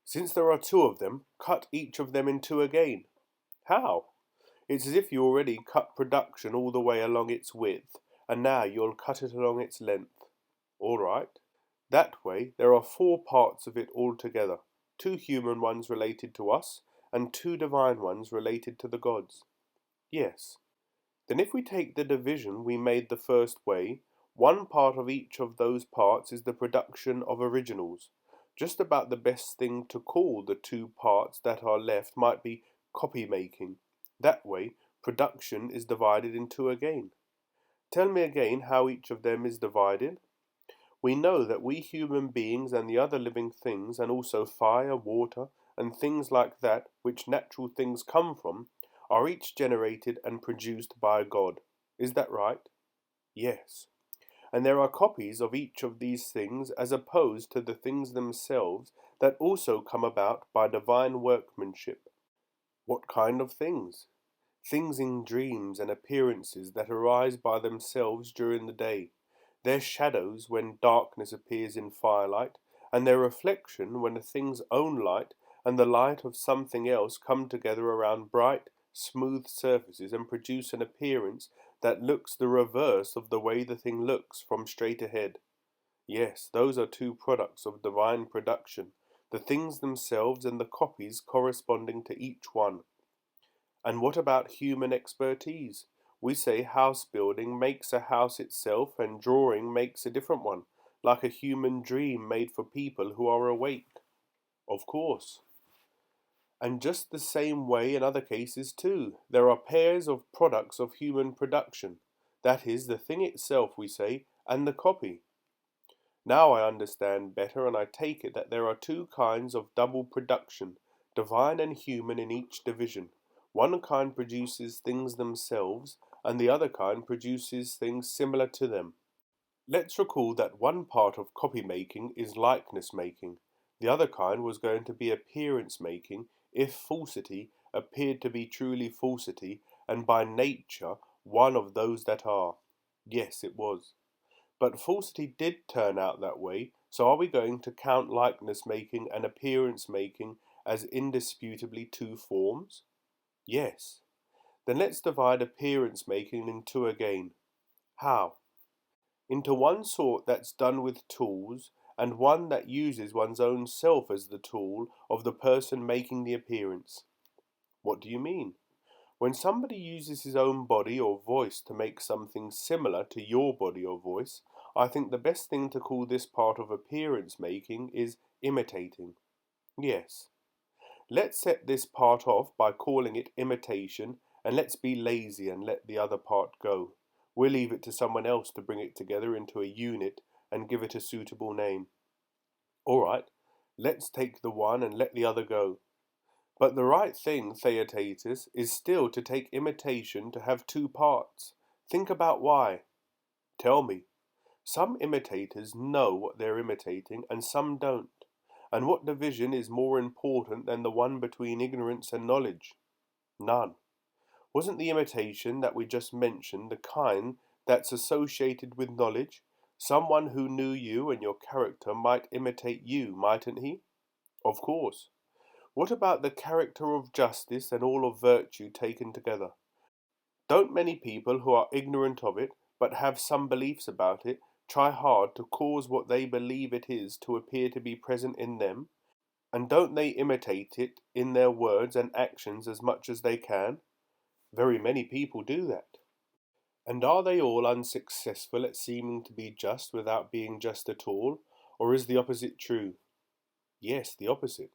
Since there are two of them, cut each of them in two again. How? It's as if you already cut production all the way along its width, and now you'll cut it along its length. All right. That way, there are four parts of it altogether, two human ones related to us, and two divine ones related to the gods. Yes. Then if we take the division we made the first way, one part of each of those parts is the production of originals. Just about the best thing to call the two parts that are left might be copy-making. That way, production is divided in two again. Tell me again how each of them is divided. We know that we human beings and the other living things, and also fire, water, and things like that which natural things come from, are each generated and produced by God. Is that right? Yes. And there are copies of each of these things as opposed to the things themselves that also come about by divine workmanship. What kind of things? Things in dreams and appearances that arise by themselves during the day, their shadows when darkness appears in firelight, and their reflection when a thing's own light and the light of something else come together around bright, smooth surfaces and produce an appearance that looks the reverse of the way the thing looks from straight ahead. Yes, those are two products of divine production, the things themselves and the copies corresponding to each one. And what about human expertise? We say house building makes a house itself and drawing makes a different one, like a human dream made for people who are awake. Of course. And just the same way in other cases too. There are pairs of products of human production. That is, the thing itself, we say, and the copy. Now I understand better, and I take it that there are two kinds of double production, divine and human, in each division. One kind produces things themselves, and the other kind produces things similar to them. Let's recall that one part of copy making is likeness making. The other kind was going to be appearance making if falsity appeared to be truly falsity, and by nature one of those that are. Yes, it was. But falsity did turn out that way, so are we going to count likeness making and appearance making as indisputably two forms? Yes. Then let's divide appearance making in two again. How? Into one sort that's done with tools, and one that uses one's own self as the tool of the person making the appearance. What do you mean? When somebody uses his own body or voice to make something similar to your body or voice, I think the best thing to call this part of appearance making is imitating. Yes. Let's set this part off by calling it imitation, and let's be lazy and let the other part go. We'll leave it to someone else to bring it together into a unit and give it a suitable name. All right, let's take the one and let the other go. But the right thing, Theaetetus, is still to take imitation to have two parts. Think about why. Tell me. Some imitators know what they're imitating and some don't. And what division is more important than the one between ignorance and knowledge? None. Wasn't the imitation that we just mentioned the kind that's associated with knowledge? Someone who knew you and your character might imitate you, mightn't he? Of course. What about the character of justice and all of virtue taken together? Don't many people who are ignorant of it, but have some beliefs about it, try hard to cause what they believe it is to appear to be present in them? And don't they imitate it in their words and actions as much as they can? Very many people do that. And are they all unsuccessful at seeming to be just without being just at all? Or is the opposite true? Yes, the opposite.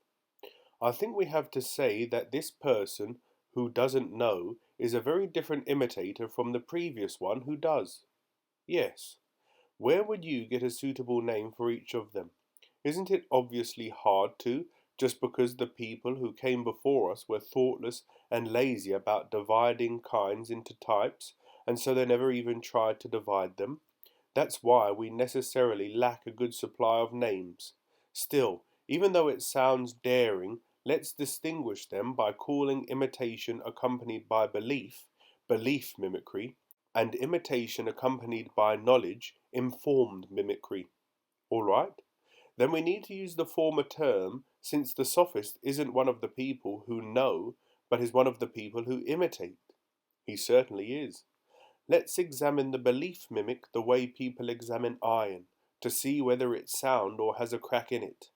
I think we have to say that this person who doesn't know is a very different imitator from the previous one who does. Yes. Where would you get a suitable name for each of them? Isn't it obviously hard to, just because the people who came before us were thoughtless and lazy about dividing kinds into types, and so they never even tried to divide them? That's why we necessarily lack a good supply of names. Still, even though it sounds daring, let's distinguish them by calling imitation accompanied by belief, belief mimicry, and imitation accompanied by knowledge, informed mimicry. All right? Then we need to use the former term, since the sophist isn't one of the people who know, but is one of the people who imitate. He certainly is. Let's examine the belief mimic the way people examine iron, to see whether it's sound or has a crack in it.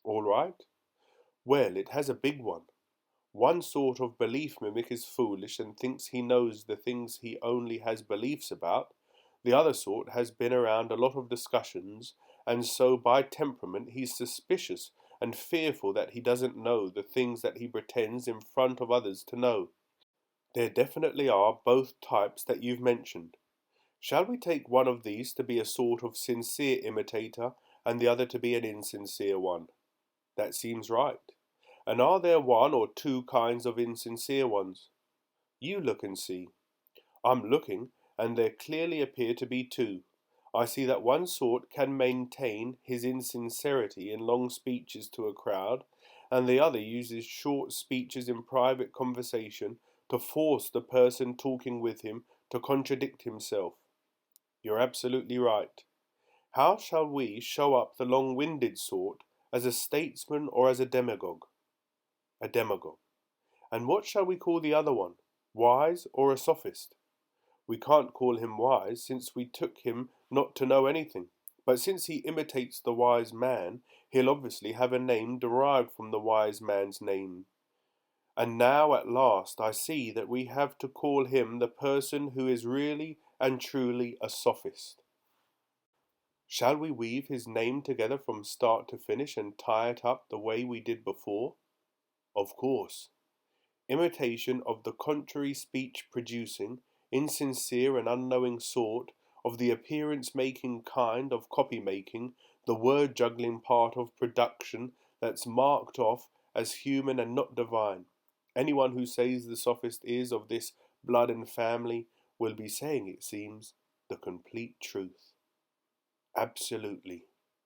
All right? Well, it has a big one. One sort of belief mimic is foolish and thinks he knows the things he only has beliefs about. The other sort has been around a lot of discussions, and so by temperament he's suspicious and fearful that he doesn't know the things that he pretends in front of others to know. There definitely are both types that you've mentioned. Shall we take one of these to be a sort of sincere imitator and the other to be an insincere one? That seems right. And are there one or two kinds of insincere ones? You look and see. I'm looking, and there clearly appear to be two. I see that one sort can maintain his insincerity in long speeches to a crowd, and the other uses short speeches in private conversation to force the person talking with him to contradict himself. You're absolutely right. How shall we show up the long-winded sort, as a statesman or as a demagogue? A demagogue. And what shall we call the other one? Wise or a sophist? We can't call him wise, since we took him not to know anything. But since he imitates the wise man, he'll obviously have a name derived from the wise man's name. And now at last I see that we have to call him the person who is really and truly a sophist. Shall we weave his name together from start to finish and tie it up the way we did before? Of course. Imitation of the contrary speech producing, insincere and unknowing sort, of the appearance-making kind of copy-making, the word-juggling part of production that's marked off as human and not divine. Anyone who says the Sophist is of this blood and family will be saying, it seems, the complete truth. Absolutely.